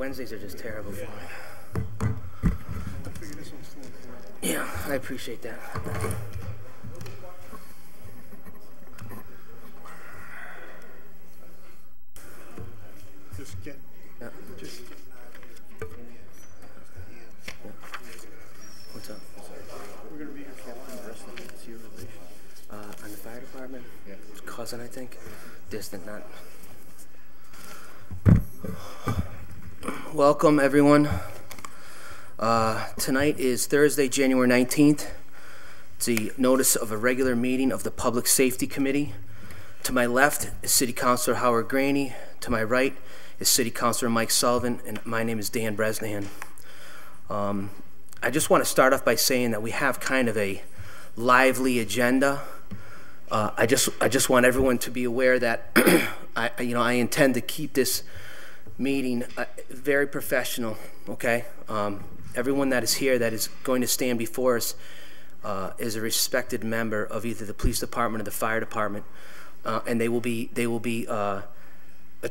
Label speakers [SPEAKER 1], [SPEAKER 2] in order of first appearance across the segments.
[SPEAKER 1] Wednesdays are just terrible for me. Yeah, I appreciate that.
[SPEAKER 2] Just get.
[SPEAKER 1] Yeah.
[SPEAKER 2] Just get.
[SPEAKER 1] Yeah. What's up?
[SPEAKER 2] We're going to be here for the rest of the night. It's your relation.
[SPEAKER 1] On the fire department?
[SPEAKER 2] Yeah.
[SPEAKER 1] Cousin, I think. Distant, not. Welcome, everyone. Tonight is Thursday, January 19th. It's the notice of a regular meeting of the Public Safety Committee. To my left is City Councilor Howard Graney. To my right is City Councilor Mike Sullivan, and my name is Dan Bresnahan. I just want to start off by saying that we have kind of a lively agenda. I just want everyone to be aware that I intend to keep this meeting very professional. Okay, everyone that is here that is going to stand before us is a respected member of either the police department or the fire department, and they will be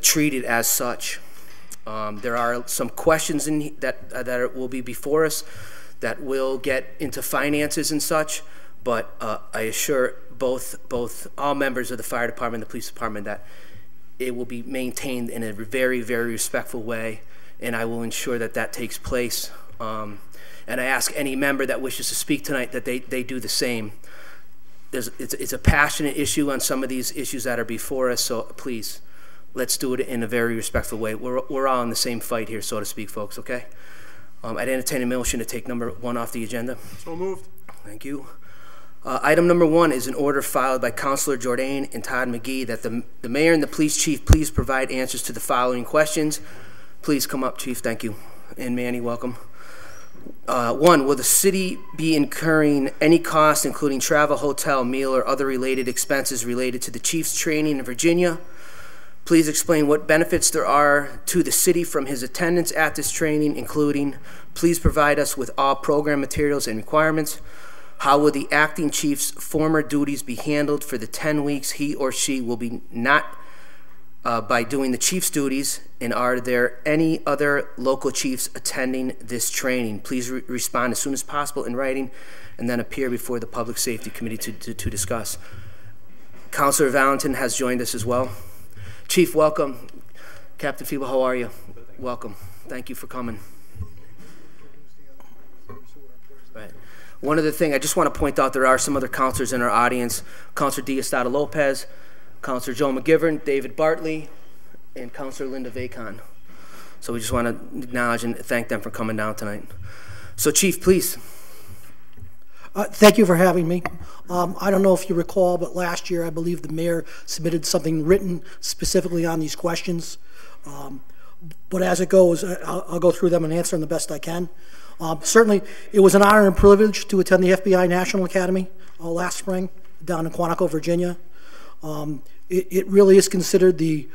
[SPEAKER 1] treated as such. There are some questions that will be before us that will get into finances and such, but I assure both all members of the fire department and the police department that it will be maintained in a very, very respectful way, and I will ensure that that takes place. And I ask any member that wishes to speak tonight that they do the same. It's a passionate issue on some of these issues that are before us, so please, let's do it in a very respectful way. We're all in the same fight here, so to speak, folks, okay? I'd entertain a motion to take number 1 off the agenda.
[SPEAKER 2] So moved.
[SPEAKER 1] Thank you. Item number 1 is an order filed by Councilor Jordan and Todd McGee that the mayor and the police chief please provide answers to the following questions. Please come up, Chief. Thank you. And Manny, welcome. 1, will the city be incurring any cost, including travel, hotel, meal, or other related expenses related to the chief's training in Virginia? Please explain what benefits there are to the city from his attendance at this training, including please provide us with all program materials and requirements. How will the acting chief's former duties be handled for the 10 weeks he or she will be not by doing the chief's duties? And are there any other local chiefs attending this training? Please respond as soon as possible in writing and then appear before the Public Safety Committee to discuss. Councilor Valentin has joined us as well. Chief, welcome. Captain Feeble, how are you? Welcome. Thank you for coming. Right. One other thing, I just want to point out there are some other counselors in our audience. Councilor Diosdado Lopez, Councilor Joe McGivern, David Bartley, and Councilor Linda Vacon. So we just want to acknowledge and thank them for coming down tonight. So Chief, please.
[SPEAKER 3] Thank you for having me. I don't know if you recall, but last year I believe the mayor submitted something written specifically on these questions. But as it goes, I'll go through them and answer them the best I can. Certainly, it was an honor and privilege to attend the FBI National Academy last spring down in Quantico, Virginia. It really is considered the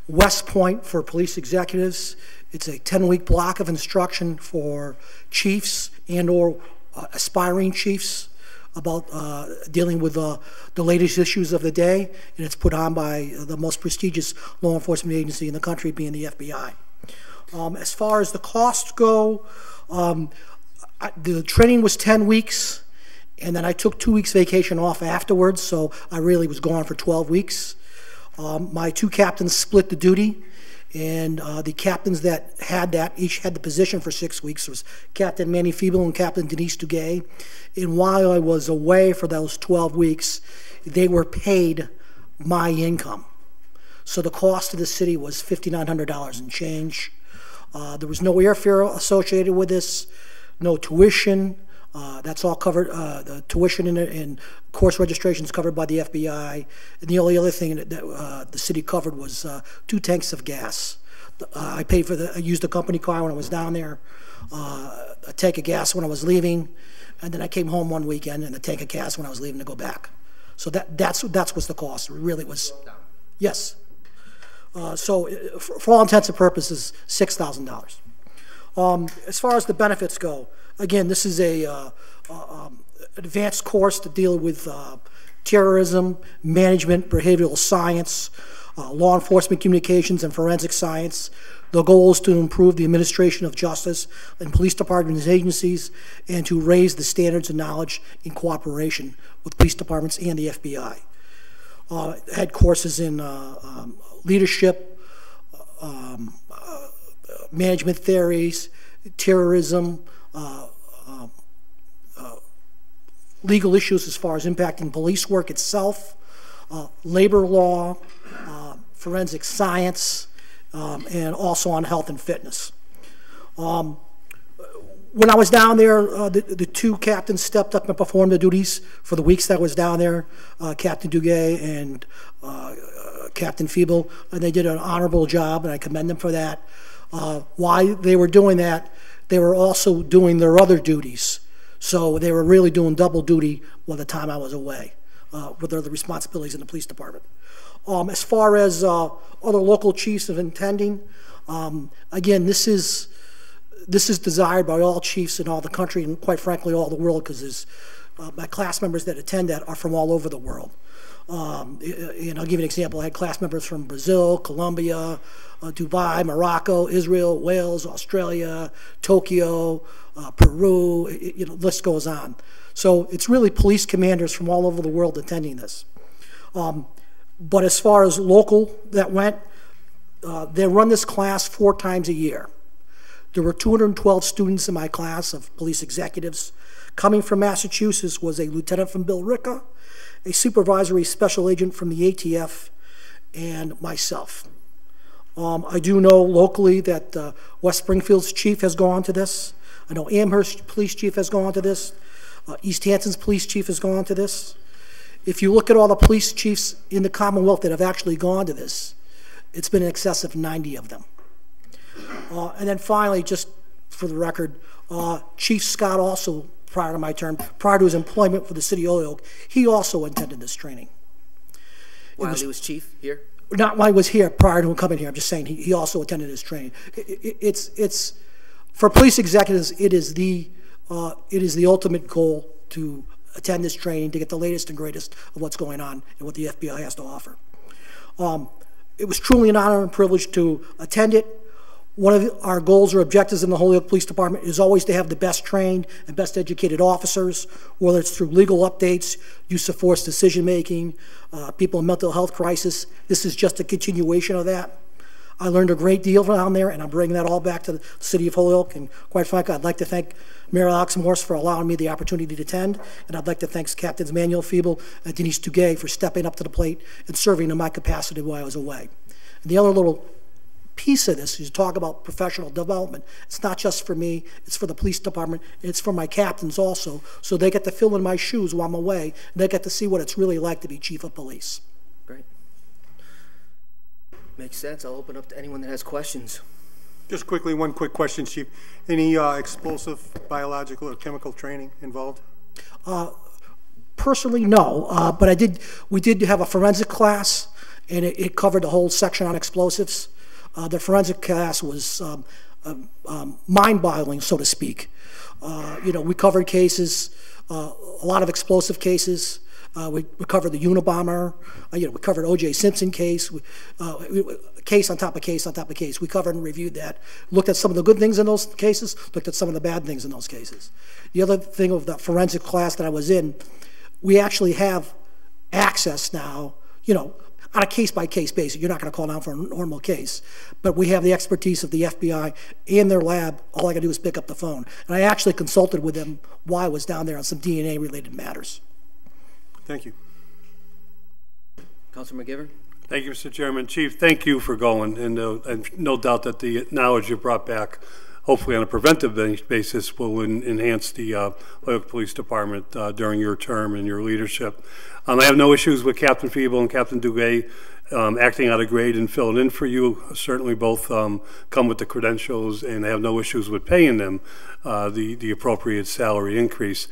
[SPEAKER 3] West Point for police executives. It's a 10-week block of instruction for chiefs and or aspiring chiefs about dealing with the latest issues of the day, and it's put on by the most prestigious law enforcement agency in the country, being the FBI. As far as the costs go, the training was 10 weeks, and then I took 2 weeks vacation off afterwards, so I really was gone for 12 weeks. My 2 captains split the duty, and the captains that had that each had the position for 6 weeks. It was Captain Manny Feeble and Captain Denise Duguay. And while I was away for those 12 weeks, they were paid my income. So the cost to the city was $5,900 and change. There was no airfare associated with this, no tuition. That's all covered. The tuition and course registration is covered by the FBI. And the only other thing that the city covered was 2 tanks of gas. I paid for I used a company car when I was down there, a tank of gas when I was leaving, and then I came home one weekend and a tank of gas when I was leaving to go back. So that's what's the cost. It really was. Yes. So for all intents and purposes, $6,000. As far as the benefits go, again, this is a advanced course to deal with terrorism, management, behavioral science. law enforcement communications, and forensic science. The goal is to improve the administration of justice in police departments and agencies and to raise the standards of knowledge in cooperation with police departments and the FBI. Had courses in leadership, management theories, terrorism, legal issues as far as impacting police work itself, labor law, forensic science, and also on health and fitness. When I was down there, the two captains stepped up and performed the duties for the weeks that I was down there, Captain Duguay and Captain Feeble, and they did an honorable job, and I commend them for that. While they were doing that, they were also doing their other duties. So they were really doing double duty while the time I was away with other responsibilities in the police department. As far as other local chiefs of intending, again, this is desired by all chiefs in all the country and quite frankly all the world, because my class members that attend that are from all over the world. And I'll give you an example. I had class members from Brazil, Colombia, Dubai, Morocco, Israel, Wales, Australia, Tokyo, Peru, the list goes on. So it's really police commanders from all over the world attending this. But as far as local that went, they run this class 4 times a year. There were 212 students in my class of police executives. Coming from Massachusetts was a lieutenant from Billerica, a supervisory special agent from the ATF, and myself. I do know locally that West Springfield's chief has gone to this. I know Amherst police chief has gone to this. East Hampton's police chief has gone to this. If you look at all the police chiefs in the Commonwealth that have actually gone to this, it's been in excess of 90 of them. And then finally, just for the record, Chief Scott also, prior to my term, prior to his employment for the city of Holyoke, he also attended this training.
[SPEAKER 1] While he was chief here?
[SPEAKER 3] Not while he was here, prior to him coming here. I'm just saying he also attended this training. It's for police executives, it is the ultimate goal to attend this training to get the latest and greatest of what's going on and what the FBI has to offer. It was truly an honor and privilege to attend it. One of our goals or objectives in the Holyoke Police Department is always to have the best trained and best educated officers, whether it's through legal updates, use of force decision-making, people in mental health crisis. This is just a continuation of that. I learned a great deal down there, and I'm bringing that all back to the city of Holyoke. And quite frankly, I'd like to thank Mayor Alex Morse for allowing me the opportunity to attend, and I'd like to thank Captains Manuel Feeble and Denise Duguay for stepping up to the plate and serving in my capacity while I was away. And the other little piece of this is to talk about professional development. It's not just for me, it's for the police department, it's for my captains also, so they get to fill in my shoes while I'm away, and they get to see what it's really like to be chief of police.
[SPEAKER 1] Great. Makes sense. I'll open up to anyone that has questions.
[SPEAKER 2] Just quickly, one quick question, Chief. Any explosive, biological, or chemical training involved?
[SPEAKER 3] Personally, no, but we did have a forensic class, and it covered the whole section on explosives. The forensic class was mind-boggling, so to speak. We covered cases, a lot of explosive cases. We covered the Unabomber. We covered O.J. Simpson case. Case on top of case on top of case. We covered and reviewed that. Looked at some of the good things in those cases. Looked at some of the bad things in those cases. The other thing of the forensic class that I was in, we actually have access now, on a case-by-case basis. You're not going to call down for a normal case. But we have the expertise of the FBI and their lab. All I got to do is pick up the phone. And I actually consulted with them while I was down there on some DNA-related matters.
[SPEAKER 2] Thank you.
[SPEAKER 1] Councilor McGivern?
[SPEAKER 4] Thank you, Mr. Chairman. Chief, thank you for going. And no doubt that the knowledge you brought back, hopefully on a preventive basis, will enhance the Holyoke Police Department during your term and your leadership. I have no issues with Captain Feeble and Captain Duguay acting out of grade and filling in for you. Certainly both come with the credentials, and I have no issues with paying them the appropriate salary increase.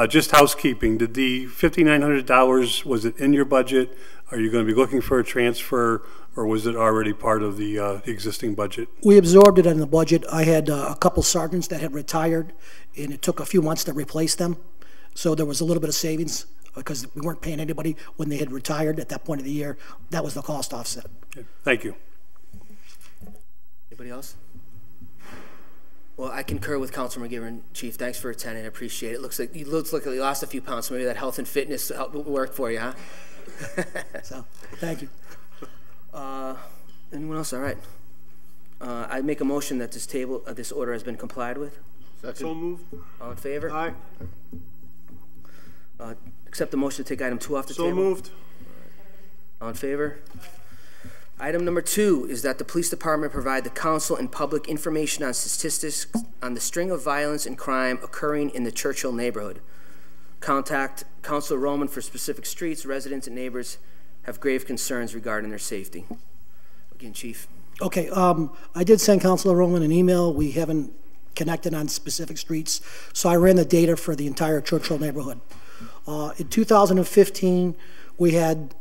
[SPEAKER 4] Just housekeeping, did the $5,900, was it in your budget? Are you going to be looking for a transfer, or was it already part of the existing budget?
[SPEAKER 3] We absorbed it in the budget. I had a couple sergeants that had retired, and it took a few months to replace them. So there was a little bit of savings because we weren't paying anybody when they had retired at that point of the year. That was the cost offset.
[SPEAKER 4] Okay. Thank you.
[SPEAKER 1] Anybody else? Well, I concur with Councilor McGivern, Chief. Thanks for attending. I appreciate it. Looks like you lost a few pounds, so maybe that health and fitness worked for you, huh?
[SPEAKER 3] So, thank you.
[SPEAKER 1] Anyone else? All right. I make a motion that this order has been complied with.
[SPEAKER 2] Second. So moved.
[SPEAKER 1] All in favor?
[SPEAKER 2] Aye.
[SPEAKER 1] Accept the motion to take item 2 off the table.
[SPEAKER 2] So moved.
[SPEAKER 1] All in favor? Item number 2 is that the police department provide the council and public information on statistics on the string of violence and crime occurring in the Churchill neighborhood. Contact Councilor Roman for specific streets. Residents and neighbors have grave concerns regarding their safety. Again, Chief.
[SPEAKER 3] Okay, I did send Councilor Roman an email. We haven't connected on specific streets, so I ran the data for the entire Churchill neighborhood. In 2015, we had,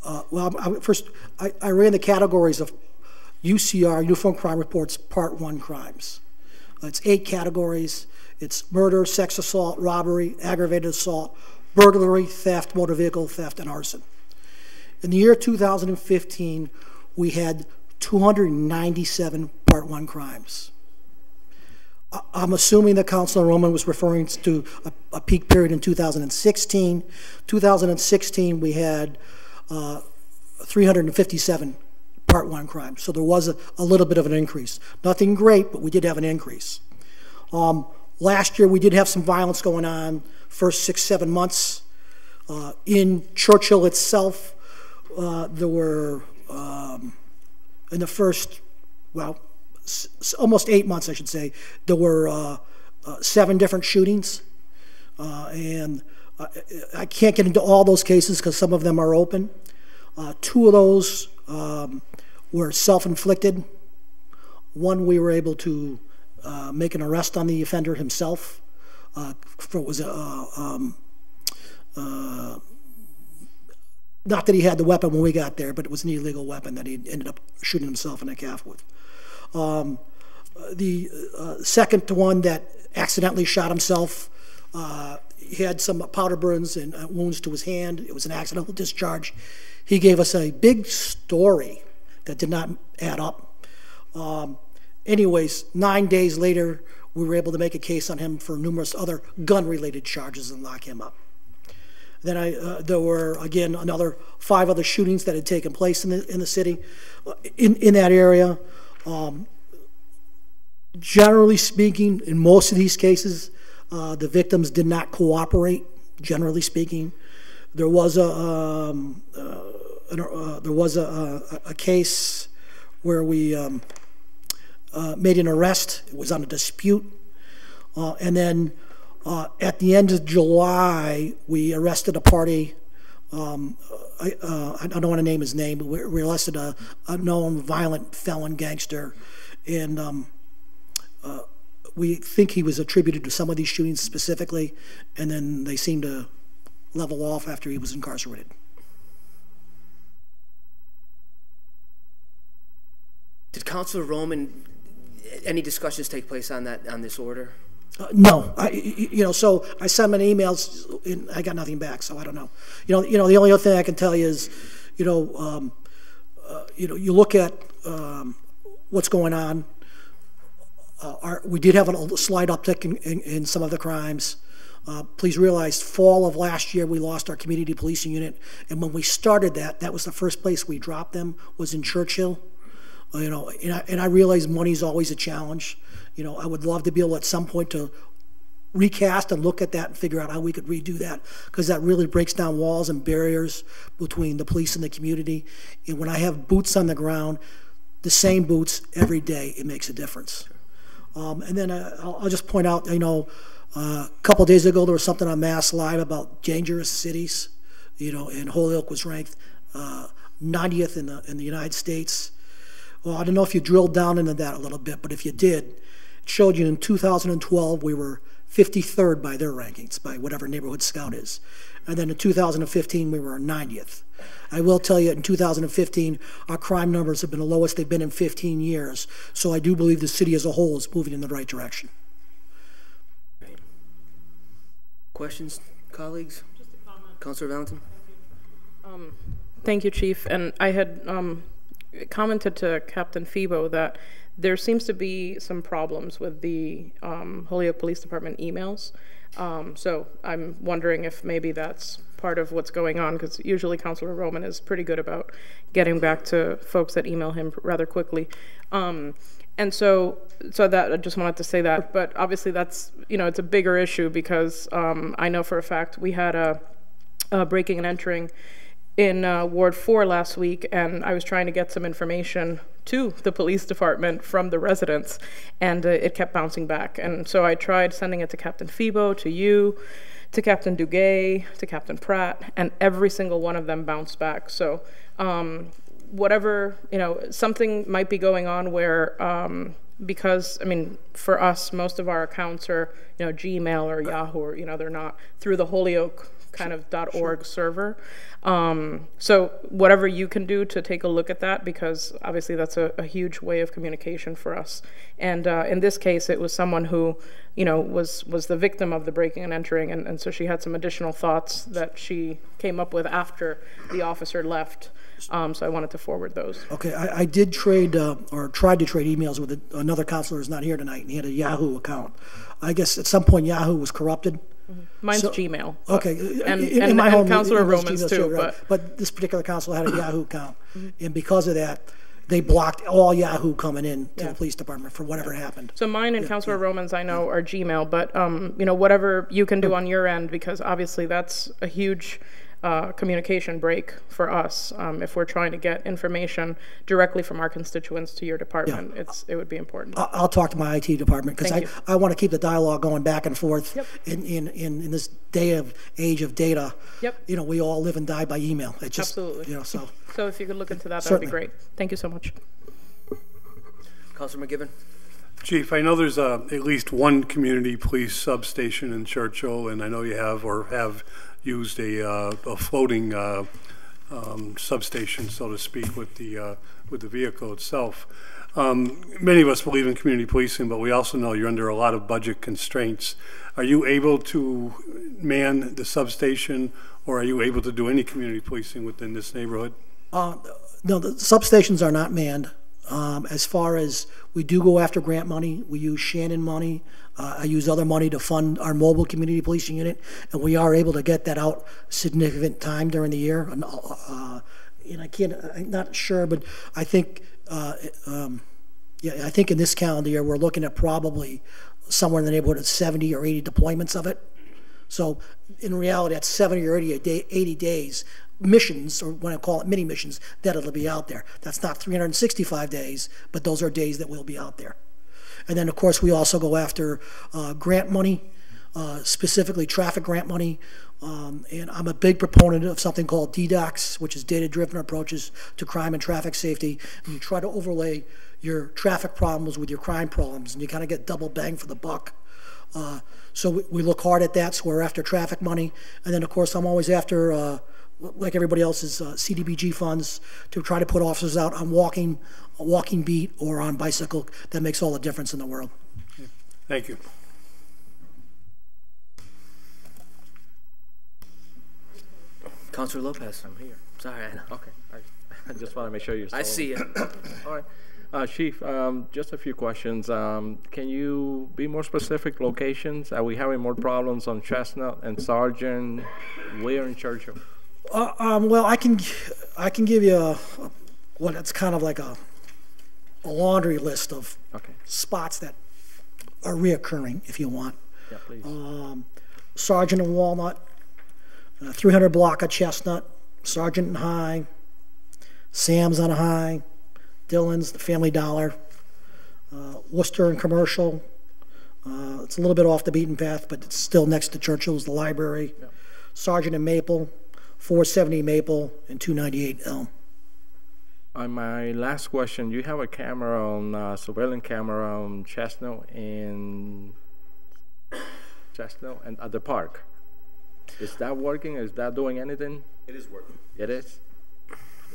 [SPEAKER 3] I ran the categories of UCR, Uniform Crime Reports, Part 1 crimes. It's 8 categories. It's murder, sex assault, robbery, aggravated assault, burglary, theft, motor vehicle theft, and arson. In the year 2015, we had 297 Part 1 crimes. I'm assuming that Councilor Roman was referring to a peak period in 2016. 2016, we had 357 Part 1 crimes. So there was a little bit of an increase. Nothing great, but we did have an increase. Last year, we did have some violence going on first 6-7 months. In Churchill itself, there were, in the first, well, almost 8 months, I should say, there were 7 different shootings. And I can't get into all those cases because some of them are open. 2 of those were self-inflicted. One, we were able to make an arrest on the offender himself. Not that he had the weapon when we got there, but it was an illegal weapon that he ended up shooting himself in the calf with. The second one that accidentally shot himself, he had some powder burns and wounds to his hand. It was an accidental discharge. He gave us a big story that did not add up. Anyways, 9 days later, we were able to make a case on him for numerous other gun-related charges and lock him up. Then there were, again, another 5 other shootings that had taken place in the city, in that area. Generally speaking, in most of these cases, the victims did not cooperate. Generally speaking, there was a case where we made an arrest. It was on a dispute, and then at the end of July, we arrested a party. I don't want to name his name, but we arrested a known violent felon gangster, and we think he was attributed to some of these shootings specifically, and then they seemed to level off after he was incarcerated.
[SPEAKER 1] Did Councilor Roman, any discussions take place on this order?
[SPEAKER 3] No, so I sent him an emails and I got nothing back, so I don't know. The only other thing I can tell you is, you look at what's going on. We did have a slight uptick in some of the crimes. Please realize, fall of last year, we lost our community policing unit, and when we started that was the first place we dropped them, was in Churchill. And I realize money's always a challenge. I would love to be able at some point to recast and look at that and figure out how we could redo that, because that really breaks down walls and barriers between the police and the community. And when I have boots on the ground, the same boots every day, it makes a difference. And then I'll just point out, a couple of days ago there was something on Mass Live about dangerous cities, and Holyoke was ranked 90th in the United States. Well, I don't know if you drilled down into that a little bit, but if you did, it showed you in 2012 we were 53rd by their rankings, by whatever neighborhood scout is. And then in 2015 we were 90th. I will tell you, in 2015, our crime numbers have been the lowest they've been in 15 years. So I do believe the city as a whole is moving in the right direction.
[SPEAKER 1] Questions, colleagues?
[SPEAKER 5] Just a comment.
[SPEAKER 1] Councilor Valentin?
[SPEAKER 5] Thank you, Chief. And I had commented to Captain Febo that there seems to be some problems with the Holyoke Police Department emails. So I'm wondering if maybe that's part of what's going on, because usually Councilor Roman is pretty good about getting back to folks that email him rather quickly. And so that I just wanted to say that, but obviously that's, it's a bigger issue because I know for a fact we had a breaking and entering in Ward 4 last week, and I was trying to get some information to the police department from the residents, and it kept bouncing back. And so I tried sending it to Captain Febo, to you, to Captain Duguay, to Captain Pratt, and every single one of them bounced back. So whatever, something might be going on where, because, for us, most of our accounts are, Gmail or Yahoo, or, they're not through the Holyoke kind of .org server. So whatever you can do to take a look at that, because obviously that's a huge way of communication for us. And in this case, it was someone who, was the victim of the breaking and entering, and so she had some additional thoughts that she came up with after the officer left. So I wanted to forward those.
[SPEAKER 3] Okay, I did trade, or tried to trade emails with another counselor who's not here tonight, and he had a Yahoo account. I guess at some point Yahoo was corrupted.
[SPEAKER 5] Mine's Gmail.
[SPEAKER 3] Okay,
[SPEAKER 5] and
[SPEAKER 3] in my home,
[SPEAKER 5] Councilor
[SPEAKER 3] it was
[SPEAKER 5] Romans
[SPEAKER 3] Gmail
[SPEAKER 5] too.
[SPEAKER 3] Right. But this particular counselor had a Yahoo account, and because of that, they blocked all Yahoo coming in to the police department for whatever happened.
[SPEAKER 5] So mine and Councilor Romans, I know, are Gmail, but whatever you can do on your end, because obviously that's a huge communication break for us. If we're trying to get information directly from our constituents to your department, it would be important.
[SPEAKER 3] I'll talk to my IT department, because I want to keep the dialogue going back and forth. In this age of data. We all live and die by email. It just,
[SPEAKER 5] absolutely. So if you could look into that, that would be great. Thank you so much.
[SPEAKER 1] Councilor McGivern?
[SPEAKER 4] Chief, I know there's at least one community police substation in Churchill, and I know you have used a floating substation, so to speak, with the vehicle itself. Many of us believe in community policing, but we also know you're under a lot of budget constraints. Are you able to man the substation, or are you able to do any community policing within this neighborhood?
[SPEAKER 3] No, the substations are not manned. As far as we do go after grant money, we use Shannon money. I use other money to fund our mobile community policing unit, and we are able to get that out significant time during the year. And I'm not sure, but I think, I think in this calendar year we're looking at probably somewhere in the neighborhood of 70 or 80 deployments of it. So in reality, that's 70 or 80 days. Missions, or when I call it mini missions, that it'll be out there. That's not 365 days, but those are days that we'll be out there. And then, of course, we also go after grant money, specifically traffic grant money. And I'm a big proponent of something called DDoCs, which is data-driven approaches to crime and traffic safety. And you try to overlay your traffic problems with your crime problems, and you kind of get double bang for the buck. So we look hard at that. So we're after traffic money. And then, of course, I'm always after like everybody else's CDBG funds to try to put officers out on a walking beat or on bicycle. That makes all the difference in the world.
[SPEAKER 4] Thank you.
[SPEAKER 1] Councilor Lopez.
[SPEAKER 6] I'm here.
[SPEAKER 1] Sorry, I know.
[SPEAKER 6] Okay. I just want to make sure you're still
[SPEAKER 1] I see it.
[SPEAKER 6] All right. Chief, just a few questions. Can you be more specific locations? Are we having more problems on Chestnut and Sargent? Where in Churchill?
[SPEAKER 3] Well, I can give you it's kind of like a laundry list of spots that are reoccurring, if you want.
[SPEAKER 6] Yeah, please.
[SPEAKER 3] Sargent and Walnut, 300 block of Chestnut, Sargent and High, Sam's on a High, Dillon's, the Family Dollar, Worcester and Commercial. It's a little bit off the beaten path, but it's still next to Churchill's, the library. Yeah. Sargent and Maple, 470 Maple, and 298 Elm.
[SPEAKER 6] On my last question, you have a camera on surveillance camera on Chestnut and at the park. Is that working? Is that doing anything?
[SPEAKER 7] It is working.
[SPEAKER 6] It is?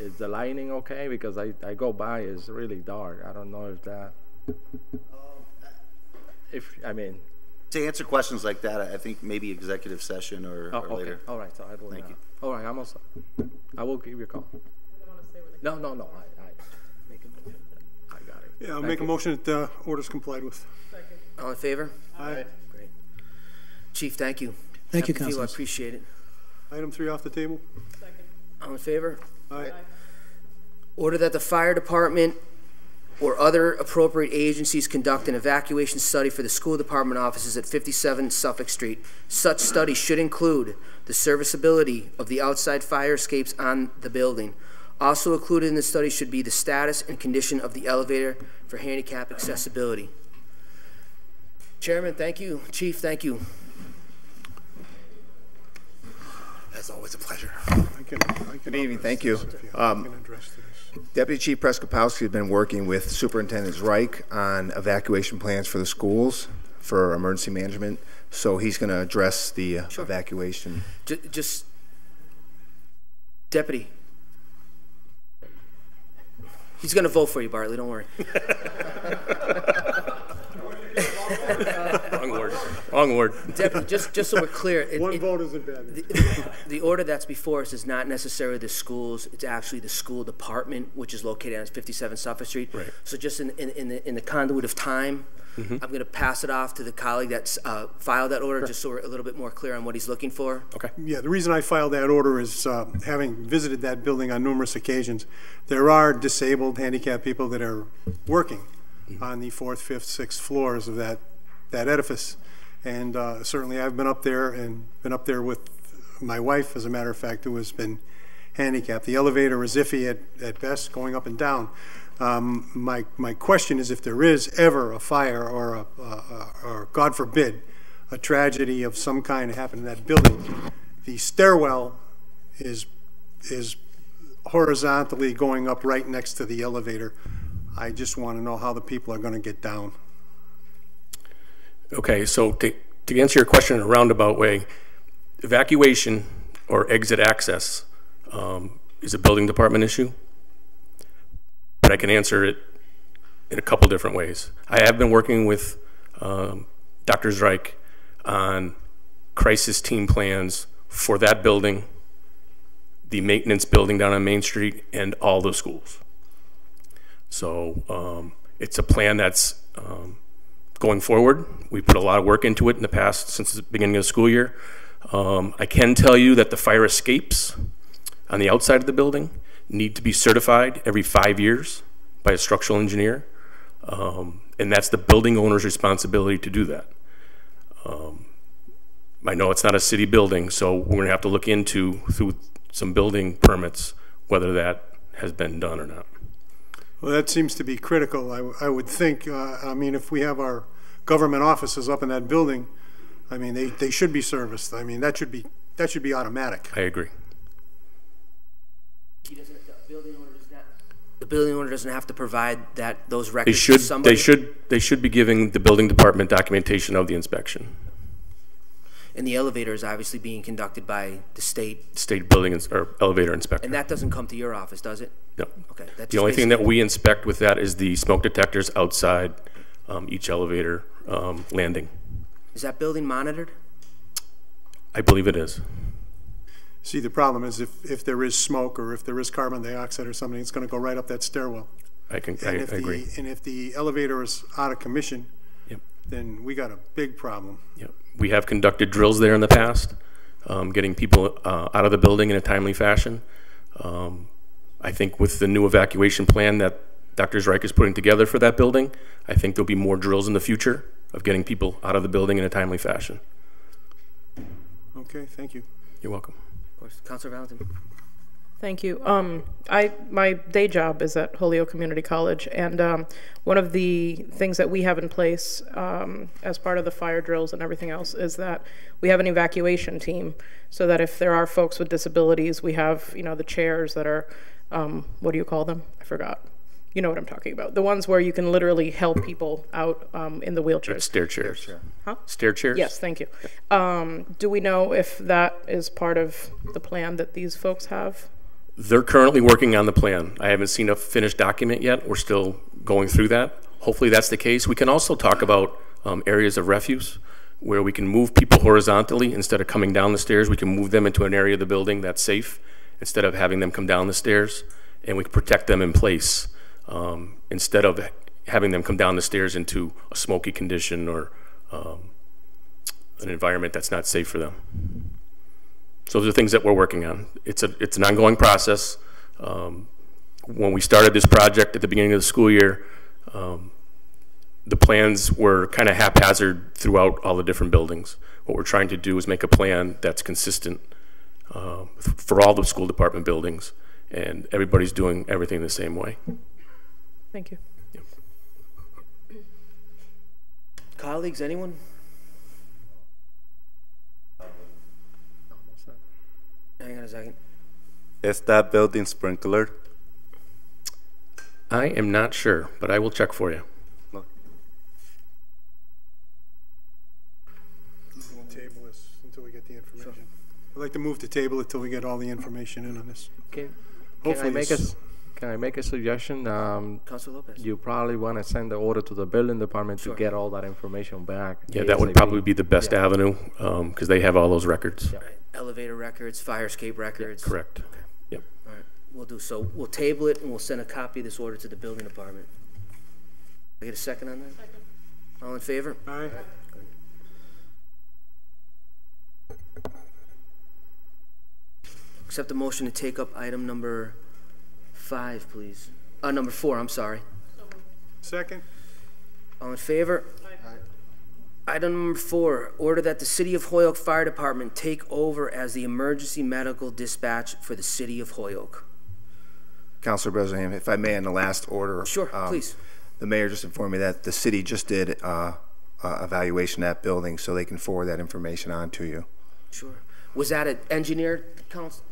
[SPEAKER 6] Is the lighting okay? Because I go by, it's really dark. I don't know if that...
[SPEAKER 7] to answer questions like that, I think maybe executive session or
[SPEAKER 6] okay.
[SPEAKER 7] later.
[SPEAKER 6] All right, so I will.
[SPEAKER 7] Thank you.
[SPEAKER 6] All right, I'm all set. I will give you a call. No. I make a motion. I got it.
[SPEAKER 2] Yeah, I'll make a motion that the order's complied with.
[SPEAKER 1] All in favor?
[SPEAKER 2] Aye.
[SPEAKER 1] Great. Chief, thank you.
[SPEAKER 3] Thank you,
[SPEAKER 1] Captain Filo, I
[SPEAKER 3] Councilors.
[SPEAKER 1] appreciate it.
[SPEAKER 2] Item 3 off the table.
[SPEAKER 1] All in favor?
[SPEAKER 2] Aye.
[SPEAKER 1] Order that the fire department or other appropriate agencies conduct an evacuation study for the school department offices at 57 Suffolk Street. Such study should include the serviceability of the outside fire escapes on the building. Also included in the study should be the status and condition of the elevator for handicap accessibility. Chairman, thank you. Chief, thank you.
[SPEAKER 8] As always, a pleasure.
[SPEAKER 2] Good
[SPEAKER 8] evening, thank you.
[SPEAKER 2] Address this.
[SPEAKER 8] Deputy Chief Preskopowski has been working with Superintendent Reich on evacuation plans for the schools for emergency management, so he's going to address the evacuation.
[SPEAKER 1] Just, Deputy. He's going to vote for you, Bartley, don't worry.
[SPEAKER 9] Wrong word.
[SPEAKER 1] Deputy, just so we're clear.
[SPEAKER 2] One vote isn't bad.
[SPEAKER 1] The order that's before us is not necessarily the schools, it's actually the school department, which is located on 57 Suffolk Street.
[SPEAKER 9] Right.
[SPEAKER 1] So just in the conduit of time, I'm going to pass it off to the colleague that's filed that order, just so we're a little bit more clear on what he's looking for.
[SPEAKER 9] Okay.
[SPEAKER 2] Yeah, the reason I filed that order is having visited that building on numerous occasions, there are disabled, handicapped people that are working on the 4th, 5th, 6th floors of that edifice. And certainly I've been up there and been up there with my wife, as a matter of fact, who has been handicapped. The elevator is iffy at best, going up and down. My question is, if there is ever a fire or God forbid, a tragedy of some kind happen in that building, the stairwell is horizontally going up right next to the elevator. I just want to know how the people are going to get down.
[SPEAKER 9] Okay, so to answer your question in a roundabout way, evacuation or exit access is a building department issue, but I can answer it in a couple different ways. I have been working with Dr. Zreich on crisis team plans for that building, the maintenance building down on Main Street, and all the schools. So it's a plan that's going forward. We put a lot of work into it in the past, since the beginning of the school year. I can tell you that the fire escapes on the outside of the building need to be certified every 5 years by a structural engineer, and that's the building owner's responsibility to do that. I know it's not a city building, so we're going to have to look into, through some building permits, whether that has been done or not.
[SPEAKER 2] Well, that seems to be critical. I would think, I mean, if we have our government offices up in that building, I mean, they should be serviced. I mean, that should be automatic.
[SPEAKER 9] I agree.
[SPEAKER 1] The building owner doesn't have to provide those records to somebody?
[SPEAKER 9] They should be giving the building department documentation of the inspection.
[SPEAKER 1] And the elevator is obviously being conducted by the state
[SPEAKER 9] Building or elevator inspector.
[SPEAKER 1] And that doesn't come to your office, does it?
[SPEAKER 9] No.
[SPEAKER 1] Okay.
[SPEAKER 9] The only thing that we inspect with that is the smoke detectors outside each elevator landing.
[SPEAKER 1] Is that building monitored?
[SPEAKER 9] I believe it is.
[SPEAKER 2] See, the problem is if there is smoke or if there is carbon dioxide or something, it's going to go right up that stairwell.
[SPEAKER 9] I agree.
[SPEAKER 2] And if the elevator is out of commission,
[SPEAKER 9] yep,
[SPEAKER 2] then we got a big problem.
[SPEAKER 9] Yep. We have conducted drills there in the past, getting people out of the building in a timely fashion. I think with the new evacuation plan that Dr. Zreich is putting together for that building, I think there'll be more drills in the future of getting people out of the building in a timely fashion.
[SPEAKER 2] Okay, thank you.
[SPEAKER 9] You're welcome.
[SPEAKER 1] Of course. Councilor Valentin.
[SPEAKER 5] Thank you. My day job is at Holyoke Community College, and one of the things that we have in place as part of the fire drills and everything else is that we have an evacuation team, so that if there are folks with disabilities, we have, the chairs that are, what do you call them? I forgot. You know what I'm talking about. The ones where you can literally help people out in the wheelchairs.
[SPEAKER 9] Stair chairs.
[SPEAKER 5] Huh?
[SPEAKER 9] Stair chairs?
[SPEAKER 5] Yes, thank you. Do we know if that is part of the plan that these folks have?
[SPEAKER 9] They're currently working on the plan. I haven't seen a finished document yet. We're still going through that. Hopefully that's the case. We can also talk about areas of refuse. where we can move people horizontally instead of coming down the stairs. We can move them into an area of the building that's safe instead of having them come down the stairs, and we can protect them in place instead of having them come down the stairs into a smoky condition or an environment that's not safe for them. So those are things that we're working on. It's an ongoing process. When we started this project at the beginning of the school year, the plans were kind of haphazard throughout all the different buildings. What we're trying to do is make a plan that's consistent for all the school department buildings, and everybody's doing everything the same way.
[SPEAKER 5] Thank you.
[SPEAKER 9] Yeah.
[SPEAKER 1] Colleagues, anyone? Hang on a second.
[SPEAKER 10] Is that building sprinklered?
[SPEAKER 9] I am not sure, but I will check for you.
[SPEAKER 2] We'll table this until we get the information. I'd like to move to table it till we get all the information in on this.
[SPEAKER 6] Can
[SPEAKER 2] Hopefully
[SPEAKER 6] I make a suggestion?
[SPEAKER 1] Councilor Lopez.
[SPEAKER 6] You probably want to send the order to the building department to get all that information back.
[SPEAKER 9] Yeah, that would probably be the best avenue because they have all those records.
[SPEAKER 6] Yeah.
[SPEAKER 1] Right. Elevator records, fire escape records.
[SPEAKER 9] Yeah, correct.
[SPEAKER 1] Okay.
[SPEAKER 9] Yep.
[SPEAKER 1] All right, we'll do so. We'll table it and we'll send a copy of this order to the building department. I get a second on that? Second. All in favor?
[SPEAKER 2] Aye.
[SPEAKER 1] Accept the motion to take up item number 5, please. Number 4, I'm sorry.
[SPEAKER 2] Second?
[SPEAKER 1] All in favor? Item number 4, order that the City of Holyoke Fire Department take over as the emergency medical dispatch for the City of Holyoke.
[SPEAKER 8] Councilor Breslingham, if I may, in the last order.
[SPEAKER 1] Sure, please.
[SPEAKER 8] The mayor just informed me that the city just did evaluation of that building, so they can forward that information on to you.
[SPEAKER 1] Sure. Was that an engineer, Mr.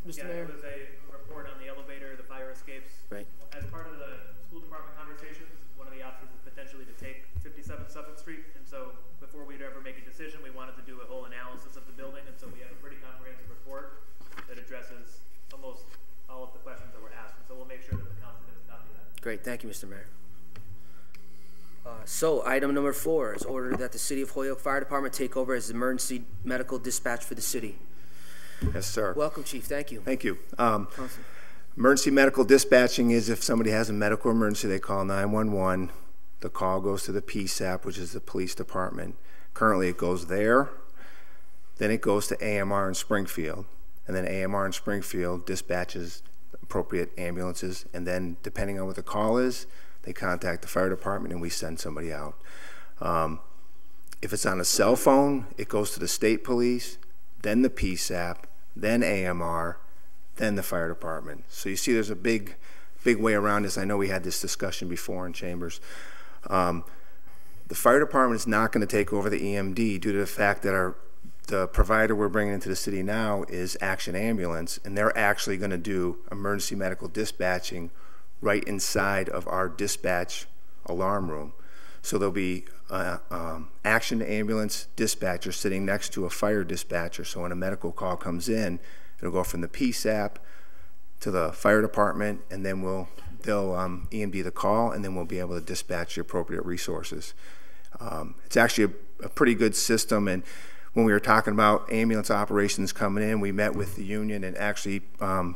[SPEAKER 11] Yeah,
[SPEAKER 1] Mayor?
[SPEAKER 11] it was a report on the elevator, the fire escapes.
[SPEAKER 1] Right.
[SPEAKER 11] As part of the school department conversations, one of the options is potentially to take 57 Suffolk Street. And so before we'd ever make a decision, we wanted to do a whole analysis of the building. And so we have a pretty comprehensive report that addresses almost all of the questions that were asked. And so we'll make sure that the council gets a copy of that.
[SPEAKER 1] Great, thank you, Mr. Mayor. So, item number 4 is ordered that the City of Holyoke Fire Department take over as emergency medical dispatch for the city.
[SPEAKER 8] Yes, sir.
[SPEAKER 1] Welcome, Chief. Thank you.
[SPEAKER 8] Thank you. Emergency medical dispatching is if somebody has a medical emergency, they call 911. The call goes to the PSAP, which is the police department. Currently, it goes there. Then it goes to AMR in Springfield. And then AMR in Springfield dispatches appropriate ambulances. And then, depending on what the call is, they contact the fire department and we send somebody out. If it's on a cell phone, it goes to the state police, then the PSAP, then AMR, then the fire department. So you see there's a big way around this. I know we had this discussion before in chambers. The fire department is not going to take over the EMD due to the fact that the provider we're bringing into the city now is Action Ambulance, and they're actually going to do emergency medical dispatching right inside of our dispatch alarm room. So there'll be Action Ambulance dispatcher sitting next to a fire dispatcher. So when a medical call comes in, it'll go from the PSAP to the fire department, and then they'll EMD the call, and then we'll be able to dispatch the appropriate resources. It's actually a pretty good system, and when we were talking about ambulance operations coming in, we met with the union, and actually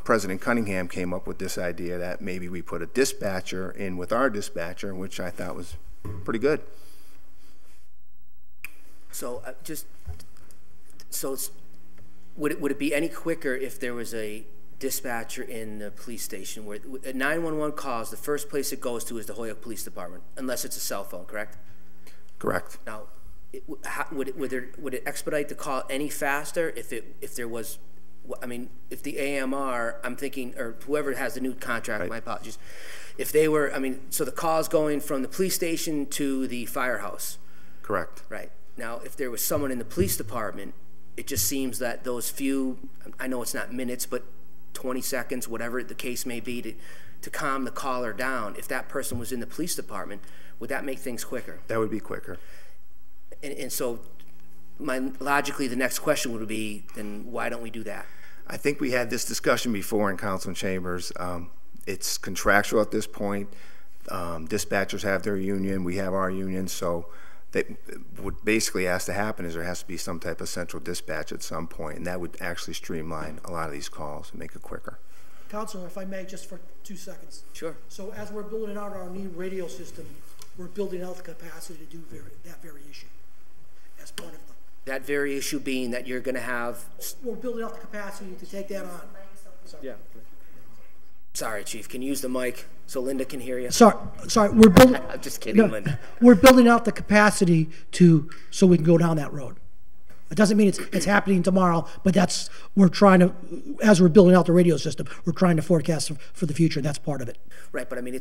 [SPEAKER 8] President Cunningham came up with this idea that maybe we put a dispatcher in with our dispatcher, which I thought was pretty good. So
[SPEAKER 1] Would it be any quicker if there was a dispatcher in the police station where 911 calls, the first place it goes to is the Holyoke Police Department, unless it's a cell phone, correct?
[SPEAKER 8] Correct.
[SPEAKER 1] Now, would it expedite the call any faster if there was, I mean, if the AMR, I'm thinking, or whoever has the new contract, right. My apologies, if they were, I mean, so the call is going from the police station to the firehouse.
[SPEAKER 8] Correct.
[SPEAKER 1] Right. Now, if there was someone in the police department, it just seems that those few, I know it's not minutes, but 20 seconds, whatever the case may be, to calm the caller down, if that person was in the police department, would that make things quicker?
[SPEAKER 8] That would be quicker.
[SPEAKER 1] And so logically the next question would be, then why don't we do that?
[SPEAKER 8] I think we had this discussion before in council chambers. It's contractual at this point. Dispatchers have their union, we have our union, so what basically has to happen is there has to be some type of central dispatch at some point, and that would actually streamline a lot of these calls and make it quicker.
[SPEAKER 3] Counselor, if I may, just for 2 seconds.
[SPEAKER 1] Sure.
[SPEAKER 3] So as we're building out our new radio system, we're building out the capacity to do that very issue as part of the...
[SPEAKER 1] That very issue being that you're going to have...
[SPEAKER 3] We're building out the capacity to take that on. Sorry.
[SPEAKER 6] Yeah.
[SPEAKER 1] Sorry, Chief, can you use the mic so Linda can hear you?
[SPEAKER 3] Sorry, we're building...
[SPEAKER 1] I'm just kidding, Linda.
[SPEAKER 3] We're building out the capacity so we can go down that road. It doesn't mean it's happening tomorrow, but we're trying to, as we're building out the radio system, we're trying to forecast for the future, and that's part of it.
[SPEAKER 1] Right, but I mean,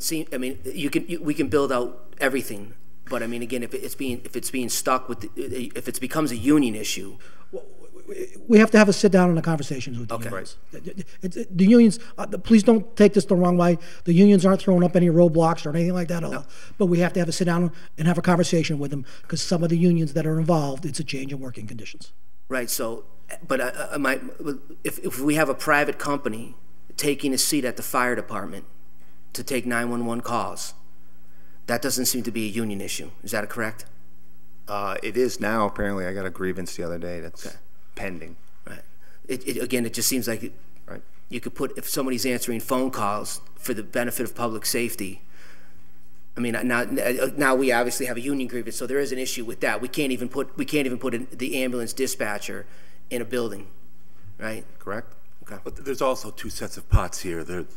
[SPEAKER 1] we can build out everything, but I mean, again, if it's being stuck with, if it becomes a union issue.
[SPEAKER 3] We have to have a sit down and a conversation with the unions. The unions, please don't take this the wrong way. The unions aren't throwing up any roadblocks or anything like that. No. But we have to have a sit down and have a conversation with them, because some of the unions that are involved, it's a change in working conditions.
[SPEAKER 1] Right. So, but if we have a private company taking a seat at the fire department to take 911 calls, that doesn't seem to be a union issue. Is that correct?
[SPEAKER 8] It is now. Apparently, I got a grievance the other day that's pending.
[SPEAKER 1] Right. Again, it just seems like you could put, if somebody's answering phone calls for the benefit of public safety. I mean, now we obviously have a union grievance, so there is an issue with that. We can't even put the ambulance dispatcher in a building, right?
[SPEAKER 8] Correct.
[SPEAKER 1] Okay.
[SPEAKER 12] But there's also two sets of pots here. The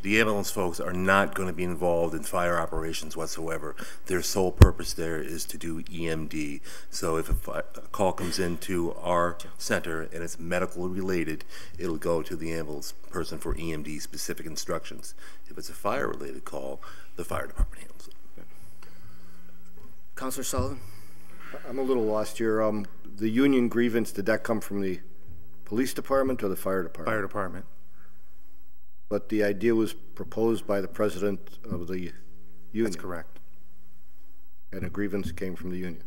[SPEAKER 12] ambulance folks are not going to be involved in fire operations whatsoever. Their sole purpose there is to do EMD. So if a call comes into our center and it's medical related, it'll go to the ambulance person for EMD specific instructions. If it's a fire related call, the fire department handles it.
[SPEAKER 1] Councilor Sullivan?
[SPEAKER 13] I'm a little lost here. The union grievance, did that come from the police department or the fire department?
[SPEAKER 8] Fire department.
[SPEAKER 13] But the idea was proposed by the president of the union.
[SPEAKER 8] That's correct.
[SPEAKER 13] And a grievance came from the union.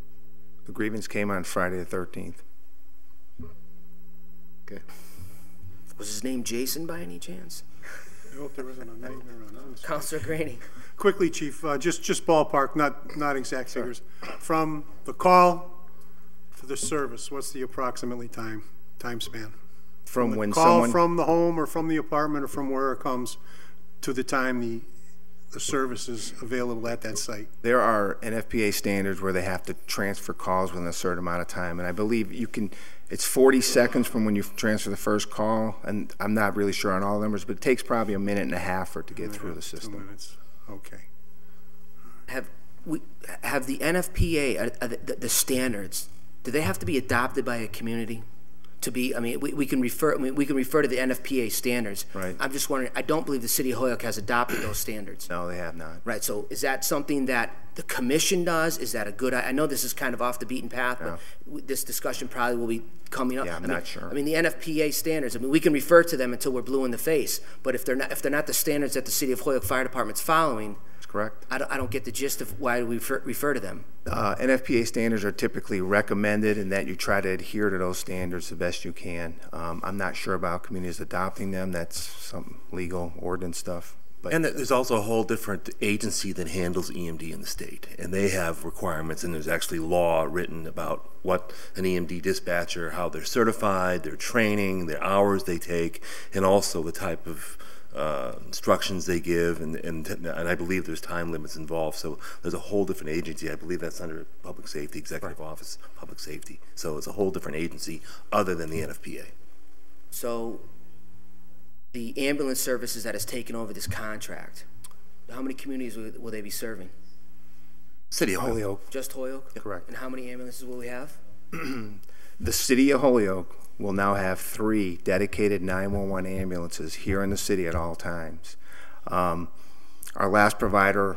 [SPEAKER 8] The grievance came on Friday the 13th.
[SPEAKER 13] Okay.
[SPEAKER 1] Was his name Jason by any chance?
[SPEAKER 2] I hope there wasn't a nightmare on us.
[SPEAKER 1] Councilor Graney?
[SPEAKER 2] Quickly, Chief, just ballpark, not exact figures. From the call to the service, what's the approximately time span?
[SPEAKER 8] From when
[SPEAKER 2] call
[SPEAKER 8] someone
[SPEAKER 2] from the home or from the apartment or from where it comes to the time the service is available at that site.
[SPEAKER 8] There are NFPA standards where they have to transfer calls within a certain amount of time, and I believe it's 40 seconds from when you transfer the first call, and I'm not really sure on all the numbers, but it takes probably a minute and a half for it to get through the system.
[SPEAKER 2] 2 minutes. Okay.
[SPEAKER 1] Have the NFPA, the standards, do they have to be adopted by a community? To be, I mean, we can refer to the NFPA standards.
[SPEAKER 8] Right.
[SPEAKER 1] I'm just wondering, I don't believe the city of Holyoke has adopted those standards.
[SPEAKER 8] No, they have not.
[SPEAKER 1] Right, so is that something that the commission does? Is that a good, I know this is kind of off the beaten path, but this discussion probably will be coming up.
[SPEAKER 8] Yeah, I'm not sure.
[SPEAKER 1] I mean, the NFPA standards, I mean, we can refer to them until we're blue in the face, but if they're not the standards that the city of Holyoke Fire Department's following,
[SPEAKER 8] correct.
[SPEAKER 1] I don't get the gist of why we refer to them.
[SPEAKER 8] NFPA standards are typically recommended, and that you try to adhere to those standards the best you can. I'm not sure about communities adopting them. That's some legal ordinance stuff. But
[SPEAKER 12] and there's also a whole different agency that handles EMD in the state, and they have requirements, and there's actually law written about what an EMD dispatcher, how they're certified, their training, their hours they take, and also the type of instructions they give, and I believe there's time limits involved. So there's a whole different agency. I believe that's under Public Safety, Executive Office, Public Safety. So it's a whole different agency other than the NFPA.
[SPEAKER 1] So the ambulance services that has taken over this contract, how many communities will they be serving?
[SPEAKER 12] City of
[SPEAKER 8] Holyoke.
[SPEAKER 1] Just Holyoke?
[SPEAKER 8] Yeah. Correct.
[SPEAKER 1] And how many ambulances will we have?
[SPEAKER 8] The city of Holyoke will now have 3 dedicated 911 ambulances here in the city at all times. Our last provider,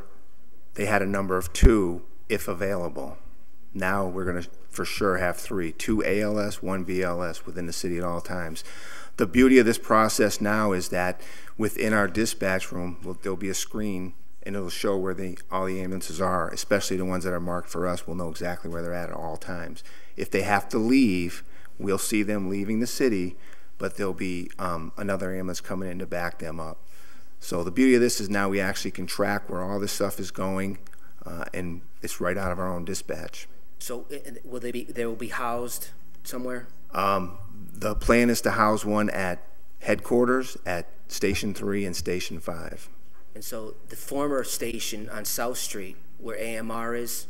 [SPEAKER 8] they had a number of 2 if available. Now we're going to for sure have 3, 2 ALS, 1 BLS within the city at all times. The beauty of this process now is that within our dispatch room, there'll be a screen and it'll show where all the ambulances are, especially the ones that are marked for us. We'll know exactly where they're at all times. If they have to leave, we'll see them leaving the city, but there'll be another ambulance coming in to back them up. So the beauty of this is now we actually can track where all this stuff is going, and it's right out of our own dispatch.
[SPEAKER 1] So will they will be housed somewhere?
[SPEAKER 8] The plan is to house one at headquarters at Station 3 and Station 5.
[SPEAKER 1] And so the former station on South Street where AMR is,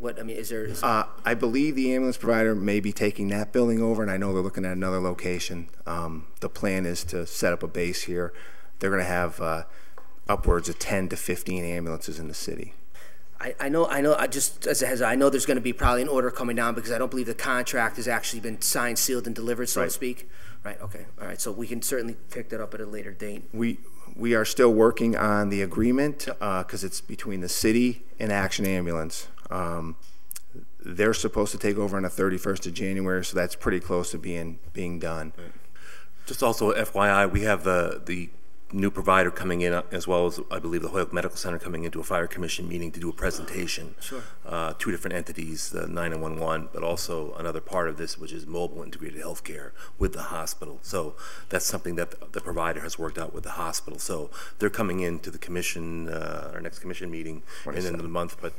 [SPEAKER 1] is there?
[SPEAKER 8] I believe the ambulance provider may be taking that building over, and I know they're looking at another location. The plan is to set up a base here. They're going to have upwards of 10 to 15 ambulances in the city.
[SPEAKER 1] I know, just as a heads up, I know there's going to be probably an order coming down because I don't believe the contract has actually been signed, sealed, and delivered, so to speak. Right, okay, all right, so we can certainly pick that up at a later date.
[SPEAKER 8] We are still working on the agreement because it's between the city and Action Ambulance. They're supposed to take over on the 31st of January, so that's pretty close to being done.
[SPEAKER 12] Right. Just also FYI, we have the new provider coming in, as well as I believe the Holyoke Medical Center coming into a fire commission meeting to do a presentation.
[SPEAKER 1] Sure.
[SPEAKER 12] Two different entities, the 911, but also another part of this, which is mobile integrated healthcare with the hospital. So that's something that the provider has worked out with the hospital. So they're coming into the commission, our next commission meeting in the end of the month, but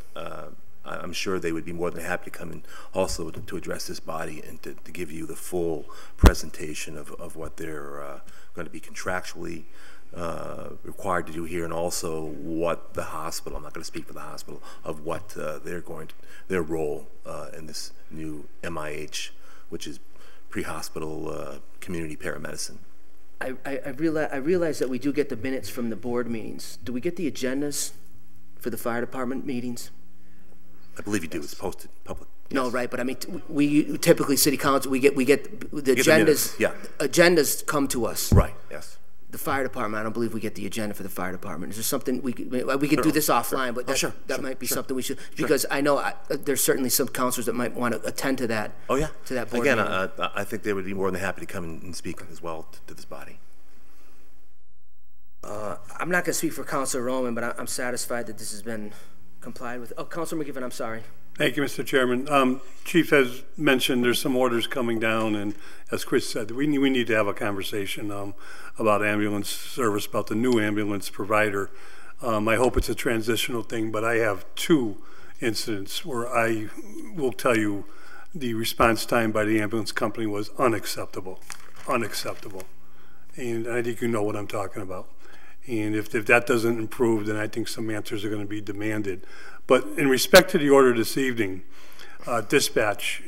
[SPEAKER 12] I'm sure they would be more than happy to come in also to address this body and to give you the full presentation of what they're going to be contractually required to do here, and also what the hospital, I'm not going to speak for the hospital, of what their role in this new MIH, which is pre-hospital community paramedicine.
[SPEAKER 1] I realize that we do get the minutes from the board meetings. Do we get the agendas for the fire department meetings?
[SPEAKER 12] I believe you do. It's posted public. Yes.
[SPEAKER 1] No, right, but I mean, we typically city council, we get the agendas.
[SPEAKER 12] Yeah.
[SPEAKER 1] Agendas come to us.
[SPEAKER 12] Right. Yes.
[SPEAKER 1] The fire department, I don't believe we get the agenda for the fire department. Is there something we can do this offline? But that might be something we should, because I know there's certainly some counselors that might want to attend to that.
[SPEAKER 12] Oh yeah.
[SPEAKER 1] To that board
[SPEAKER 12] again.
[SPEAKER 1] meeting.
[SPEAKER 12] I think they would be more than happy to come and speak as well to this body.
[SPEAKER 1] I'm not going to speak for Councilor Roman, but I'm satisfied that this has been complied with. Oh, Councilor McGivern, I'm sorry.
[SPEAKER 4] Thank you, Mr. Chairman. Chief has mentioned there's some orders coming down, and as Chris said, we need to have a conversation about ambulance service, about the new ambulance provider. I hope it's a transitional thing, but I have 2 incidents where I will tell you the response time by the ambulance company was unacceptable, unacceptable. And I think you know what I'm talking about. And if that doesn't improve, then I think some answers are going to be demanded. But in respect to the order this evening, dispatch,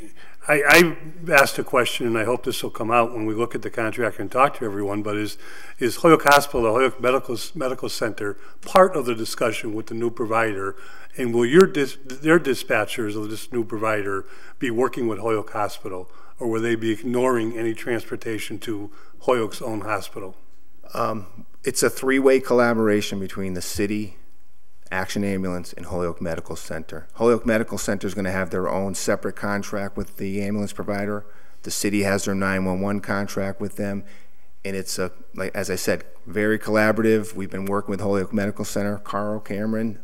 [SPEAKER 4] I asked a question, and I hope this will come out when we look at the contract and talk to everyone, but is Holyoke Hospital, the Holyoke Medical Center, part of the discussion with the new provider? And will their dispatchers of this new provider be working with Holyoke Hospital, or will they be ignoring any transportation to Holyoke's own hospital?
[SPEAKER 8] It's a 3-way collaboration between the city, Action Ambulance, and Holyoke Medical Center. Holyoke Medical Center is going to have their own separate contract with the ambulance provider. The city has their 911 contract with them, and it's like as I said, very collaborative. We've been working with Holyoke Medical Center, Carl, Cameron.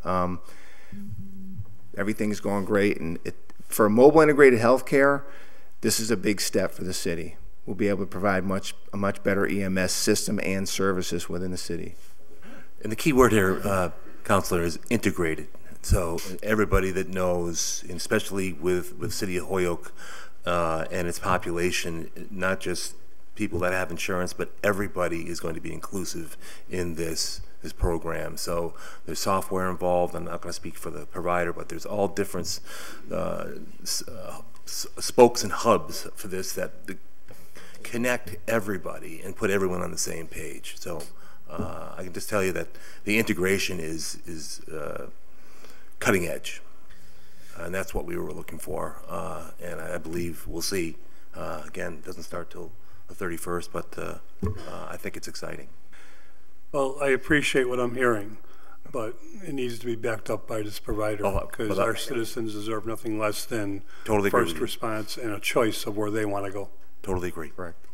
[SPEAKER 8] Everything's going great, and for mobile integrated healthcare, this is a big step for the city. We'll be able to provide a much better EMS system and services within the city.
[SPEAKER 12] And the key word here, Counselor, is integrated. So everybody that knows, and especially with City of Holyoke and its population, not just people that have insurance, but everybody is going to be inclusive in this program. So there's software involved. I'm not going to speak for the provider, but there's all different spokes and hubs for this that connect everybody and put everyone on the same page. So I can just tell you that the integration is cutting edge, and that's what we were looking for. And I believe we'll see. Again, it doesn't start till the 31st, but I think it's exciting.
[SPEAKER 4] Well, I appreciate what I'm hearing, but it needs to be backed up by this provider, because our citizens deserve nothing less than first response and a choice of where they want to go.
[SPEAKER 12] Totally agree.
[SPEAKER 8] Correct.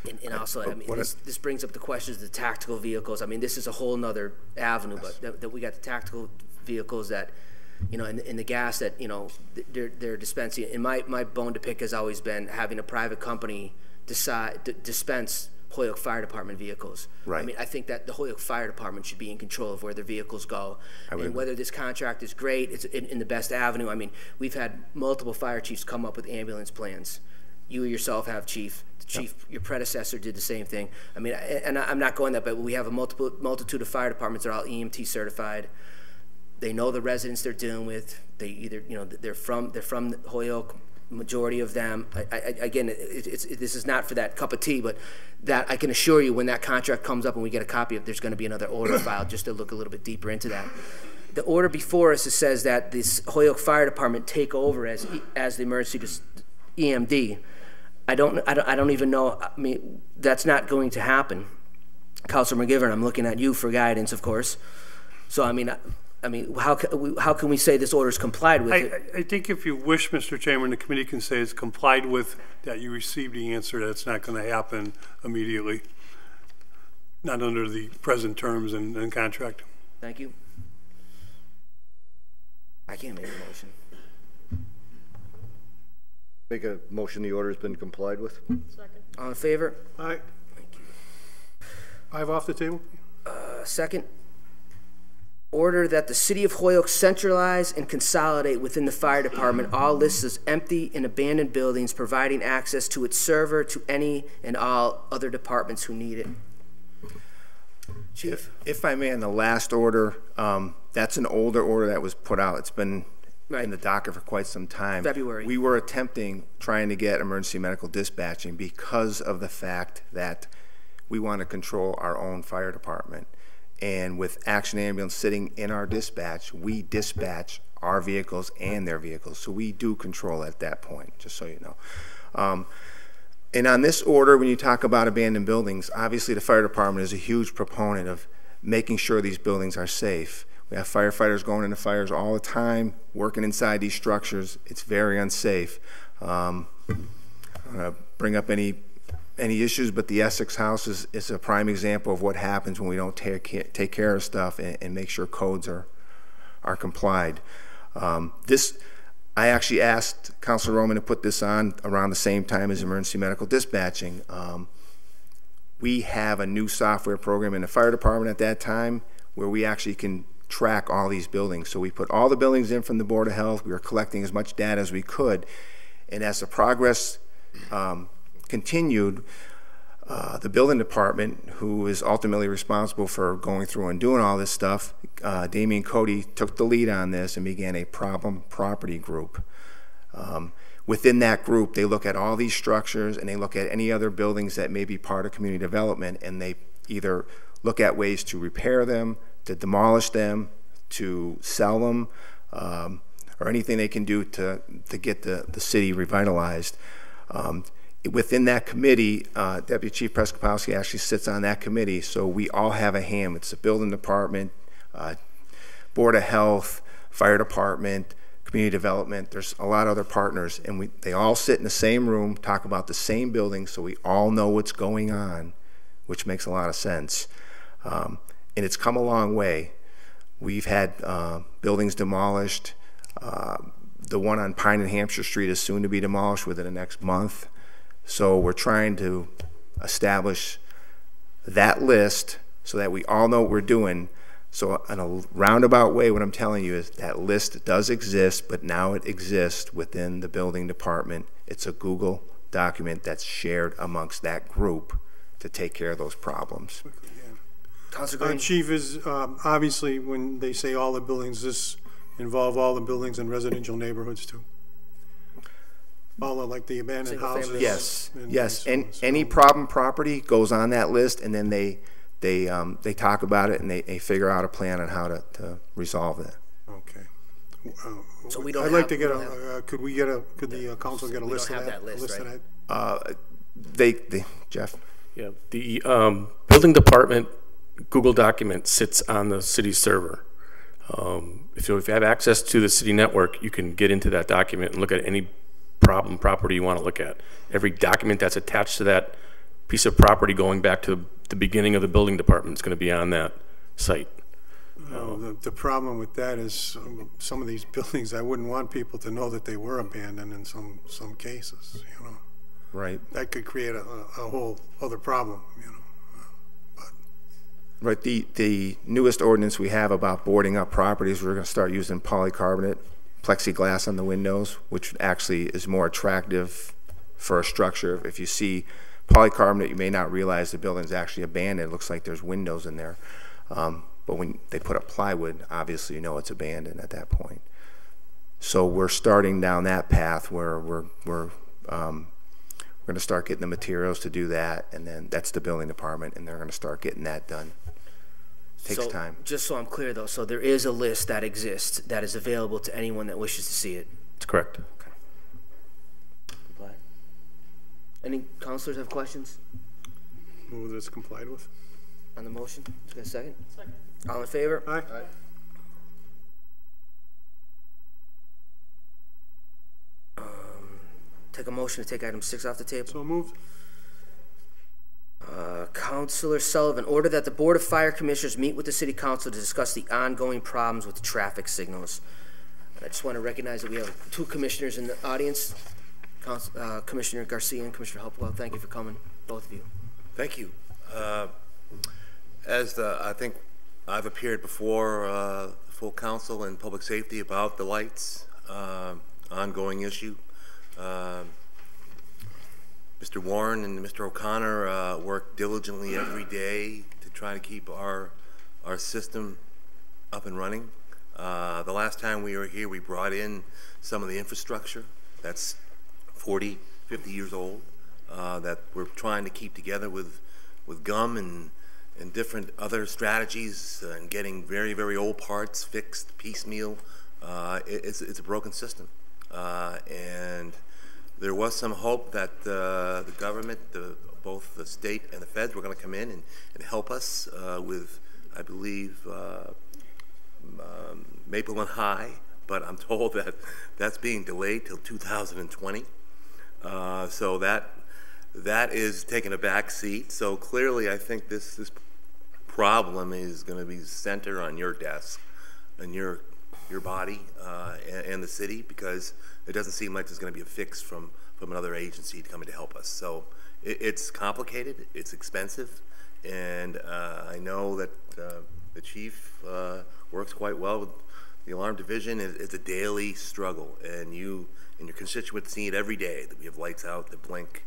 [SPEAKER 1] And also, I mean, this brings up the questions of the tactical vehicles. I mean, this is a whole nother avenue, but that we got the tactical vehicles that, and the gas that, they're dispensing. And my bone to pick has always been having a private company dispense Holyoke Fire Department vehicles.
[SPEAKER 8] Right.
[SPEAKER 1] I mean, I think that the Holyoke Fire Department should be in control of where their vehicles go. And whether this contract is great, it's in the best avenue. I mean, we've had multiple fire chiefs come up with ambulance plans. You yourself have, Chief. The Chief, your predecessor did the same thing. I mean, and I'm not going that, but we have a multitude of fire departments that are all EMT certified. They know the residents they're dealing with. They either, you know, they're from Holyoke. Majority of them. Again, this is not for that cup of tea, but that I can assure you, when that contract comes up and we get a copy of it, there's going to be another order filed just to look a little bit deeper into that. The order before us, it says that this Holyoke Fire Department take over as the emergency EMD. I don't even know. I mean, that's not going to happen. Councilor McGivern, I'm looking at you for guidance, of course. So I mean, how can we say this order is complied with?
[SPEAKER 4] I think if you wish, Mr. Chairman, the committee can say it's complied with, that you received the answer that it's not going to happen immediately, not under the present terms and contract.
[SPEAKER 1] Thank you. I can't make a motion.
[SPEAKER 13] Make a motion the order has been complied with.
[SPEAKER 5] Second.
[SPEAKER 1] All in favor?
[SPEAKER 2] Aye.
[SPEAKER 1] Thank you.
[SPEAKER 2] 5 off the table?
[SPEAKER 1] Second. Order that the City of Holyoke centralize and consolidate within the fire department all lists of empty and abandoned buildings, providing access to its server to any and all other departments who need it. Chief?
[SPEAKER 8] If I may, in the last order, that's an older order that was put out. It's been in the docket for quite some time.
[SPEAKER 1] February.
[SPEAKER 8] We were trying to get emergency medical dispatching because of the fact that we want to control our own fire department. And with Action Ambulance sitting in our dispatch, we dispatch our vehicles and their vehicles. So we do control at that point, just so you know. And on this order, when you talk about abandoned buildings, obviously the fire department is a huge proponent of making sure these buildings are safe. We have firefighters going into fires all the time, working inside these structures. It's very unsafe. I don't want to bring up any issues, but the Essex House is a prime example of what happens when we don't take care of stuff and make sure codes are complied. I actually asked Councilor Roman to put this on around the same time as emergency medical dispatching. We have a new software program in the fire department at that time where we actually can track all these buildings. So we put all the buildings in from the Board of Health. We were collecting as much data as we could, and as the progress continued, the building department, who is ultimately responsible for going through and doing all this stuff, Damian Cody took the lead on this and began a problem property group. Within that group, they look at all these structures and they look at any other buildings that may be part of community development, and they either look at ways to repair them, to demolish them, to sell them, or anything they can do to get the city revitalized. Within that committee, Deputy Chief Preskopowski actually sits on that committee, so we all have a hand. It's the building department, Board of Health, fire department, community development. There's a lot of other partners, and they all sit in the same room, talk about the same building, so we all know what's going on, which makes a lot of sense. And it's come a long way. We've had buildings demolished. The one on Pine and Hampshire Street is soon to be demolished within the next month. So we're trying to establish that list so that we all know what we're doing. So in a roundabout way, what I'm telling you is that list does exist, but now it exists within the building department. It's a Google document that's shared amongst that group to take care of those problems.
[SPEAKER 2] Chief, is obviously when they say all the buildings, this involve all the buildings in residential neighborhoods too? All of, like the abandoned houses?
[SPEAKER 8] Yes, yes. And any problem property goes on that list, and then they talk about it and they figure out a plan on how to resolve it.
[SPEAKER 2] Okay.
[SPEAKER 1] So we don't.
[SPEAKER 2] I'd like to get a. Could the council get a list of that?
[SPEAKER 1] List, right?
[SPEAKER 8] Jeff.
[SPEAKER 9] Yeah, the building department Google document sits on the city server. If you have access to the city network, you can get into that document and look at any problem property you want to look at. Every document that's attached to that piece of property going back to the beginning of the building department is going to be on that site.
[SPEAKER 2] The problem with that is some of these buildings, I wouldn't want people to know that they were abandoned in some cases, you know.
[SPEAKER 8] Right.
[SPEAKER 2] that could create a whole other problem, you know.
[SPEAKER 8] Right. The newest ordinance we have about boarding up properties, we're going to start using polycarbonate plexiglass on the windows, which actually is more attractive for a structure. If you see polycarbonate, you may not realize the building is actually abandoned. It looks like there's windows in there. But when they put up plywood, obviously you know it's abandoned at that point. So we're starting down that path where we're going to start getting the materials to do that, and then that's the building department, and they're going to start getting that done. Takes time.
[SPEAKER 1] Just so I'm clear, though, so there is a list that exists that is available to anyone that wishes to see it.
[SPEAKER 9] That's correct.
[SPEAKER 1] Okay. Comply. Any counselors have questions
[SPEAKER 2] Move this complied with.
[SPEAKER 1] on the motion? Is there a second? Second. All in favor?
[SPEAKER 2] Aye.
[SPEAKER 1] Take a motion to take item 6 off the table.
[SPEAKER 2] So moved.
[SPEAKER 1] Councilor Sullivan, order that the Board of Fire Commissioners meet with the City Council to discuss the ongoing problems with the traffic signals. And I just want to recognize that we have 2 commissioners in the audience, Commissioner Garcia and Commissioner Hopewell. Thank you for coming, both of you.
[SPEAKER 12] Thank you. I think I've appeared before the full council and public safety about the lights, ongoing issue. Mr. Warren and Mr. O'Connor work diligently every day to try to keep our system up and running. The last time we were here, we brought in some of the infrastructure that's 40, 50 years old that we're trying to keep together with gum and different other strategies and getting very, very old parts fixed piecemeal. It's a broken system. And there was some hope that the government, both the state and the feds, were going to come in and help us with, I believe, Maple and High, but I'm told that that's being delayed till 2020. So that is taking a back seat. So clearly, I think this problem is going to be centered on your desk and your body and the city, because it doesn't seem like there's going to be a fix from another agency to come in to help us. So it's complicated, it's expensive, and I know that the chief works quite well with the alarm division. It's a daily struggle, and you and your constituents see it every day, that we have lights out that blink,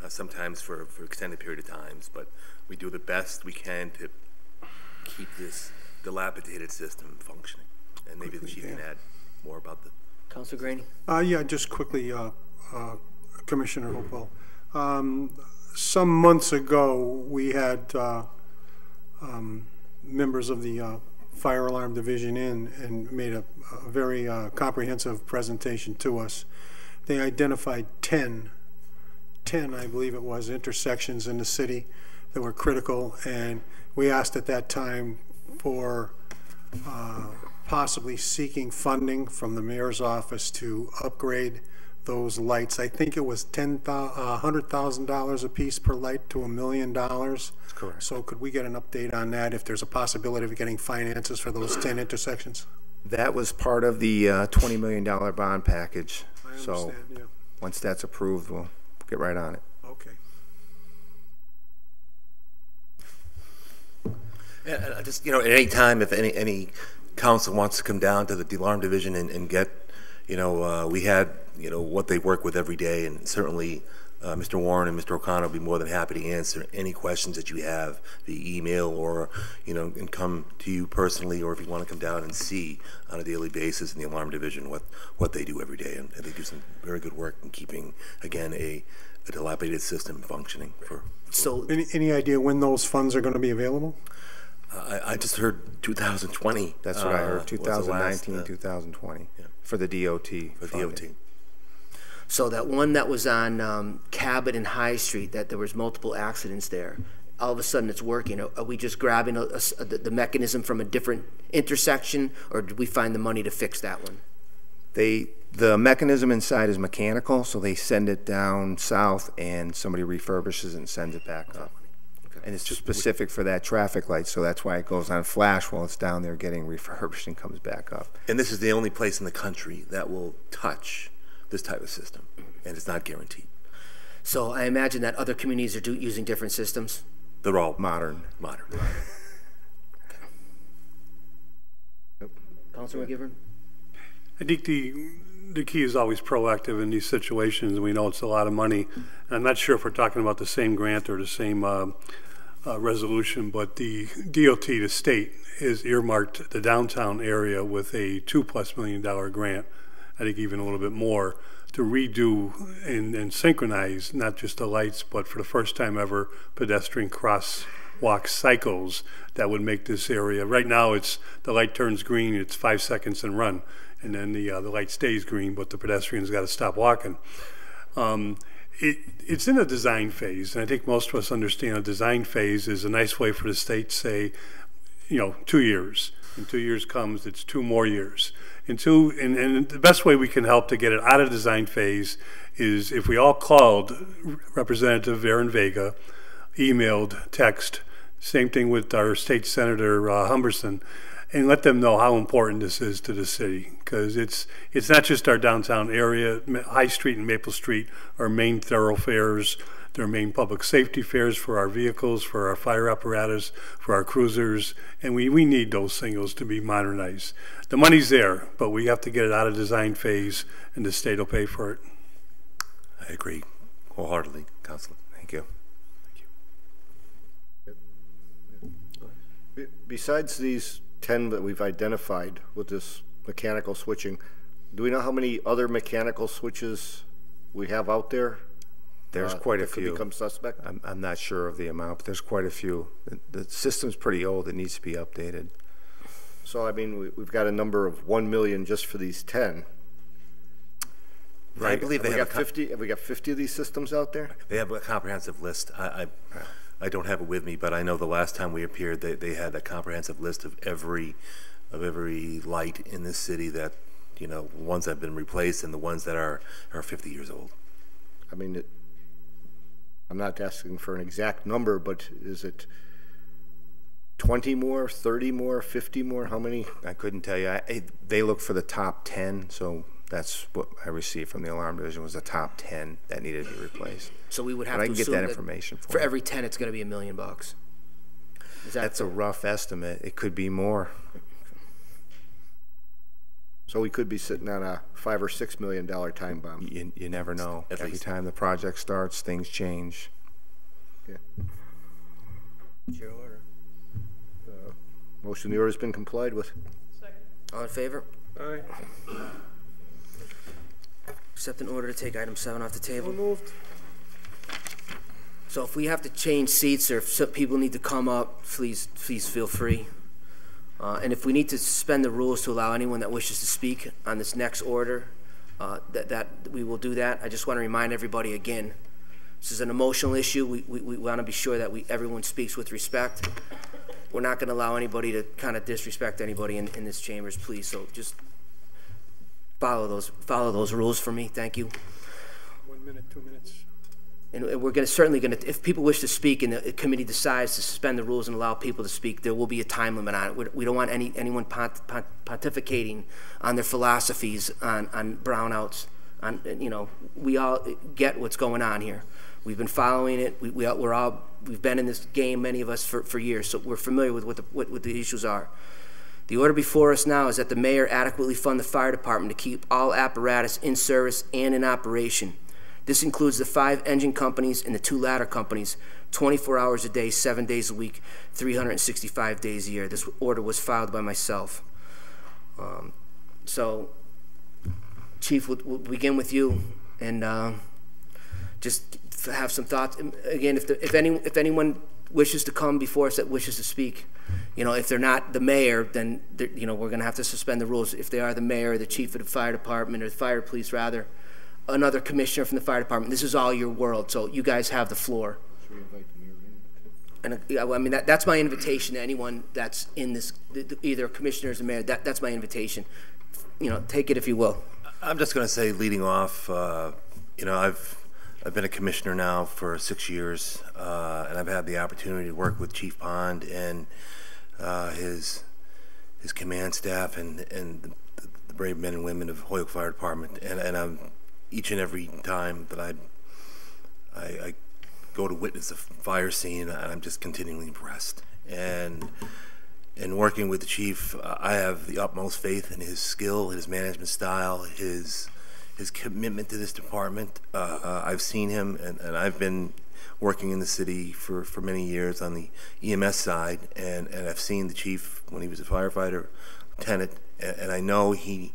[SPEAKER 12] sometimes for extended period of times, but we do the best we can to keep this dilapidated system functioning. And maybe the chief can add more about the...
[SPEAKER 1] Councilor Graney?
[SPEAKER 2] Yeah, just quickly, Commissioner Hopewell. Some months ago, we had members of the Fire Alarm Division in and made a very comprehensive presentation to us. They identified 10, I believe it was, intersections in the city that were critical, and we asked at that time for possibly seeking funding from the mayor's office to upgrade those lights. I think it was $100,000 a piece per light to $1 million.
[SPEAKER 8] That's correct.
[SPEAKER 2] So could we get an update on that, if there's a possibility of getting finances for those 10 intersections?
[SPEAKER 8] That was part of the $20 million bond package.
[SPEAKER 2] I understand,
[SPEAKER 8] so
[SPEAKER 2] yeah.
[SPEAKER 8] Once that's approved, we'll get right on it.
[SPEAKER 2] Okay.
[SPEAKER 12] And just, at any time, if any council wants to come down to the alarm division and get, we had, what they work with every day, and certainly Mr. Warren and Mr. O'Connor will be more than happy to answer any questions that you have via email, or, and come to you personally, or if you want to come down and see on a daily basis in the alarm division what they do every day. And they do some very good work in keeping, again, a dilapidated system functioning.
[SPEAKER 1] So
[SPEAKER 2] any idea when those funds are going to be available?
[SPEAKER 12] I just heard 2020.
[SPEAKER 8] That's what I heard, 2019, 2020, yeah. For the DOT.
[SPEAKER 12] For the DOT.
[SPEAKER 1] So that one that was on Cabot and High Street, that there was multiple accidents there, all of a sudden it's working. Are we just grabbing the mechanism from a different intersection, or did we find the money to fix that one?
[SPEAKER 8] The mechanism inside is mechanical, so they send it down south and somebody refurbishes it and sends it back up. Okay. And it's specific for that traffic light, so that's why it goes on flash while it's down there getting refurbished and comes back up.
[SPEAKER 12] And this is the only place in the country that will touch this type of system, and it's not guaranteed.
[SPEAKER 1] So I imagine that other communities are using different systems.
[SPEAKER 12] They're all
[SPEAKER 8] Modern.
[SPEAKER 12] modern.
[SPEAKER 1] Councilor McGivern?
[SPEAKER 4] I think the key is always proactive in these situations. We know it's a lot of money. And I'm not sure if we're talking about the same grant or the same resolution, but the DOT, the state, is earmarked the downtown area with a $2+ million grant, I think even a little bit more, to redo and synchronize not just the lights, but for the first time ever, pedestrian crosswalk cycles that would make this area. Right now, it's the light turns green, it's 5 seconds and run, and then the light stays green, but the pedestrian's got to stop walking. It's in a design phase, and I think most of us understand a design phase is a nice way for the state to say, 2 years. In 2 years comes, it's 2 more years. And the best way we can help to get it out of design phase is if we all called Representative Aaron Vega, emailed, text, same thing with our state senator Humberson, and let them know how important this is to the city, because it's not just our downtown area. High Street and Maple Street are main thoroughfares. They're main public safety fares for our vehicles, for our fire apparatus, for our cruisers, and we need those signals to be modernized. The money's there, but we have to get it out of design phase, and the state will pay for it.
[SPEAKER 12] I agree wholeheartedly, Councilor.
[SPEAKER 8] Thank you.
[SPEAKER 13] Besides these 10 that we've identified with this mechanical switching, do we know how many other mechanical switches we have out there?
[SPEAKER 8] There's quite a
[SPEAKER 13] that
[SPEAKER 8] few.
[SPEAKER 13] Could become suspect?
[SPEAKER 8] I'm not sure of the amount, but there's quite a few. The system's pretty old. It needs to be updated.
[SPEAKER 13] So, I mean, we've got a number of 1 million just for these 10.
[SPEAKER 12] Right. I believe
[SPEAKER 13] have we got 50. Have we got 50 of these systems out there?
[SPEAKER 12] They have a comprehensive list. I don't have it with me, but I know the last time we appeared, they had a comprehensive list of every light in this city that, ones that have been replaced and the ones that are 50 years old.
[SPEAKER 13] I mean, I'm not asking for an exact number, but is it 20 more, 30 more, 50 more? How many?
[SPEAKER 8] I couldn't tell you. They look for the top 10, so that's what I received from the alarm division was the top 10 that needed to be replaced.
[SPEAKER 1] So we would have
[SPEAKER 8] but
[SPEAKER 1] to
[SPEAKER 8] I can
[SPEAKER 1] assume
[SPEAKER 8] get that information
[SPEAKER 1] for every 10, it's going to be $1 million.
[SPEAKER 8] That's a rough estimate. It could be more.
[SPEAKER 13] So we could be sitting on a $5 or $6 million time bomb.
[SPEAKER 8] You never know. Every time the project starts, things change.
[SPEAKER 13] Yeah.
[SPEAKER 1] It's your order.
[SPEAKER 13] Motion the order has been complied with.
[SPEAKER 5] Second.
[SPEAKER 1] All in favor?
[SPEAKER 6] Aye.
[SPEAKER 1] Accept an order to take item 7 off the table.
[SPEAKER 6] So moved.
[SPEAKER 1] So if we have to change seats or if some people need to come up, please feel free. And if we need to suspend the rules to allow anyone that wishes to speak on this next order, that we will do that. I just want to remind everybody again, this is an emotional issue. We want to be sure that everyone speaks with respect. We're not going to allow anybody to kind of disrespect anybody in this chambers, please. So just follow those rules for me. Thank you.
[SPEAKER 2] 1 minute, 2 minutes.
[SPEAKER 1] And we're certainly going to, if people wish to speak and the committee decides to suspend the rules and allow people to speak, there will be a time limit on it. We don't want anyone pontificating on their philosophies on brownouts. We all get what's going on here. We've been following it. We've been in this game, many of us, for years, so we're familiar with what the issues are. The order before us now is that the mayor adequately fund the fire department to keep all apparatus in service and in operation. This includes the 5 engine companies and the 2 ladder companies, 24 hours a day, 7 days a week, 365 days a year. This order was filed by myself. So, Chief, we'll begin with you, and just have some thoughts. Again, if anyone wishes to come before us that wishes to speak, if they're not the mayor, then we're going to have to suspend the rules. If they are the mayor, or the chief of the fire department, or the fire police rather, another commissioner from the fire department, this is all your world, so you guys have the floor.
[SPEAKER 13] Should we invite the mayor in, too?
[SPEAKER 1] And I mean, that's my invitation to anyone that's in this, either commissioners or mayor. That's my invitation. Take it if you will.
[SPEAKER 12] I'm just going to say, leading off, I've been a commissioner now for 6 years, and I've had the opportunity to work with Chief Pond and his command staff and the brave men and women of Holyoke Fire Department, and I'm each and every time that I go to witness a fire scene, and I'm just continually impressed. And in working with the chief, I have the utmost faith in his skill, his management style, his commitment to this department. I've seen him, and I've been working in the city for many years on the EMS side, and I've seen the chief when he was a firefighter, lieutenant, and I know he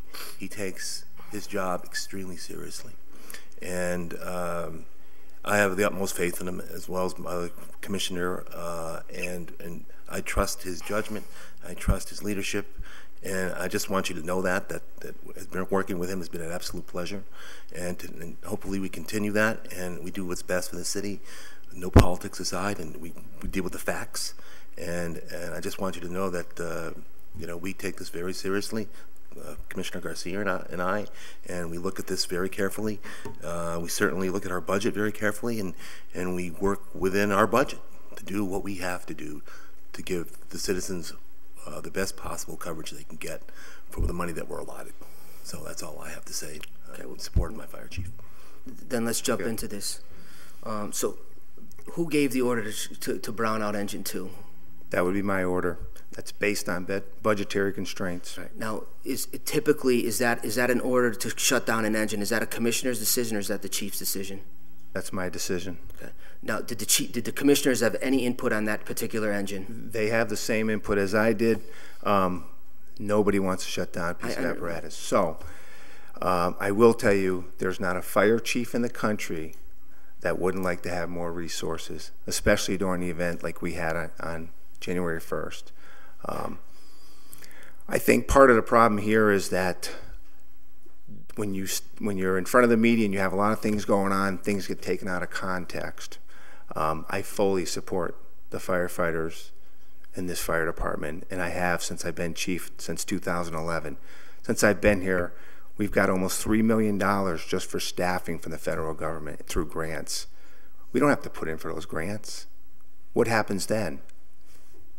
[SPEAKER 12] takes his job extremely seriously. And I have the utmost faith in him, as well as my commissioner, and I trust his judgment, I trust his leadership, and I just want you to know that working with him has been an absolute pleasure, and hopefully we continue that, and we do what's best for the city, no politics aside, and we deal with the facts, and I just want you to know that we take this very seriously. Commissioner Garcia and I, and we look at this very carefully. We certainly look at our budget very carefully, and we work within our budget to do what we have to do to give the citizens the best possible coverage they can get for the money that we're allotted. So that's all I have to say in support of my fire chief.
[SPEAKER 1] Then let's jump into this. So who gave the order to brown out engine 2?
[SPEAKER 8] That would be my order. That's based on budgetary constraints.
[SPEAKER 1] Right. Now, is that an order to shut down an engine? Is that a commissioner's decision, or is that the chief's decision?
[SPEAKER 8] That's my decision.
[SPEAKER 1] Okay. Now, did the commissioners have any input on that particular engine?
[SPEAKER 8] They have the same input as I did. Nobody wants to shut down a piece of apparatus. So, I will tell you, there's not a fire chief in the country that wouldn't like to have more resources, especially during the event like we had on January 1st. I think part of the problem here is that when you're in front of the media and you have a lot of things going on, things get taken out of context. I fully support the firefighters in this fire department, and I have since I've been chief since 2011. Since I've been here, we've got almost $3 million just for staffing from the federal government through grants. We don't have to put in for those grants. What happens then?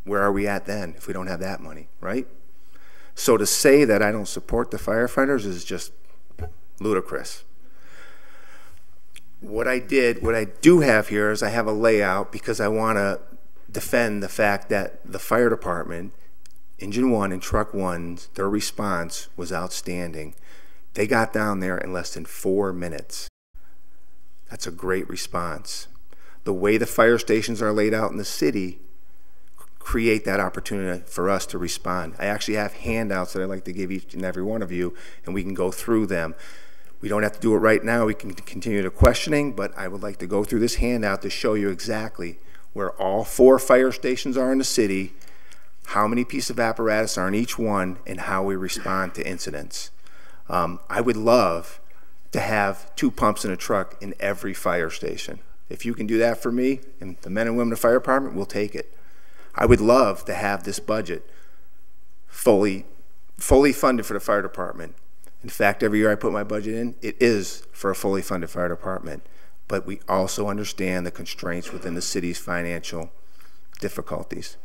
[SPEAKER 8] Where are we at then if we don't have that money, right? So to say that I don't support the firefighters is just ludicrous. What I do have here is I have a layout because I want to defend the fact that the fire department, Engine 1 and Truck 1's, their response was outstanding. They got down there in less than 4 minutes. That's a great response. The way the fire stations are laid out in the city create that opportunity for us to respond. I actually have handouts that I'd like to give each and every one of you, and we can go through them. We don't have to do it right now. We can continue the questioning, but I would like to go through this handout to show you exactly where all 4 fire stations are in the city, how many pieces of apparatus are in each one, and how we respond to incidents. I would love to have 2 pumps in a truck in every fire station. If you can do that for me and the men and women of the fire department, we'll take it. I would love to have this budget fully funded for the fire department. In fact, every year I put my budget in, it is for a fully funded fire department. But we also understand the constraints within the city's financial difficulties.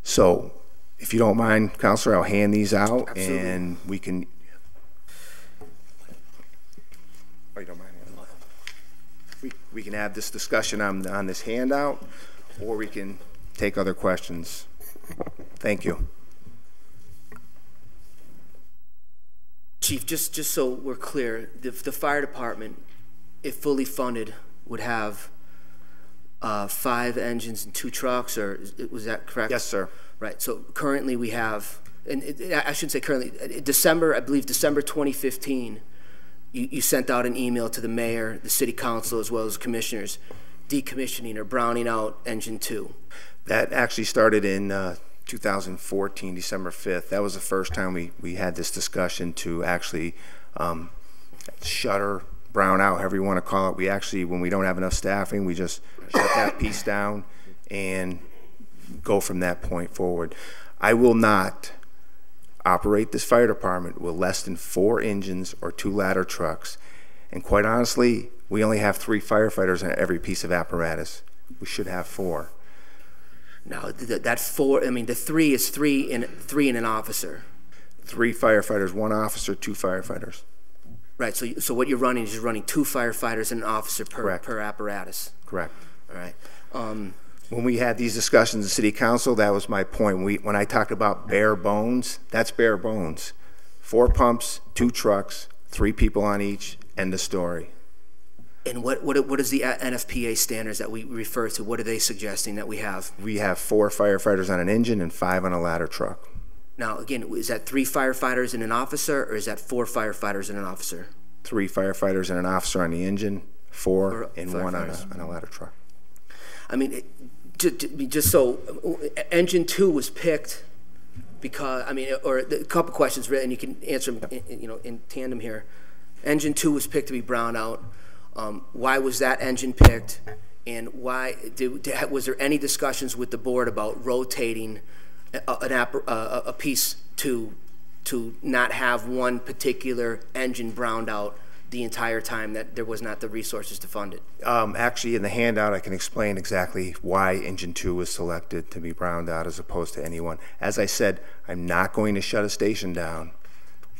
[SPEAKER 8] So, if you don't mind, Counselor, I'll hand these out. Absolutely. And we can. Oh, you don't mind? We can have this discussion on this handout, or we can take other questions. Thank you.
[SPEAKER 1] Chief, just so we're clear, the fire department, if fully funded, would have 5 engines and 2 trucks, or was that correct?
[SPEAKER 8] Yes, sir.
[SPEAKER 1] Right. So currently we have, and I shouldn't say currently, December 2015, you sent out an email to the mayor, the city council, as well as commissioners, decommissioning or browning out engine 2.
[SPEAKER 8] That actually started in 2014, December 5th. That was the first time we had this discussion to actually shutter, brown out, however you want to call it. We actually, when we don't have enough staffing, we just shut that piece down and go from that point forward. I will not operate this fire department with less than 4 engines or 2 ladder trucks. And quite honestly, we only have 3 firefighters on every piece of apparatus. We should have 4.
[SPEAKER 1] Now, that 4, I mean, the 3 is 3 and an officer.
[SPEAKER 8] 3 firefighters, 1 officer, 2 firefighters.
[SPEAKER 1] Right, so what you're running is you're running 2 firefighters and an officer per apparatus.
[SPEAKER 8] Correct.
[SPEAKER 1] All right.
[SPEAKER 8] When we had these discussions in City Council, that was my point. When I talked about bare bones, that's bare bones. 4 pumps, 2 trucks, 3 people on each, end of story.
[SPEAKER 1] And what is the NFPA standards that we refer to? What are they suggesting that we have?
[SPEAKER 8] We have 4 firefighters on an engine and 5 on a ladder truck.
[SPEAKER 1] Now, again, is that 3 firefighters and an officer, or is that 4 firefighters and an officer?
[SPEAKER 8] 3 firefighters and an officer on the engine, 4 and 1 on a ladder truck.
[SPEAKER 1] I mean, just so, engine 2 was picked because, I mean, or a couple questions, and you can answer them, in tandem here. Engine 2 was picked to be browned out. Why was that engine picked? And why was there any discussions with the board about rotating a piece to not have one particular engine browned out the entire time that there was not the resources to fund it?
[SPEAKER 8] Actually, in the handout, I can explain exactly why engine 2 was selected to be browned out as opposed to any one. As I said, I'm not going to shut a station down.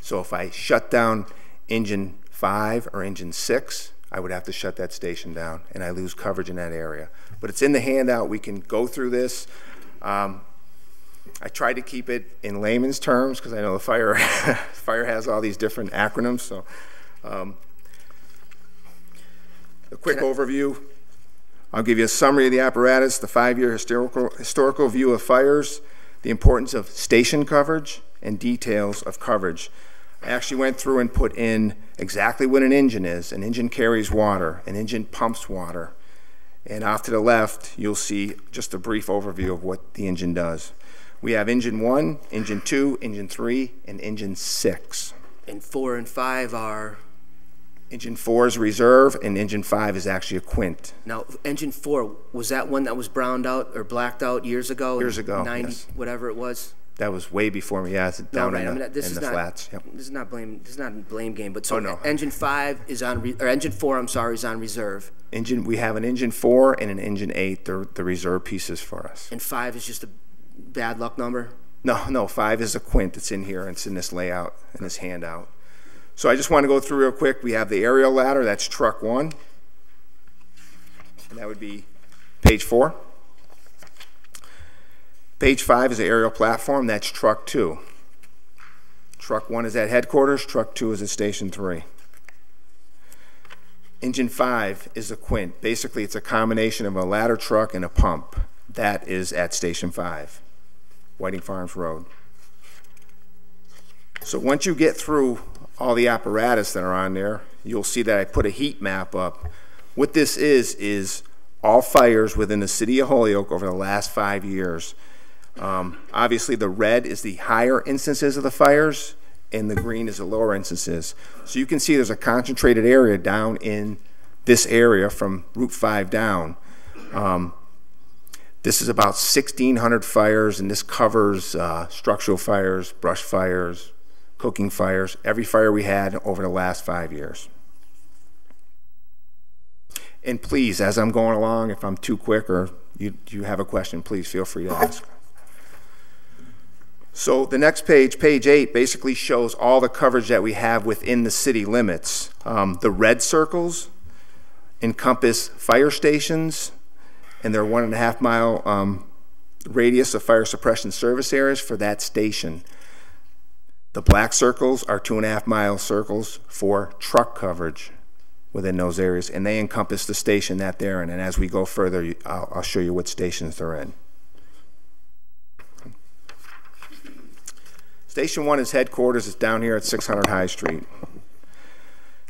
[SPEAKER 8] So if I shut down engine 5 or engine 6, I would have to shut that station down, and I lose coverage in that area. But it's in the handout. We can go through this. I tried to keep it in layman's terms because I know the fire has all these different acronyms. So a quick overview. I'll give you a summary of the apparatus, the 5-year historical view of fires, the importance of station coverage, and details of coverage. I actually went through and put in exactly what an engine is. An engine carries water. An engine pumps water. And off to the left, you'll see just a brief overview of what the engine does. We have engine 1, engine 2, engine 3, and engine 6.
[SPEAKER 1] And 4 and 5 are?
[SPEAKER 8] Engine 4 is reserve, and engine 5 is actually a quint.
[SPEAKER 1] Now, engine 4, was that one that was browned out or blacked out years ago?
[SPEAKER 8] Years ago,
[SPEAKER 1] 90,
[SPEAKER 8] yes.
[SPEAKER 1] Whatever it was?
[SPEAKER 8] That was way before me. Yeah, it's down in the flats. Yep.
[SPEAKER 1] This is not blame. This is not a blame game. But so
[SPEAKER 8] no.
[SPEAKER 1] Engine 5 is on, or engine 4. I'm sorry, is on reserve.
[SPEAKER 8] We have an engine 4 and an engine 8. They're the reserve pieces for us.
[SPEAKER 1] And 5 is just a bad luck number.
[SPEAKER 8] No. 5 is a quint. It's in here. It's in this layout in this handout. So I just want to go through real quick. We have the aerial ladder. That's truck 1, and that would be page 4. Page 5 is the aerial platform. That's truck 2. Truck 1 is at headquarters. Truck 2 is at station 3. Engine 5 is a quint. Basically, it's a combination of a ladder truck and a pump. That is at station 5, Whiting Farms Road. So once you get through all the apparatus that are on there, you'll see that I put a heat map up. What this is all fires within the city of Holyoke over the last 5 years. Obviously, the red is the higher instances of the fires, and the green is the lower instances. So you can see there's a concentrated area down in this area from Route 5 down. This is about 1,600 fires, and this covers structural fires, brush fires, cooking fires, every fire we had over the last 5 years. And please, as I'm going along, if I'm too quick or you have a question, please feel free to ask. So the next page, page 8, basically shows all the coverage that we have within the city limits. The red circles encompass fire stations and their 1.5 mile radius of fire suppression service areas for that station. The black circles are 2.5 mile circles for truck coverage within those areas, and they encompass the station that they're in. And as we go further, I'll show you what stations they're in. Station 1 is headquarters. It's down here at 600 High Street.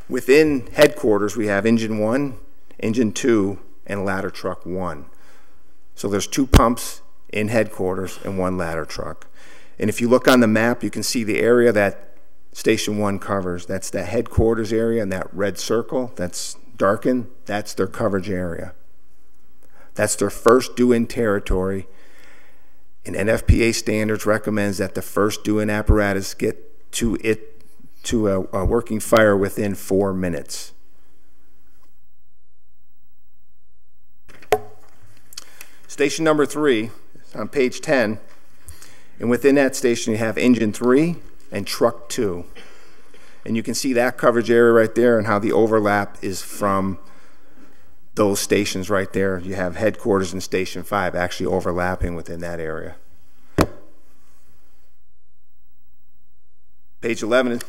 [SPEAKER 8] Within headquarters, we have engine 1, engine 2, and ladder truck 1. So there's 2 pumps in headquarters and 1 ladder truck. And if you look on the map, you can see the area that Station 1 covers. That's the headquarters area, and that red circle that's darkened, that's their coverage area. That's their first due-in territory. And NFPA standards recommends that the first due-in apparatus get to a working fire within 4 minutes. Station number 3 is on page 10, and within that station you have engine 3 and truck 2. And you can see that coverage area right there and how the overlap is from those stations right there. You have headquarters and Station 5 actually overlapping within that area. Page 11,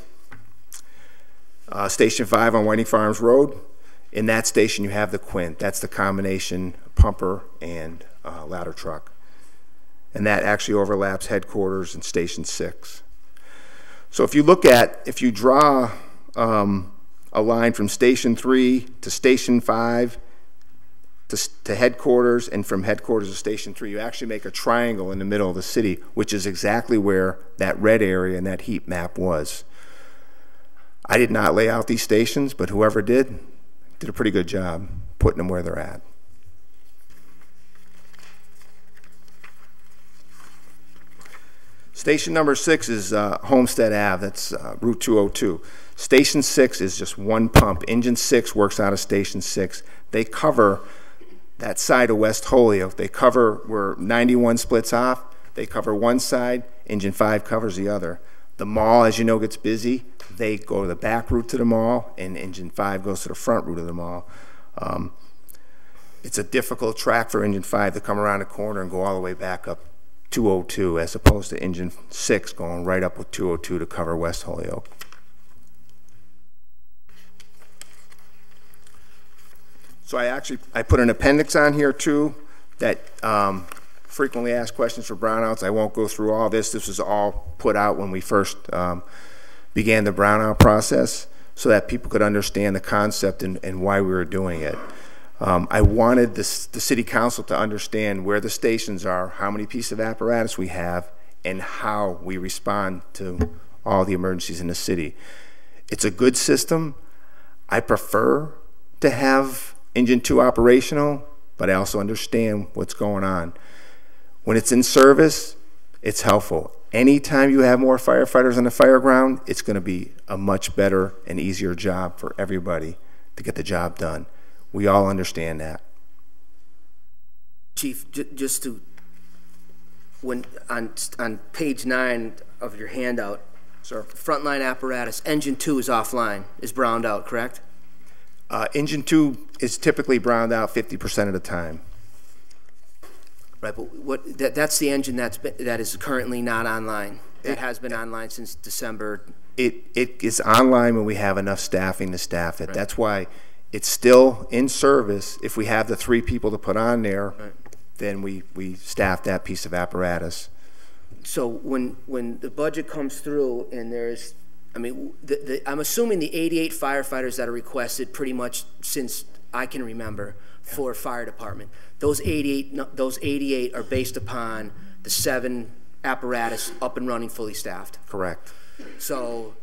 [SPEAKER 8] Station 5 on Whiting Farms Road. In that station, you have the Quint. That's the combination pumper and ladder truck. And that actually overlaps headquarters and Station 6. So if you draw a line from Station 3 to Station 5 to headquarters, and from headquarters to Station 3, you actually make a triangle in the middle of the city, which is exactly where that red area and that heat map was. I did not lay out these stations, but whoever did a pretty good job putting them where they're at. Station number 6 is Homestead Ave. That's Route 202. Station 6 is just one pump. Engine 6 works out of Station 6. They cover that side of West Holyoke. They cover where 91 splits off. They cover one side. Engine 5 covers the other. The mall, as you know, gets busy. They go to the back route to the mall, and Engine 5 goes to the front route of the mall. It's a difficult track for Engine 5 to come around the corner and go all the way back up 202, as opposed to Engine 6 going right up with 202 to cover West Holyoke. So I put an appendix on here too that frequently asked questions for brownouts. I won't go through all this. This was all put out when we first began the brownout process, so that people could understand the concept and why we were doing it. I wanted the city council to understand where the stations are, how many pieces of apparatus we have, and how we respond to all the emergencies in the city. It's a good system. I prefer to have Engine 2 operational, but I also understand what's going on. When it's in service, it's helpful. Anytime you have more firefighters on the fire ground, it's going to be a much better and easier job for everybody to get the job done. We all understand that.
[SPEAKER 1] Chief, just to, on page 9 of your handout,
[SPEAKER 8] sir,
[SPEAKER 1] frontline apparatus, Engine 2 is offline, is browned out, correct?
[SPEAKER 8] Engine 2 is typically browned out 50% of the time.
[SPEAKER 1] Right, but that's the engine that is currently not online. That has been online since December.
[SPEAKER 8] It is online when we have enough staffing to staff it.
[SPEAKER 1] Right.
[SPEAKER 8] That's why it's still in service. If we have the 3 people to put on there, right, then we staff that piece of apparatus.
[SPEAKER 1] So when the budget comes through and there's, I mean, I'm assuming the 88 firefighters that are requested pretty much since I can remember for fire department. Those 88 are based upon the 7 apparatus up and running, fully staffed.
[SPEAKER 8] Correct.
[SPEAKER 1] So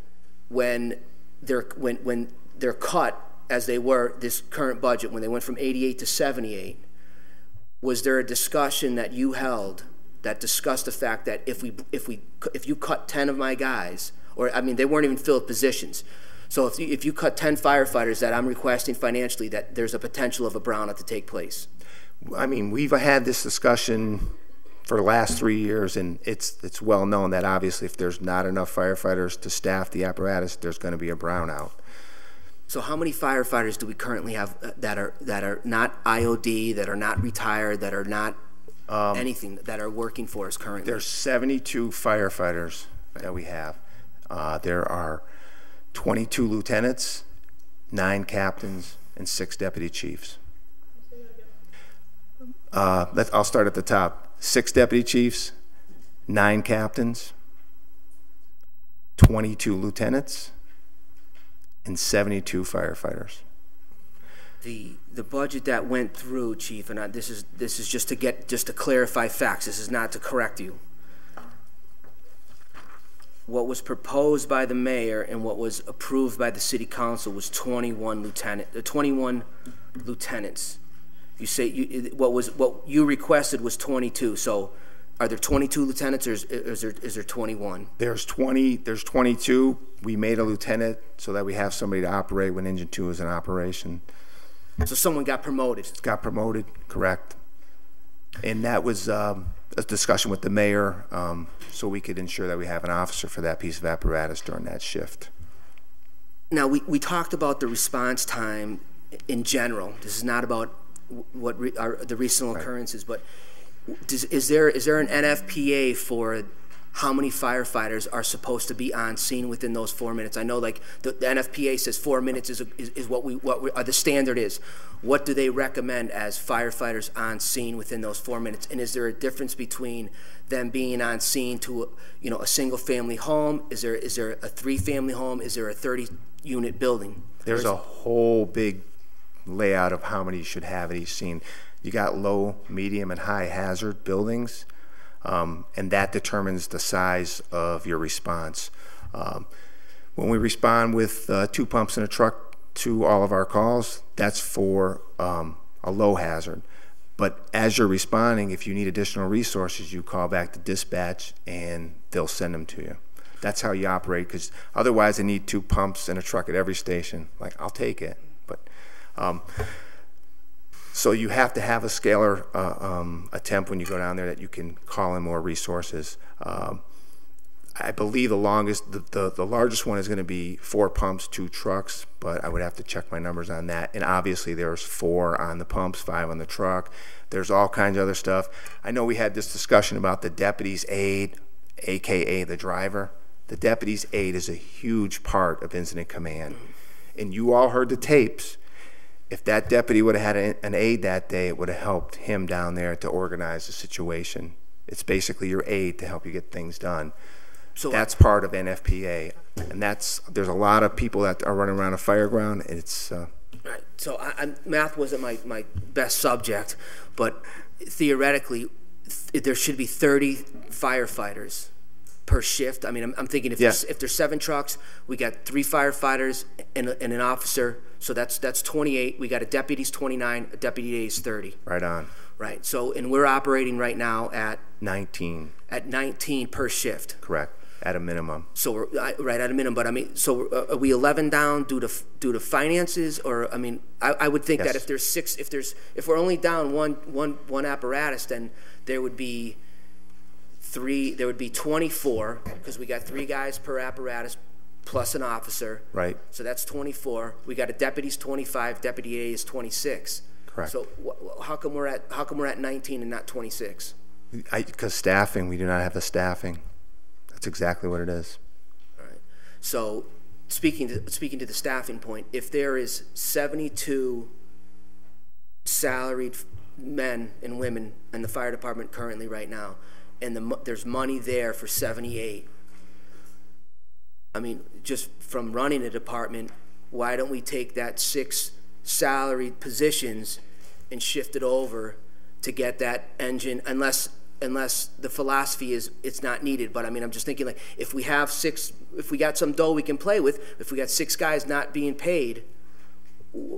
[SPEAKER 1] when they're cut as they were this current budget, when they went from 88 to 78, was there a discussion that you held that discussed the fact that if you cut 10 of my guys, or I mean they weren't even filled positions, so if you cut 10 firefighters that I'm requesting financially, that there's a potential of a brownout to take place?
[SPEAKER 8] I mean, we've had this discussion for the last 3 years, and it's well known that obviously if there's not enough firefighters to staff the apparatus, there's going to be a brownout.
[SPEAKER 1] So how many firefighters do we currently have that are not IOD, that are not retired, that are not anything, that are working for us currently?
[SPEAKER 8] There's 72 firefighters that we have. There are 22 lieutenants, 9 captains, and 6 deputy chiefs. I'll start at the top. 6 deputy chiefs, 9 captains, 22 lieutenants, and 72 firefighters.
[SPEAKER 1] The budget that went through, Chief, and this is just to clarify facts. This is not to correct you. What was proposed by the mayor and what was approved by the city council was 21 lieutenants. You say what you requested was 22. So, are there 22 lieutenants, or is there 21?
[SPEAKER 8] There's 22. We made a lieutenant so that we have somebody to operate when Engine 2 is in operation.
[SPEAKER 1] So someone got promoted.
[SPEAKER 8] Got promoted, correct. And that was a discussion with the mayor, so we could ensure that we have an officer for that piece of apparatus during that shift.
[SPEAKER 1] Now, we talked about the response time in general. This is not about what the recent occurrences, but is there an NFPA for how many firefighters are supposed to be on scene within those 4 minutes? I know, like, the NFPA says 4 minutes is what the standard is. What do they recommend as firefighters on scene within those 4 minutes? And is there a difference between them being on scene to a single family home? Is there a 3-family home? Is there a 30-unit building?
[SPEAKER 8] There's a whole big layout of how many you should have at each scene. You got low, medium, and high hazard buildings. And that determines the size of your response. When we respond with 2 pumps in a truck to all of our calls, that's for a low hazard. But as you're responding, if you need additional resources, you call back to dispatch and they'll send them to you. That's how you operate, because otherwise they need 2 pumps in a truck at every station. Like, I'll take it. But so you have to have a scalar attempt when you go down there that you can call in more resources. I believe the largest one is going to be 4 pumps, 2 trucks, but I would have to check my numbers on that. And obviously there's 4 on the pumps, 5 on the truck. There's all kinds of other stuff. I know we had this discussion about the deputy's aide, AKA the driver. The deputy's aide is a huge part of incident command. And you all heard the tapes. If that deputy would have had an aide that day, it would have helped him down there to organize the situation. It's basically your aide to help you get things done. So that's part of NFPA, and there's a lot of people that are running around a fireground. It's
[SPEAKER 1] right. So math wasn't my best subject, but theoretically, there should be 30 firefighters per shift. I mean, I'm thinking if there's 7 trucks, we got 3 firefighters and an officer. So that's 28. We got a deputy's 29, a deputy is 30.
[SPEAKER 8] Right on.
[SPEAKER 1] Right. So, and we're operating right now at
[SPEAKER 8] 19.
[SPEAKER 1] At 19 per shift.
[SPEAKER 8] Correct. At a minimum.
[SPEAKER 1] So we're right at a minimum. But I mean, so are we 11 down due to finances, or I mean, I would think that if there's 6, if we're only down one apparatus, then there would be 3. There would be 24 because we got 3 guys per apparatus plus an officer.
[SPEAKER 8] Right.
[SPEAKER 1] So that's 24. We got a deputy's 25. Deputy A is 26.
[SPEAKER 8] Correct.
[SPEAKER 1] So how come we're at 19 and not 26?
[SPEAKER 8] Because staffing, we do not have the staffing. That's exactly what it is.
[SPEAKER 1] All right. So speaking to the staffing point, if there is 72 salaried men and women in the fire department currently right now, and there's money there for 78. I mean, just from running a department, why don't we take that 6 salaried positions and shift it over to get that engine, unless the philosophy is it's not needed. But I mean, I'm just thinking, like, if we have 6, if we got some dough we can play with, if we got 6 guys not being paid,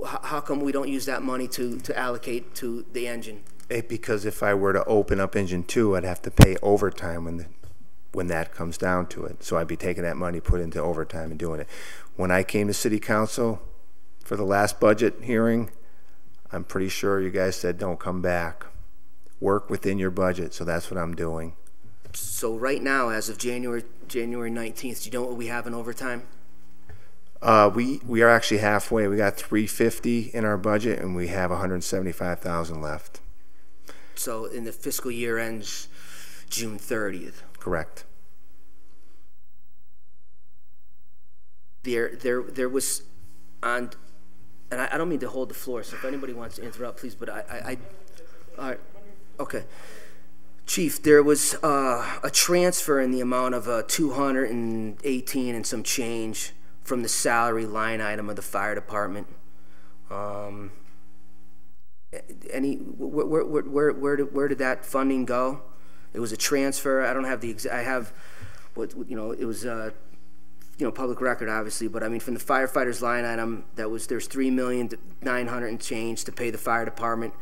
[SPEAKER 1] how come we don't use that money to allocate to the engine?
[SPEAKER 8] Because if I were to open up engine 2, I'd have to pay overtime when that comes down to it. So I'd be taking that money, put into overtime and doing it. When I came to City Council for the last budget hearing, I'm pretty sure you guys said don't come back. Work within your budget, so that's what I'm doing.
[SPEAKER 1] So right now, as of January 19th, do you know what we have in overtime?
[SPEAKER 8] We are actually halfway. We got $350 in our budget, and we have $175,000 left.
[SPEAKER 1] So in the fiscal year ends June 30th.
[SPEAKER 8] Correct.
[SPEAKER 1] There was on, and I don't mean to hold the floor, so if anybody wants to interrupt, please. But all right, okay. Chief, there was a transfer in the amount of 218 and some change from the salary line item of the fire department. Where did that funding go? It was a transfer. I don't have the exact. I have what it was. Public record, obviously, but I mean, from the firefighters line item, there's $3,900,000 and change to pay the fire department.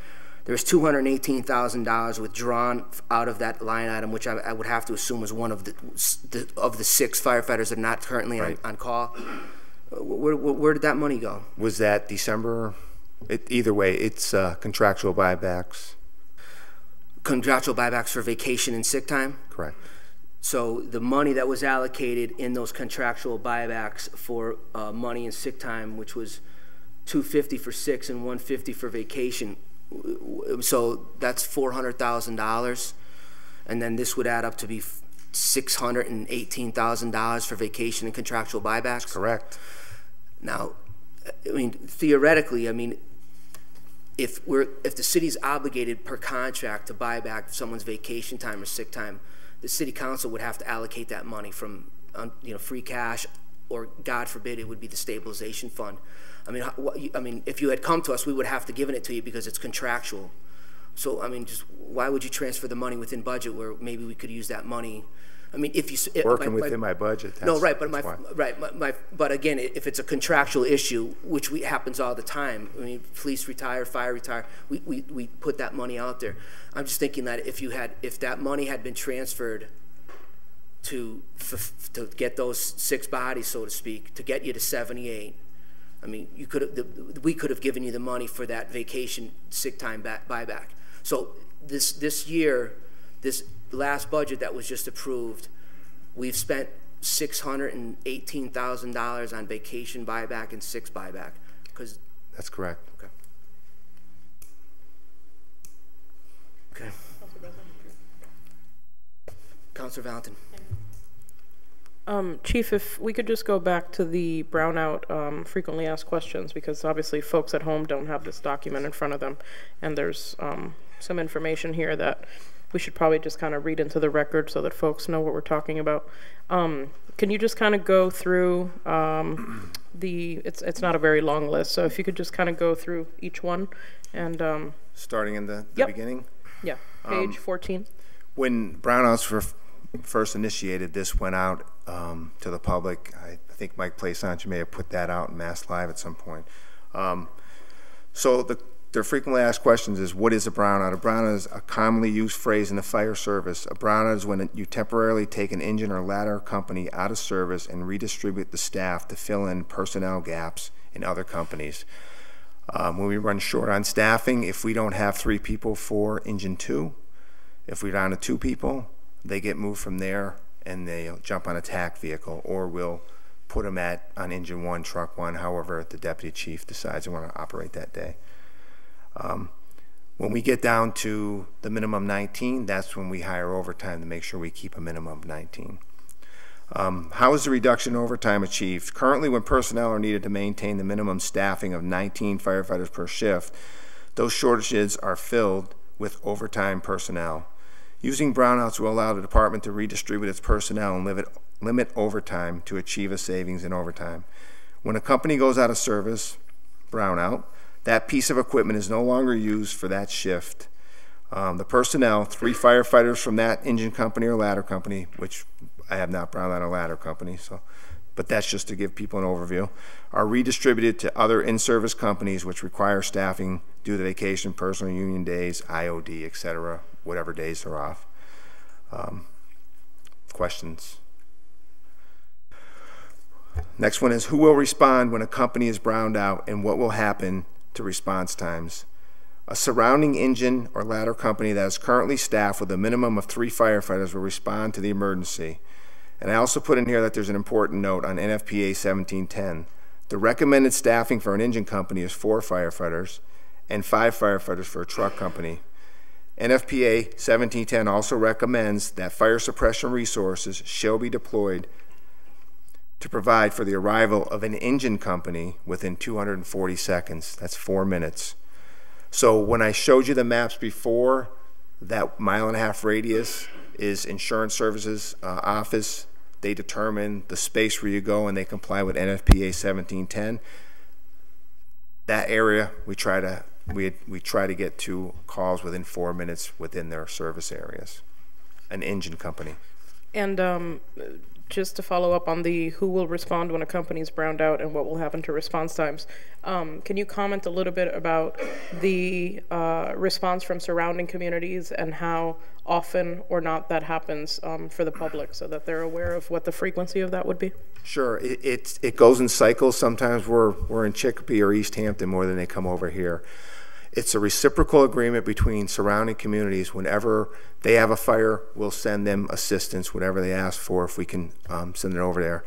[SPEAKER 1] There's $218,000 withdrawn out of that line item, which I would have to assume was one of the 6 firefighters that are not currently on call. Where did that money go?
[SPEAKER 8] Was that December? Either way, it's contractual buybacks.
[SPEAKER 1] Contractual buybacks for vacation and sick time?
[SPEAKER 8] Correct.
[SPEAKER 1] So the money that was allocated in those contractual buybacks for money and sick time, which was $250 for sick and $150 for vacation, so that's $400,000, and then this would add up to be $618,000 for vacation and contractual buybacks.
[SPEAKER 8] Correct.
[SPEAKER 1] Now, I mean, theoretically, I mean, if the city's obligated per contract to buy back someone's vacation time or sick time, the city council would have to allocate that money from free cash, or God forbid it would be the stabilization fund. I mean, if you had come to us, we would have to given it to you because it's contractual. So I mean, just why would you transfer the money within budget where maybe we could use that money? I mean, if you
[SPEAKER 8] working within my budget.
[SPEAKER 1] No, right, but but again, if it's a contractual issue, which happens all the time. I mean, police retire, fire retire. We put that money out there. I'm just thinking that if that money had been transferred to get those 6 bodies, so to speak, to get you to 78. I mean, we could have given you the money for that vacation sick time buyback. So this year, this last budget that was just approved, we've spent $618,000 on vacation buyback and sick buyback. Because
[SPEAKER 8] that's correct.
[SPEAKER 1] Okay. Okay. Councilor Valentin.
[SPEAKER 5] Chief, if we could just go back to the brownout frequently asked questions, because obviously folks at home don't have this document in front of them, and there's some information here that we should probably just kind of read into the record so that folks know what we're talking about. Can you just kind of go through it's not a very long list, so if you could just kind of go through each one and
[SPEAKER 8] starting in the beginning?
[SPEAKER 5] Yeah, page 14.
[SPEAKER 8] When brownouts were first initiated, this went out to the public. I think Mike Plaisance may have put that out in Mass Live at some point. So their frequently asked questions is, what is a brownout? A brownout is a commonly used phrase in the fire service. A brownout is when you temporarily take an engine or ladder company out of service and redistribute the staff to fill in personnel gaps in other companies. When we run short on staffing, if we don't have 3 people for engine 2, if we're down to 2 people, they get moved from there and they'll jump on a TAC vehicle, or we'll put them on engine 1, truck 1, however the deputy chief decides they want to operate that day. When we get down to the minimum 19, that's when we hire overtime to make sure we keep a minimum of 19. How is the reduction in overtime achieved? Currently, when personnel are needed to maintain the minimum staffing of 19 firefighters per shift, those shortages are filled with overtime personnel. Using brownouts will allow the department to redistribute its personnel and limit overtime to achieve a savings in overtime. When a company goes out of service, brownout, that piece of equipment is no longer used for that shift. The personnel, 3 firefighters from that engine company or ladder company, which I have not browned out a ladder company, but that's just to give people an overview, are redistributed to other in-service companies which require staffing due to vacation, personal union days, IOD, etc., whatever days are off. Questions? Next one is, who will respond when a company is browned out, and what will happen to response times? A surrounding engine or ladder company that is currently staffed with a minimum of 3 firefighters will respond to the emergency. And I also put in here that there's an important note on NFPA 1710. The recommended staffing for an engine company is 4 firefighters and 5 firefighters for a truck company. NFPA 1710 also recommends that fire suppression resources shall be deployed to provide for the arrival of an engine company within 240 seconds. That's 4 minutes. So when I showed you the maps before, that 1.5-mile radius is insurance services office. They determine the space where you go and they comply with NFPA 1710. That area, we try to get to calls within 4 minutes within their service areas. An engine company.
[SPEAKER 5] And just to follow up on the who will respond when a company is browned out and what will happen to response times, can you comment a little bit about the response from surrounding communities and how often or not that happens for the public, so that they're aware of what the frequency of that would be?
[SPEAKER 8] Sure, it goes in cycles. Sometimes we're in Chicopee or East Hampton more than they come over here. It's a reciprocal agreement between surrounding communities. Whenever they have a fire, we'll send them assistance, whatever they ask for, if we can send it over there.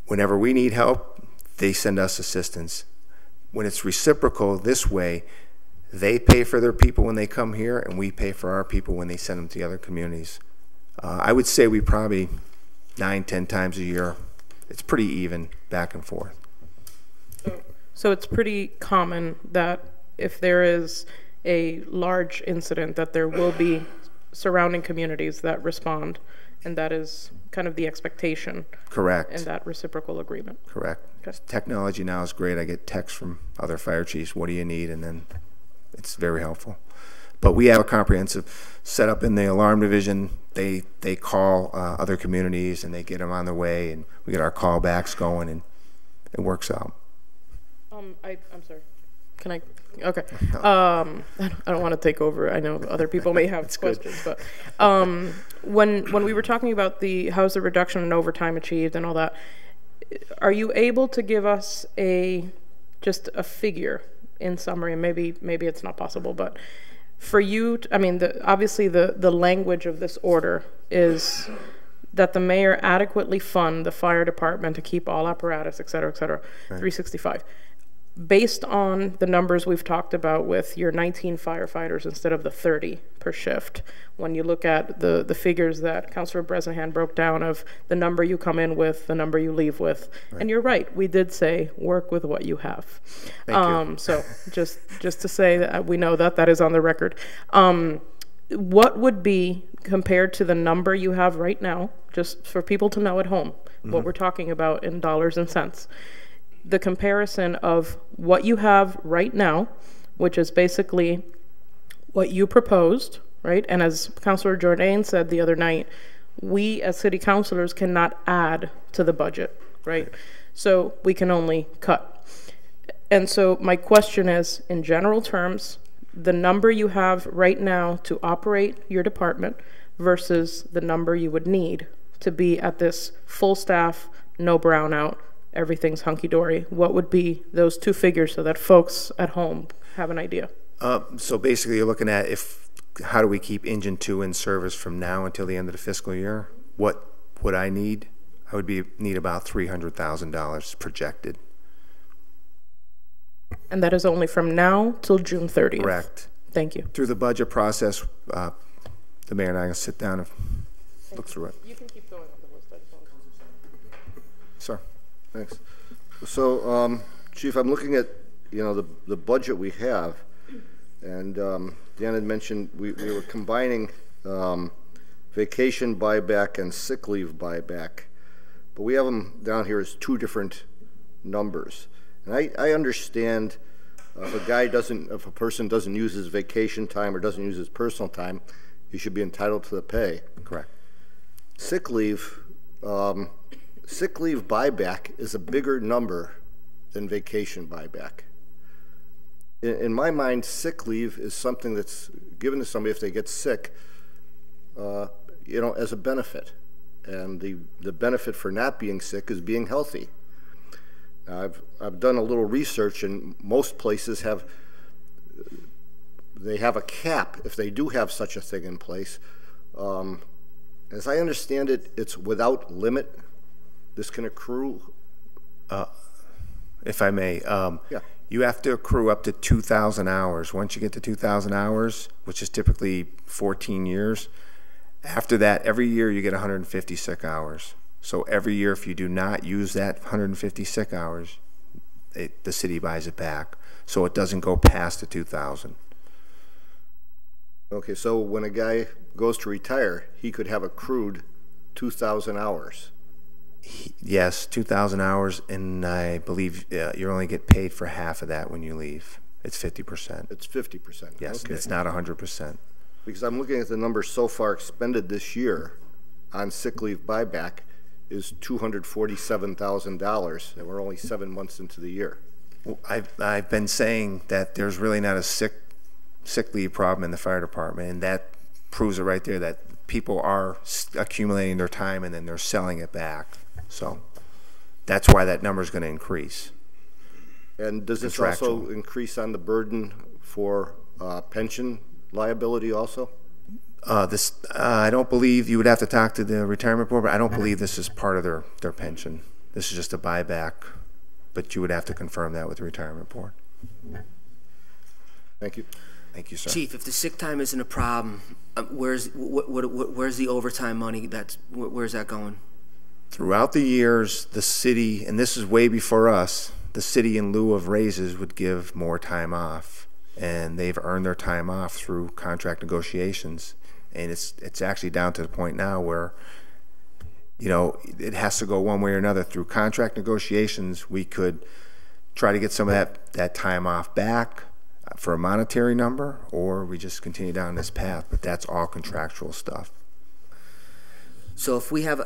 [SPEAKER 8] Whenever we need help, they send us assistance. When it's reciprocal this way, they pay for their people when they come here, and we pay for our people when they send them to the other communities. I would say we probably 9-10 times a year. It's pretty even back and forth.
[SPEAKER 5] So it's pretty common that if there is a large incident, that there will be surrounding communities that respond, and that is kind of the expectation.
[SPEAKER 8] Correct.
[SPEAKER 5] In that reciprocal agreement.
[SPEAKER 8] Correct.
[SPEAKER 5] Okay.
[SPEAKER 8] Technology now is great. I get texts from other fire chiefs, what do you need? And then it's very helpful. But we have a comprehensive setup in the alarm division. They call other communities, and they get them on their way, and we get our callbacks going, and it works out.
[SPEAKER 5] I'm sorry. Can I? Okay. I don't want to take over. I know other people may have questions, but when we were talking about how's the reduction in overtime achieved and all that, are you able to give us just a figure in summary? And maybe it's not possible, but for you, obviously the language of this order is that the mayor adequately fund the fire department to keep all apparatus, et cetera, 365. Based on the numbers we've talked about with your 19 firefighters instead of the 30 per shift, when you look at the figures that Councilor Bresnahan broke down of the number you come in with, the number you leave with, and you're right, we did say work with what you have. Thank you. So just to say that we know that is on the record. What would be, compared to the number you have right now, just for people to know at home, what we're talking about in dollars and cents, the comparison of what you have right now, which is basically what you proposed, right? And as Councilor Jourdain said the other night, we as city councilors cannot add to the budget, right? So we can only cut. And so my question is, in general terms, the number you have right now to operate your department versus the number you would need to be at this full staff, no brownout, everything's hunky-dory. What would be those two figures so that folks at home have an idea?
[SPEAKER 8] So basically you're looking at how do we keep Engine 2 in service from now until the end of the fiscal year? What would I need? I would need about $300,000 projected. And
[SPEAKER 5] that is only from now till June 30th?
[SPEAKER 8] Correct.
[SPEAKER 5] Thank you.
[SPEAKER 8] Through the budget process, the mayor and I will sit down and look through it.
[SPEAKER 5] You can keep going on the list.
[SPEAKER 8] Sir.
[SPEAKER 13] Thanks. So, Chief, I'm looking at the budget we have, and Dan had mentioned we were combining vacation buyback and sick leave buyback, but we have them down here as two different numbers. And I understand if a person doesn't use his vacation time or doesn't use his personal time, he should be entitled to the pay.
[SPEAKER 8] Correct.
[SPEAKER 13] Sick leave buyback is a bigger number than vacation buyback. In my mind, sick leave is something that's given to somebody if they get sick, as a benefit. And the benefit for not being sick is being healthy. Now, I've done a little research, and most places have a cap if they do have such a thing in place. As I understand it, it's without limit. This can accrue.
[SPEAKER 8] If I may,
[SPEAKER 13] yeah.
[SPEAKER 8] You have to accrue up to 2,000 hours. Once you get to 2,000 hours, which is typically 14 years, after that, every year you get 150 sick hours. So every year, if you do not use that 150 sick hours, the city buys it back. So it doesn't go past the 2,000.
[SPEAKER 13] Okay, so when a guy goes to retire, he could have accrued 2,000 hours.
[SPEAKER 8] Yes, 2,000 hours, and I believe you only get paid for half of that when you leave. It's 50%.
[SPEAKER 13] It's 50%.
[SPEAKER 8] Yes,
[SPEAKER 13] okay.
[SPEAKER 8] It's not 100%.
[SPEAKER 13] Because I'm looking at the numbers so far expended this year on sick leave buyback is $247,000, and we're only 7 months into the year.
[SPEAKER 8] Well, I've been saying that there's really not a sick leave problem in the fire department, and that proves it right there that people are accumulating their time and then they're selling it back. So that's why that number is going to increase.
[SPEAKER 13] And does this also increase on the burden for pension liability also?
[SPEAKER 8] I don't believe, you would have to talk to the retirement board, but I don't believe this is part of their pension. This is just a buyback, but you would have to confirm that with the retirement board.
[SPEAKER 13] Thank you.
[SPEAKER 8] Thank you, sir.
[SPEAKER 1] Chief, if the sick time isn't a problem, where's the overtime money? Where's that going?
[SPEAKER 8] Throughout the years, the city, and this is way before us, the city in lieu of raises would give more time off, and they've earned their time off through contract negotiations. And it's actually down to the point now where, you know, it has to go one way or another. Through contract negotiations, we could try to get some of that time off back for a monetary number, or we just continue down this path. But that's all contractual stuff.
[SPEAKER 1] So if we have,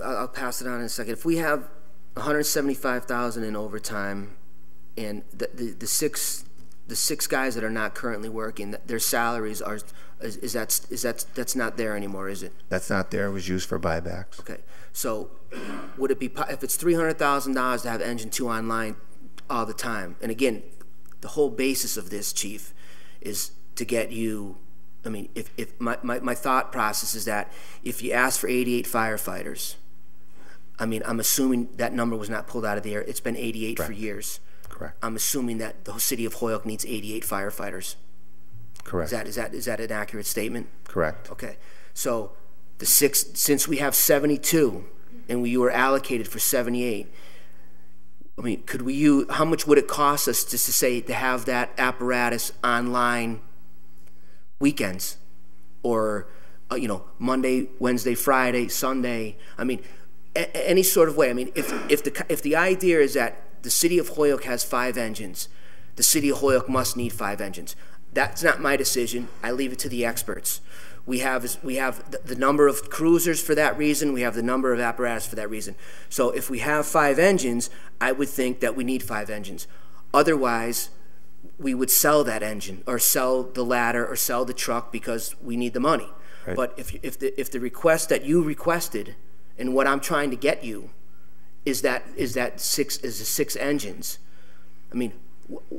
[SPEAKER 1] I'll pass it on in a second. If we have $175,000 in overtime, and the six guys that are not currently working, their salaries are, that's not there anymore, is it?
[SPEAKER 8] That's not there. It was used for buybacks.
[SPEAKER 1] Okay. So would it be, if it's $300,000 to have Engine 2 online all the time, and again, the whole basis of this, Chief, is to get you, I mean, if my thought process is that if you ask for 88 firefighters, I mean, I'm assuming that number was not pulled out of the air. It's been 88 for years.
[SPEAKER 8] Correct.
[SPEAKER 1] I'm assuming that the city of Holyoke needs 88 firefighters.
[SPEAKER 8] Correct.
[SPEAKER 1] Is that an accurate statement?
[SPEAKER 8] Correct.
[SPEAKER 1] Okay. So since we have 72 and we were allocated for 78, I mean, could we use, how much would it cost us just to have that apparatus online weekends, or you know, Monday, Wednesday, Friday, Sunday? I mean, any sort of way. I mean, if the idea is that the city of Holyoke has 5 engines, the city of Holyoke must need 5 engines. That's not my decision. I leave it to the experts. We have the number of cruisers for that reason. We have the number of apparatus for that reason. So if we have 5 engines, I would think that we need 5 engines. Otherwise, we would sell that engine, or sell the ladder, or sell the truck, because we need the money. Right. But if the request that you requested, and what I'm trying to get you, is 6 engines, I mean,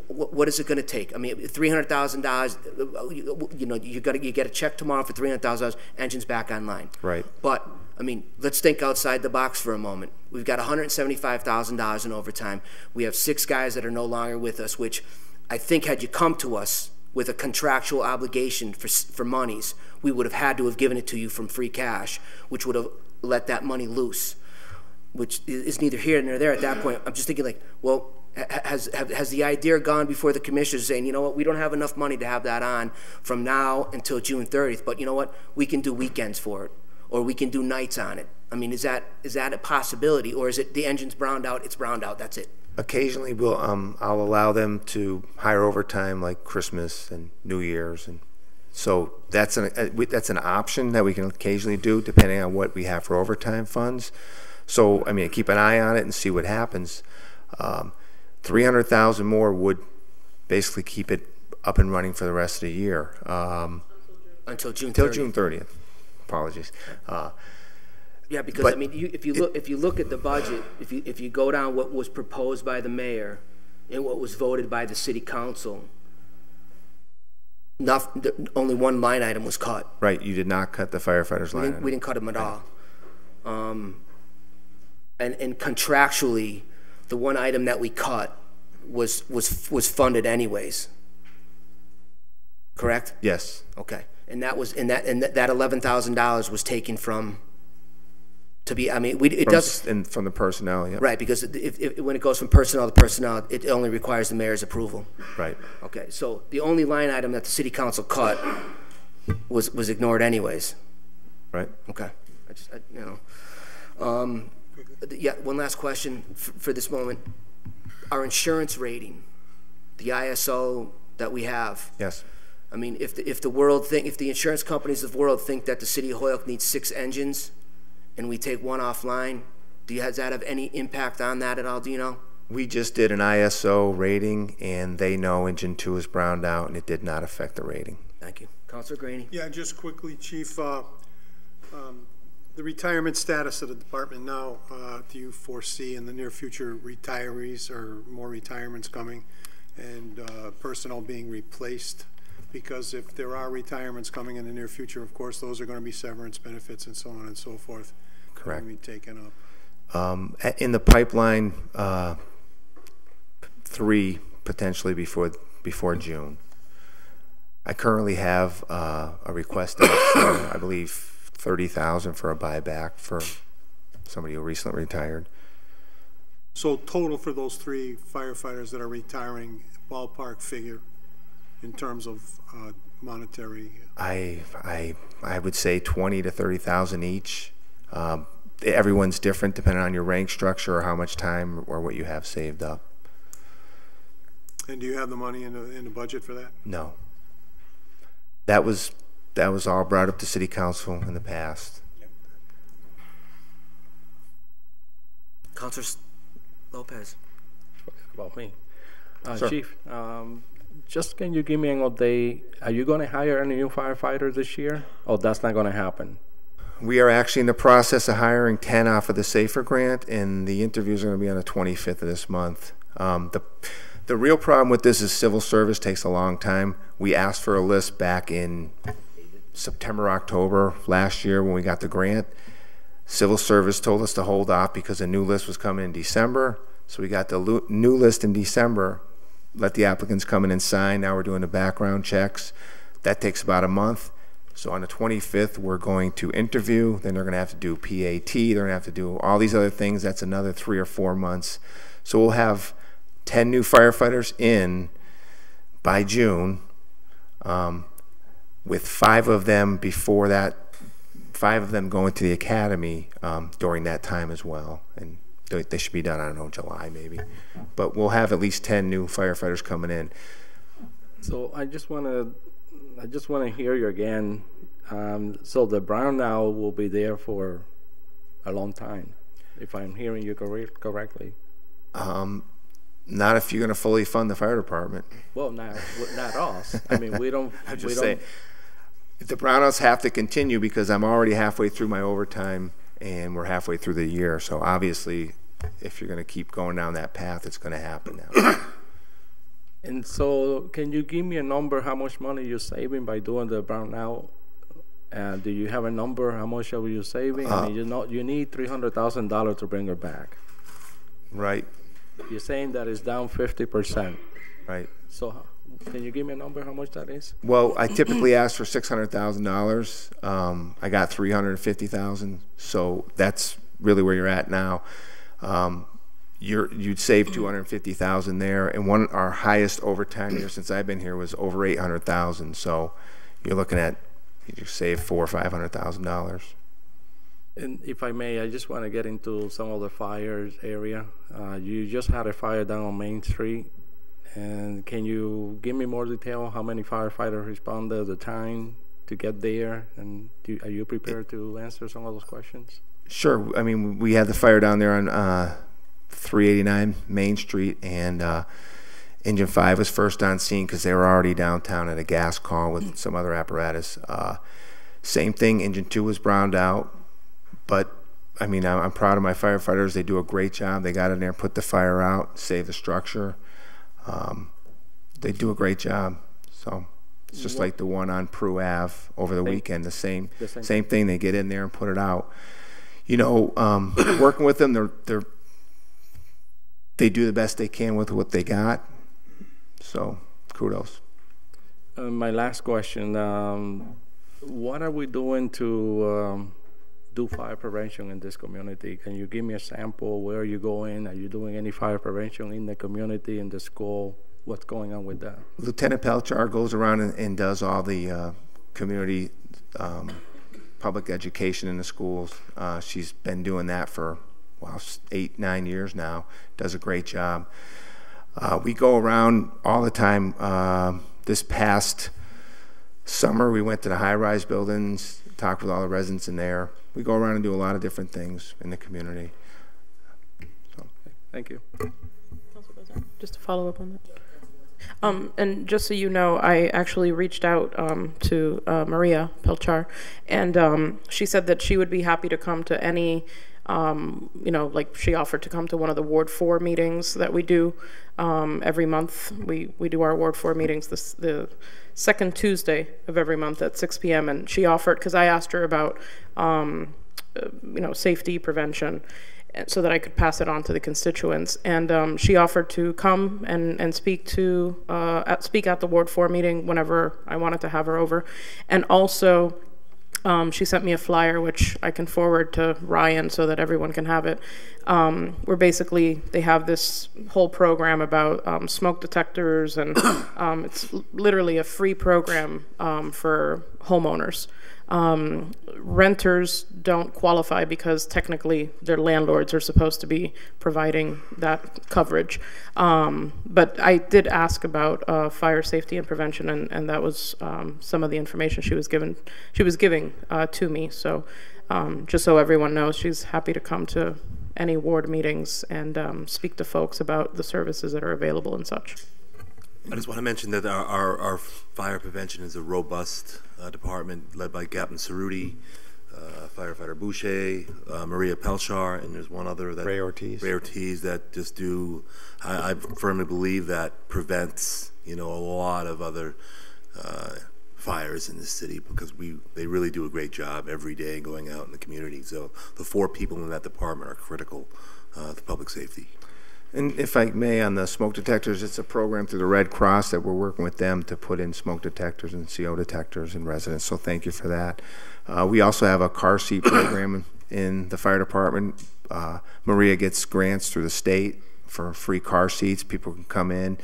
[SPEAKER 1] what is it going to take? I mean, $300,000. You know, you get a check tomorrow for $300,000. Engines back online. Right. But I mean, let's think outside the box for a moment. We've got $175,000 in overtime. We have 6 guys that are no longer with us, which I think, had you come to us with a contractual obligation for monies, we would have had to have given it to you from free cash, which would have let that money loose, which is neither here nor there at that point. I'm just thinking, like, well, has the idea gone before the commissioners saying, you know what, we don't have enough money to have that on from now until June 30th, but you know what, we can do weekends for it, or we can do nights on it. I mean, is that a possibility, or is it the engine's browned out, it's browned out, that's it?
[SPEAKER 8] Occasionally, I'll allow them to hire overtime, like Christmas and New Year's, and so that's an option that we can occasionally do depending on what we have for overtime funds. So I mean, keep an eye on it and see what happens. 300,000 more would basically keep it up and running for the rest of the year.
[SPEAKER 1] Until June 30th.
[SPEAKER 8] Until June 30th. Apologies.
[SPEAKER 1] Yeah, because I mean, if you look at the budget, if you go down what was proposed by the mayor and what was voted by the city council, only one line item was cut.
[SPEAKER 8] Right. You did not cut the firefighters line item.
[SPEAKER 1] We didn't cut them at all. And contractually, the one item that we cut was funded anyways. Correct?
[SPEAKER 8] Yes.
[SPEAKER 1] Okay. And that $11,000 was taken from. To be, I mean, it does.
[SPEAKER 8] And from the personnel, yeah.
[SPEAKER 1] Right, because when it goes from personnel to personnel, it only requires the mayor's approval.
[SPEAKER 8] Right.
[SPEAKER 1] Okay, so the only line item that the city council was ignored anyways.
[SPEAKER 8] Right.
[SPEAKER 1] Okay. Yeah. One last question for this moment: our insurance rating, the ISO that we have.
[SPEAKER 8] Yes.
[SPEAKER 1] I mean, if the insurance companies of the world think that the city of Holyoke needs 6 engines, and we take 1 offline, does that have any impact on that at all, do you know?
[SPEAKER 8] We just did an ISO rating, and they know Engine 2 is browned out, and it did not affect the rating.
[SPEAKER 1] Thank you. Councilor Graney?
[SPEAKER 2] Yeah, just quickly, Chief, the retirement status of the department now, do you foresee in the near future retirees or more retirements coming? and personnel being replaced, because if there are retirements coming in the near future, of course, those are going to be severance benefits and so on and so forth.
[SPEAKER 8] Correct.
[SPEAKER 2] Be taken up.
[SPEAKER 8] In the pipeline, 3 potentially before June. I currently have a request out for, I believe, $30,000 for a buyback for somebody who recently retired.
[SPEAKER 2] So total for those 3 firefighters that are retiring, ballpark figure in terms of monetary?
[SPEAKER 8] I would say 20 to 30,000 each. Everyone's different depending on your rank structure or how much time or what you have saved up.
[SPEAKER 2] And do you have the money in the budget for that?
[SPEAKER 8] No. That was all brought up to City Council in the past.
[SPEAKER 1] Yep. Councilor Lopez.
[SPEAKER 6] Forget about me.
[SPEAKER 8] Sir.
[SPEAKER 6] Chief, just can you give me an update? Are you going to hire any new firefighters this year? Or that's not going to happen?
[SPEAKER 8] We are actually in the process of hiring 10 off of the SAFER grant, and the interviews are going to be on the 25th of this month. The real problem with this is civil service takes a long time. We asked for a list back in September, October last year when we got the grant. Civil service told us to hold off because a new list was coming in December. So we got the new list in December, let the applicants come in and sign. Now we're doing the background checks. That takes about a month. So on the 25th, we're going to interview. Then they're going to have to do PAT. They're going to have to do all these other things. That's another 3 or 4 months. So we'll have 10 new firefighters in by June, with 5 of them before that, 5 of them going to the academy during that time as well. And they should be done, I don't know, July maybe. But we'll have at least 10 new firefighters coming in.
[SPEAKER 6] So I just want to hear you again. So the brown owl will be there for a long time, if I'm hearing you correctly.
[SPEAKER 8] Not if you're going to fully fund the fire department.
[SPEAKER 6] Well, not us. I mean, we don't.
[SPEAKER 8] I'm just saying, the brownouts have to continue because I'm already halfway through my overtime and we're halfway through the year. So obviously, if you're going to keep going down that path, it's going to happen now.
[SPEAKER 6] And so, can you give me a number? How much money you're saving by doing the brownout? Do you have a number? How much are you saving? I mean, you need $300,000 to bring her back.
[SPEAKER 8] Right.
[SPEAKER 6] You're saying that it's down 50%.
[SPEAKER 8] Right.
[SPEAKER 6] So can you give me a number how much that is?
[SPEAKER 8] Well, I typically ask for $600,000. I got $350,000, so that's really where you're at now. You'd save $250,000 there, and our highest overtime year since I've been here was over $800,000. So you're looking at you save $400,000 or $500,000.
[SPEAKER 6] And if I may, I just want to get into some of the fires area. You just had a fire down on Main Street. And can you give me more detail? How many firefighters responded, the time to get there? And are you prepared to answer some of those questions?
[SPEAKER 8] Sure. I mean, we had the fire down there on 389 Main Street. And Engine 5 was first on scene because they were already downtown at a gas call with some other apparatus. Same thing, Engine 2 was browned out. But, I mean, I'm proud of my firefighters. They do a great job. They got in there, put the fire out, saved the structure. They do a great job. So it's just like the one on Prue Ave over the weekend. The same thing. They get in there and put it out. You know, working with them, they do the best they can with what they got. So kudos.
[SPEAKER 6] My last question, what are we doing to do fire prevention in this community? Can you give me a sample? Where are you going? Are you doing any fire prevention in the community, in the school? What's going on with that?
[SPEAKER 8] Lieutenant Pelchar goes around and does all the community public education in the schools. She's been doing that for 8-9 years now. Does a great job. We go around all the time. This past summer, we went to the high-rise buildings, talked with all the residents in there. We go around and do a lot of different things in the community. So.
[SPEAKER 6] Okay, thank you.
[SPEAKER 5] Just to follow up on that. And just so you know, I actually reached out to Maria Pelchar, and she said that she would be happy to come to any You know, like she offered to come to one of the Ward 4 meetings that we do every month. We do our Ward 4 meetings the second Tuesday of every month at 6 p.m. And she offered, because I asked her about, you know, safety prevention, so that I could pass it on to the constituents. And she offered to come and speak at the Ward 4 meeting whenever I wanted to have her over. And also, she sent me a flyer, which I can forward to Ryan so that everyone can have it, where basically they have this whole program about smoke detectors, and it's literally a free program for homeowners. Renters don't qualify because technically their landlords are supposed to be providing that coverage. But I did ask about fire safety and prevention, and that was some of the information she was giving to me. So just so everyone knows, she's happy to come to any ward meetings and speak to folks about the services that are available and such.
[SPEAKER 12] I just want to mention that our fire prevention is a robust department led by Captain Cerruti, firefighter Boucher, Maria Pelchar, and there's one other, that Ray Ortiz, that just do, I firmly believe that prevents, you know, a lot of other fires in the city, because they really do a great job every day going out in the community. So the 4 people in that department are critical to public safety.
[SPEAKER 8] And if I may, on the smoke detectors, it's a program through the Red Cross that we're working with them to put in smoke detectors and CO detectors in residents, so thank you for that. We also have a car seat program in the fire department. Maria gets grants through the state for free car seats. People can come in.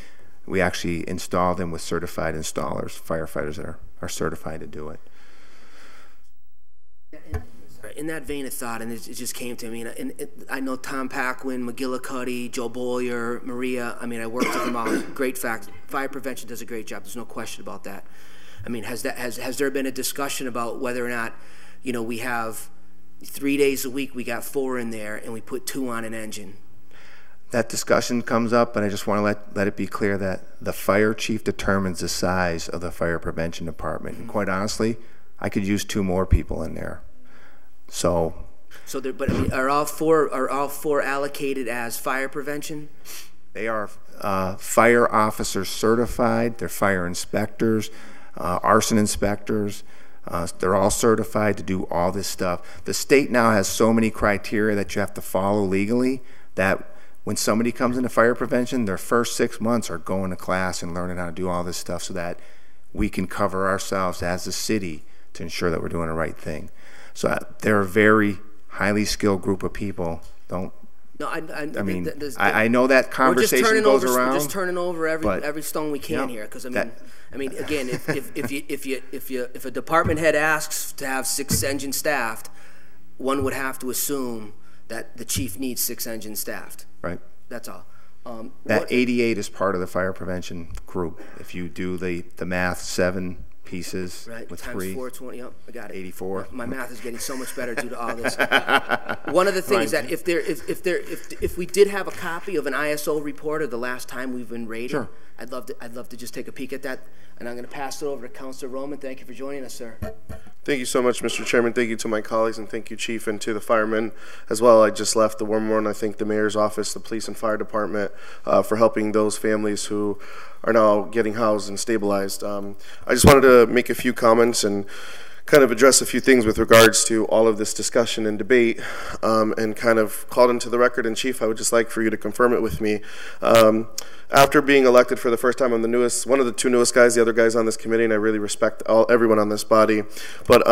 [SPEAKER 8] We actually install them with certified installers, firefighters that are certified to do it.
[SPEAKER 1] In that vein of thought, and it just came to me, and I know Tom Paquin, McGillicuddy, Joe Boyer, Maria, I mean, I worked with them all. Great fact. Fire prevention does a great job. There's no question about that. I mean, has there been a discussion about whether or not, you know, we have 3 days a week, we got 4 in there, and we put 2 on an engine?
[SPEAKER 8] That discussion comes up, but I just want to let it be clear that the fire chief determines the size of the fire prevention department. And quite honestly, I could use 2 more people in there. So there, but I mean, are all four allocated as fire prevention? They are fire officers certified. They're fire inspectors, arson inspectors. They're all certified to do all this stuff. The state now has so many criteria that you have to follow legally that when somebody comes into fire prevention, their first 6 months are going to class and learning how to do all this stuff so that we can cover ourselves as a city to ensure that we're doing the right thing. So they're a very highly skilled group of people. I know that conversation goes around.
[SPEAKER 1] We're just turning over every stone we can here, because again, if a department head asks to have 6 engines staffed, one would have to assume that the chief needs 6 engines staffed.
[SPEAKER 8] Right.
[SPEAKER 1] That's all.
[SPEAKER 8] That 88 is part of the fire prevention group. If you do the math, 7 pieces with
[SPEAKER 1] times
[SPEAKER 8] 3.
[SPEAKER 1] 420. Yep, I got it.
[SPEAKER 8] 84.
[SPEAKER 1] My math is getting so much better due to all this. One of the things that if we did have a copy of an ISO report of the last time we've been rated, sure. I'd love to just take a peek at that. And I'm going to pass it over to Councilor Roman. Thank you for joining us, sir.
[SPEAKER 14] Thank you so much, Mr. Chairman. Thank you to my colleagues, and thank you, Chief, and to the firemen as well. I just left the warm one. I thank the mayor's office, the police and fire department for helping those families who are now getting housed and stabilized. I just wanted to make a few comments and kind of address a few things with regards to all of this discussion and debate, and kind of called into the record. And Chief, I would just like for you to confirm it with me. After being elected for the first time, I'm one of the 2 newest guys, the other guys on this committee, and I really respect everyone on this body. But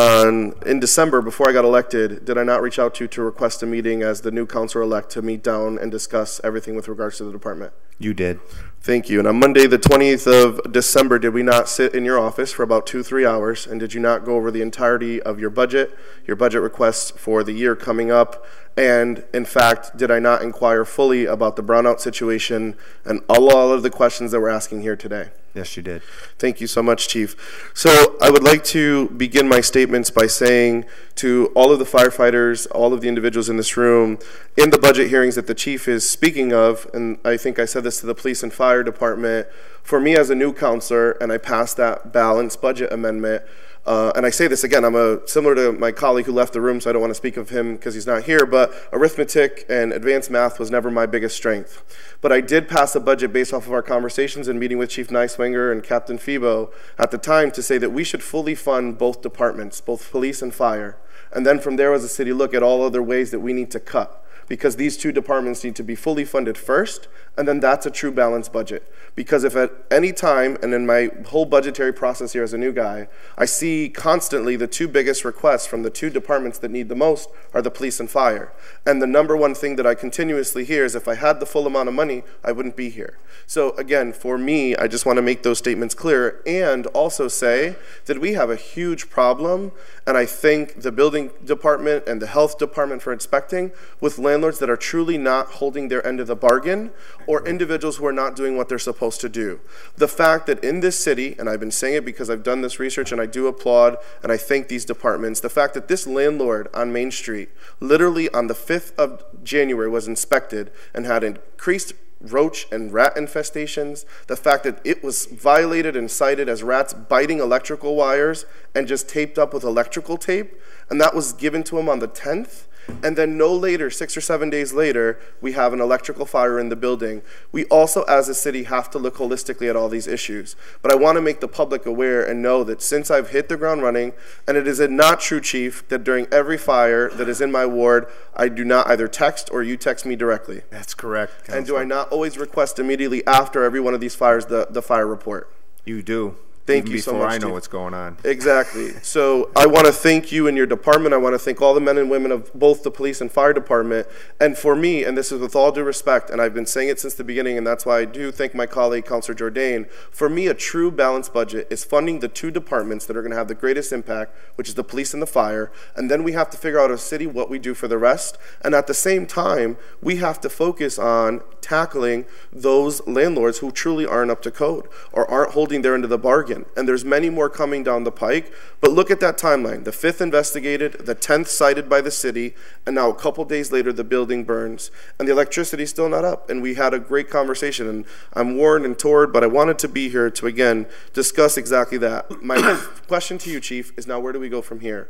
[SPEAKER 14] in December, before I got elected, did I not reach out to request a meeting as the new councilor-elect to meet down and discuss everything with regards to the department?
[SPEAKER 8] You did.
[SPEAKER 14] Thank you. And on Monday, the 20th of December, did we not sit in your office for about 2-3 hours, and did you not go over the entirety of your budget requests for the year coming up? And in fact, did I not inquire fully about the brownout situation and all of the questions that we're asking here today?
[SPEAKER 8] Yes, you did.
[SPEAKER 14] Thank you so much, Chief. So I would like to begin my statements by saying to all of the firefighters, all of the individuals in this room, in the budget hearings that the Chief is speaking of, and I think I said this to the police and fire department, for me as a new counselor, and I passed that balanced budget amendment, and I say this again, I'm similar to my colleague who left the room, so I don't want to speak of him because he's not here, but arithmetic and advanced math was never my biggest strength. But I did pass a budget based off of our conversations and meeting with Chief Neiswinger and Captain Febo at the time to say that we should fully fund both departments, both police and fire. And then from there as a city look at all other ways that we need to cut, because these two departments need to be fully funded first, and then that's a true balanced budget. Because if at any time, and in my whole budgetary process here as a new guy, I see constantly the two biggest requests from the two departments that need the most are the police and fire. And the number one thing that I continuously hear is if I had the full amount of money, I wouldn't be here. So again, for me, I just want to make those statements clear and also say that we have a huge problem, and I thank the building department and the health department for inspecting with landlords that are truly not holding their end of the bargain, or individuals who are not doing what they're supposed to do. The fact that in this city, and I've been saying it because I've done this research and I do applaud and I thank these departments, the fact that this landlord on Main Street literally on the 5th of January was inspected and had increased roach and rat infestations, the fact that it was violated and cited as rats biting electrical wires and just taped up with electrical tape, and that was given to him on the 10th. And then no later, 6 or 7 days later, we have an electrical fire in the building. We also, as a city, have to look holistically at all these issues. But I want to make the public aware and know that since I've hit the ground running, and it is not true, Chief, that during every fire that is in my ward, I do not either text or you text me directly.
[SPEAKER 8] That's correct, Councilor.
[SPEAKER 14] And do I not always request immediately after every one of these fires the fire report?
[SPEAKER 8] You do.
[SPEAKER 14] Thank
[SPEAKER 8] Even
[SPEAKER 14] you so
[SPEAKER 8] before
[SPEAKER 14] much,
[SPEAKER 8] I know
[SPEAKER 14] Steve.
[SPEAKER 8] what's going on.
[SPEAKER 14] Exactly. So I want to thank you and your department. I want to thank all the men and women of both the police and fire department. And for me, and this is with all due respect, and I've been saying it since the beginning, and that's why I do thank my colleague, Councilor Jourdain, for me, a true balanced budget is funding the two departments that are going to have the greatest impact, which is the police and the fire. And then we have to figure out as a city what we do for the rest. And at the same time, we have to focus on tackling those landlords who truly aren't up to code or aren't holding their end of the bargain. And there's many more coming down the pike. But look at that timeline. The 5th investigated, the 10th cited by the city, and now a couple days later the building burns. And the electricity's still not up. And we had a great conversation. And I'm worn and torn, but I wanted to be here to, again, discuss exactly that. My question to you, Chief, is now where do we go from here?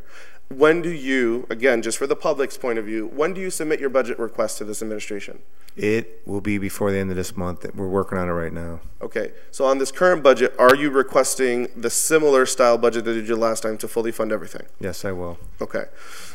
[SPEAKER 14] When do you, again, just for the public's point of view, when do you submit your budget request to this administration?
[SPEAKER 8] It will be before the end of this month. We're working on it right now.
[SPEAKER 14] Okay, so on this current budget, are you requesting the similar style budget that you did last time to fully fund everything?
[SPEAKER 8] Yes, I will.
[SPEAKER 14] Okay,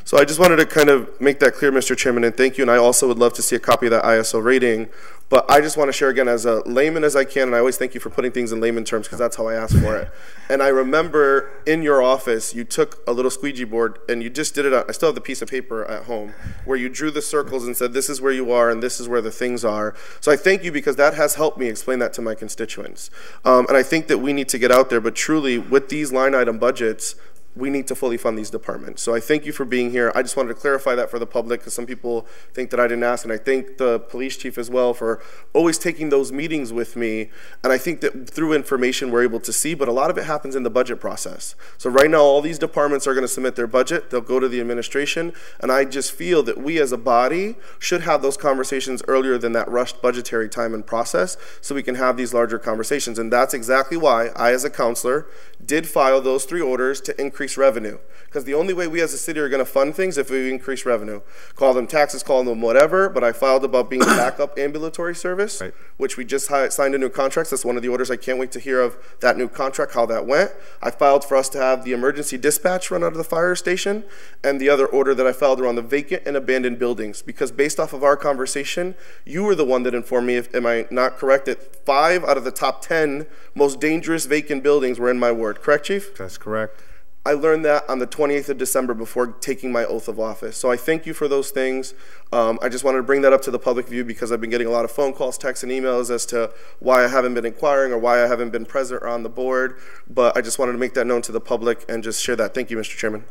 [SPEAKER 14] so I just wanted to kind of make that clear, Mr. Chairman, and thank you. And I also would love to see a copy of that ISO rating. But I just want to share again as a layman as I can, and I always thank you for putting things in layman terms because that's how I ask for it. And I remember in your office, you took a little squeegee board and you just did it. I still have the piece of paper at home where you drew the circles and said, this is where you are and this is where the things are. So I thank you because that has helped me explain that to my constituents. And I think that we need to get out there, but truly with these line item budgets, we need to fully fund these departments. So I thank you for being here. I just wanted to clarify that for the public because some people think that I didn't ask, and I thank the police chief as well for always taking those meetings with me. And I think that through information we're able to see, but a lot of it happens in the budget process. So right now all these departments are going to submit their budget. They'll go to the administration, and I just feel that we as a body should have those conversations earlier than that rushed budgetary time and process so we can have these larger conversations. And that's exactly why I as a counselor did file those 3 orders to increase revenue, because the only way we as a city are going to fund things if we increase revenue. Call them taxes, call them whatever, but I filed about being a backup ambulatory service, right, which we just signed a new contract. That's one of the orders. I can't wait to hear of that new contract, how that went. I filed for us to have the emergency dispatch run out of the fire station, and the other order that I filed around the vacant and abandoned buildings, because based off of our conversation, you were the one that informed me, if am I not correct, that 5 out of the top 10 most dangerous vacant buildings were in my ward. Correct, Chief?
[SPEAKER 8] That's correct.
[SPEAKER 14] I learned that on the 28th of December before taking my oath of office. So I thank you for those things. I just wanted to bring that up to the public view because I've been getting a lot of phone calls, texts, and emails as to why I haven't been inquiring or why I haven't been present or on the board. But I just wanted to make that known to the public and just share that. Thank you, Mr. Chairman.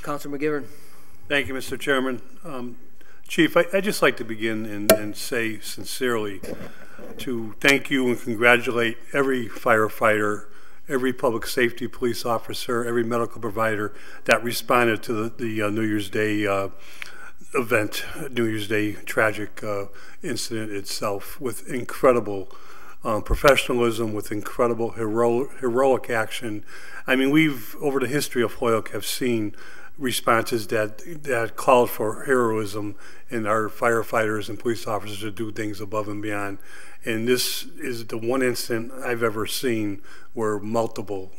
[SPEAKER 1] Councilor McGivern.
[SPEAKER 4] Thank you, Mr. Chairman. Chief, I'd just like to begin and say sincerely to thank you and congratulate every firefighter, every public safety police officer, every medical provider that responded to the New Year's Day event, New Year's Day tragic incident itself with incredible professionalism, with incredible heroic action. I mean, we've, over the history of Holyoke, have seen responses that called for heroism in our firefighters and police officers to do things above and beyond. And this is the one incident I've ever seen where multiple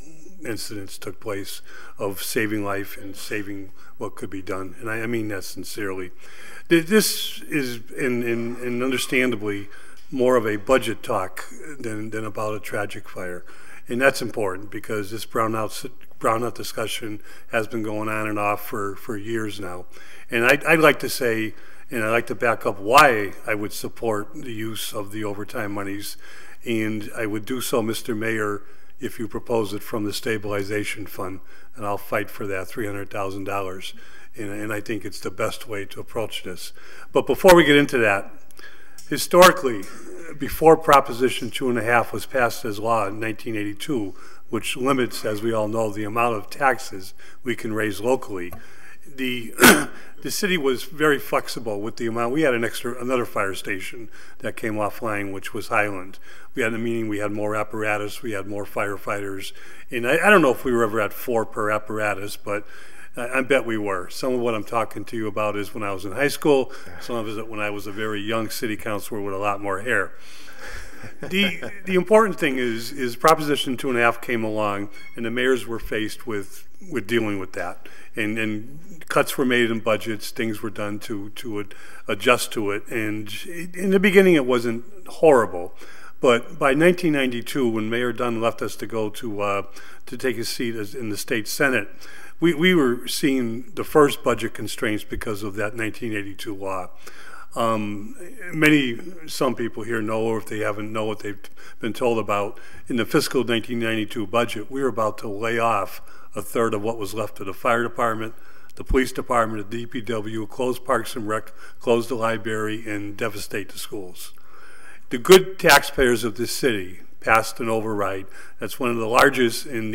[SPEAKER 4] incidents took place of saving life and saving what could be done. And I mean that sincerely. This is, and understandably, more of a budget talk than about a tragic fire. And that's important because this brownout discussion has been going on and off for years now. And I'd like to say, and I'd like to back up why I would support the use of the overtime monies. And I would do so, Mr. Mayor, if you propose it from the stabilization fund, and I'll fight for that $300,000. And I think it's the best way to approach this. But before we get into that, historically, before Proposition 2.5 was passed as law in 1982, which limits, as we all know, the amount of taxes we can raise locally, the city was very flexible with the amount. We had another fire station that came offline, which was Highland. We had, meaning we had more apparatus, we had more firefighters, and I don't know if we were ever at 4 per apparatus, but I bet we were. Some of what I'm talking to you about is when I was in high school, some of it is when I was a very young city councilor with a lot more hair. The important thing is Proposition 2.5 came along, and the mayors were faced with dealing with that. And cuts were made in budgets, things were done to adjust to it. And in the beginning, it wasn't horrible. But by 1992, when Mayor Dunn left us to go to take his seat in the state Senate, we were seeing the first budget constraints because of that 1982 law. Some people here know, or if they haven't know what they've been told about, in the fiscal 1992 budget, we were about to lay off a third of what was left of the fire department, the police department, the DPW, close Parks and Rec, close the library, and devastate the schools. The good taxpayers of this city passed an override that's one of the largest in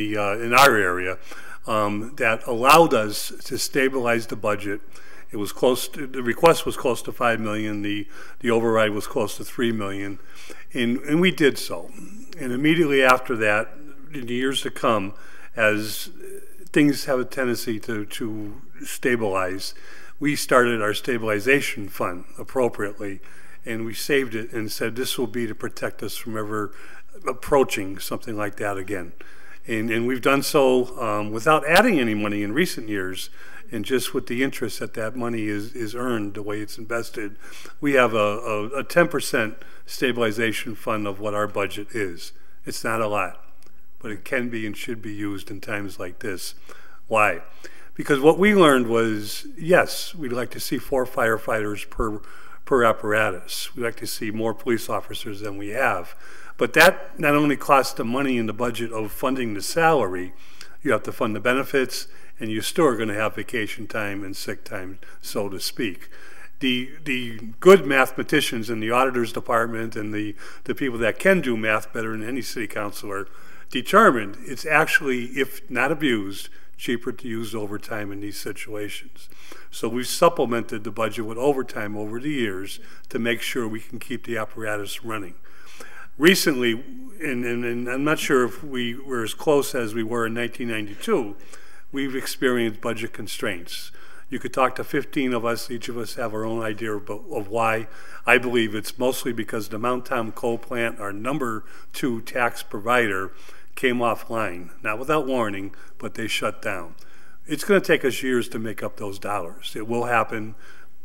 [SPEAKER 4] our area, that allowed us to stabilize the budget. It was close to, the request was close to $5 million. The override was close to $3 million, and we did so. And immediately after that, in the years to come, as things have a tendency to stabilize, we started our stabilization fund appropriately, and we saved it and said this will be to protect us from ever approaching something like that again. And we've done so without adding any money in recent years, and just with the interest that money is earned, the way it's invested. We have a 10% stabilization fund of what our budget is. It's not a lot, but it can be and should be used in times like this. Why? Because what we learned was, yes, we'd like to see 4 firefighters per apparatus. We'd like to see more police officers than we have. But that not only costs the money in the budget of funding the salary, you have to fund the benefits, and you still are going to have vacation time and sick time, so to speak. The good mathematicians in the auditor's department and the people that can do math better than any city councilor determined it's actually, if not abused, cheaper to use overtime in these situations. So we've supplemented the budget with overtime over the years to make sure we can keep the apparatus running. Recently, and I'm not sure if we were as close as we were in 1992, we've experienced budget constraints. You could talk to 15 of us, each of us have our own idea of why. I believe it's mostly because the Mount Tom coal plant, our number 2 tax provider, came offline, not without warning, but they shut down. It's going to take us years to make up those dollars. It will happen.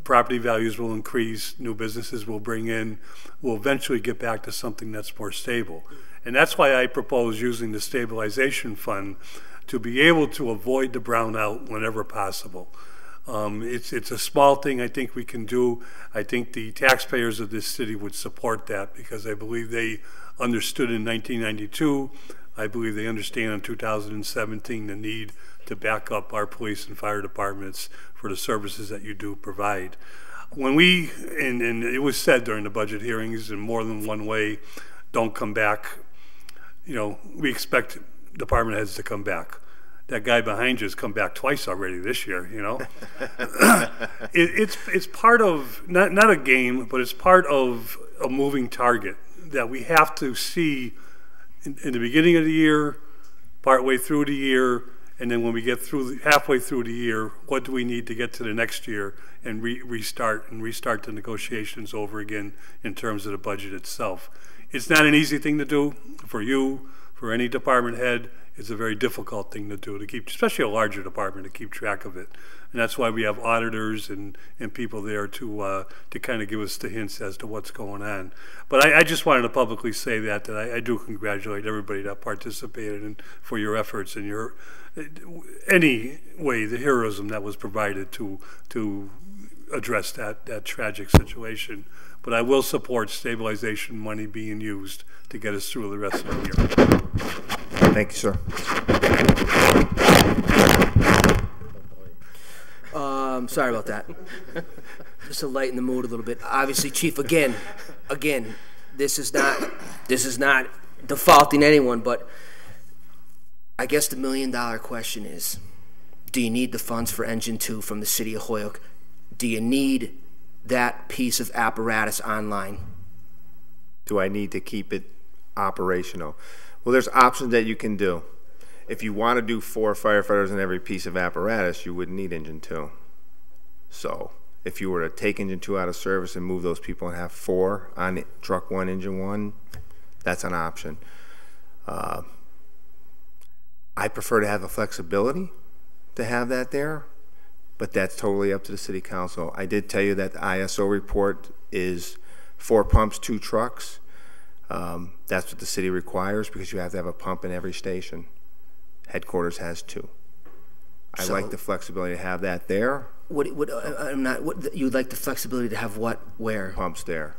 [SPEAKER 4] Property values will increase, new businesses will bring in, we'll eventually get back to something that's more stable. And that's why I propose using the stabilization fund to be able to avoid the brownout whenever possible. It's a small thing I think we can do. I think the taxpayers of this city would support that because I believe they understood in 1992. I believe they understand in 2017 the need to back up our police and fire departments for the services that you do provide. When we, and it was said during the budget hearings in more than one way, don't come back, you know, we expect department heads to come back. That guy behind you has come back twice already this year, you know. it's part of, not a game, but it's part of a moving target that we have to see in the beginning of the year, partway through the year, and then when we get through halfway through the year, what do we need to get to the next year and restart the negotiations over again in terms of the budget itself. It's not an easy thing to do for you, for any department head. It's a very difficult thing to do, to keep, especially a larger department, to keep track of it. And that's why we have auditors and people there to kind of give us the hints as to what's going on. But I just wanted to publicly say that I do congratulate everybody that participated and for your efforts and your any way, the heroism that was provided to address that tragic situation. But I will support stabilization money being used to get us through the rest of the year.
[SPEAKER 8] Thank you, sir.
[SPEAKER 1] Sorry about that. Just to lighten the mood a little bit. Obviously, Chief, again, this is not defaulting anyone, but I guess the $1 million question is, do you need the funds for Engine 2 from the city of Holyoke? Do you need that piece of apparatus online?
[SPEAKER 8] Do I need to keep it operational? Well, there's options that you can do. If you want to do 4 firefighters in every piece of apparatus, you wouldn't need Engine 2. So if you were to take Engine 2 out of service and move those people and have 4 on truck 1, Engine 1, that's an option. I prefer to have the flexibility to have that there, but that's totally up to the city council. I did tell you that the ISO report is 4 pumps, 2 trucks. That's what the city requires because you have to have a pump in every station. Headquarters has 2. I like the flexibility to have that there.
[SPEAKER 1] You'd like the flexibility to have what, where?
[SPEAKER 8] Pumps there.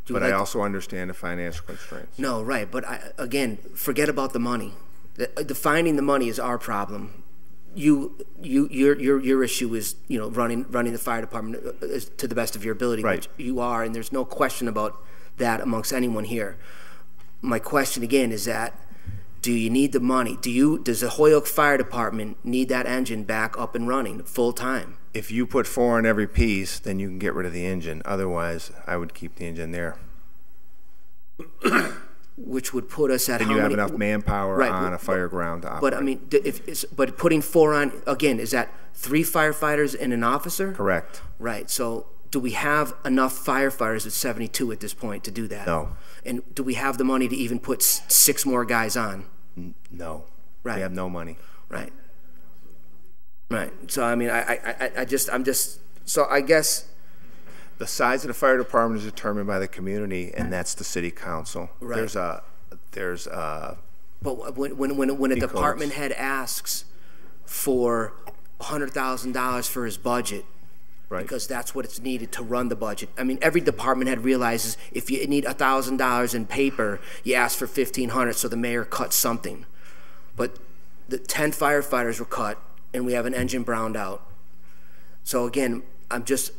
[SPEAKER 8] But I also understand the financial constraints.
[SPEAKER 1] No, right, but again, forget about the money. Finding the money is our problem. Your issue is, running the fire department to the best of your ability,
[SPEAKER 8] right.
[SPEAKER 1] Which you are, and there's no question about that amongst anyone here. My question again is that, do you need the money? Does the Holyoke Fire Department need that engine back up and running full time?
[SPEAKER 8] If you put 4 in every piece, then you can get rid of the engine. Otherwise, I would keep the engine there.
[SPEAKER 1] Which would put us at
[SPEAKER 8] and
[SPEAKER 1] how
[SPEAKER 8] you have
[SPEAKER 1] many,
[SPEAKER 8] enough manpower on a fire ground to operate.
[SPEAKER 1] But I mean, but putting 4 on again, is that 3 firefighters and an officer?
[SPEAKER 8] Correct.
[SPEAKER 1] Right. So do we have enough firefighters at 72 at this point to do that?
[SPEAKER 8] No.
[SPEAKER 1] And do we have the money to even put 6 more guys on?
[SPEAKER 8] No.
[SPEAKER 1] Right.
[SPEAKER 8] We have no money.
[SPEAKER 1] Right. Right. So I mean, so I guess
[SPEAKER 8] the size of the fire department is determined by the community, and that's the city council.
[SPEAKER 1] Right. But when a department head asks for $100,000 for his budget, right, because that's what it's needed to run the budget. I mean, every department head realizes if you need $1,000 in paper, you ask for $1,500, so the mayor cuts something. But the 10 firefighters were cut, and we have an engine browned out. So again, I'm just,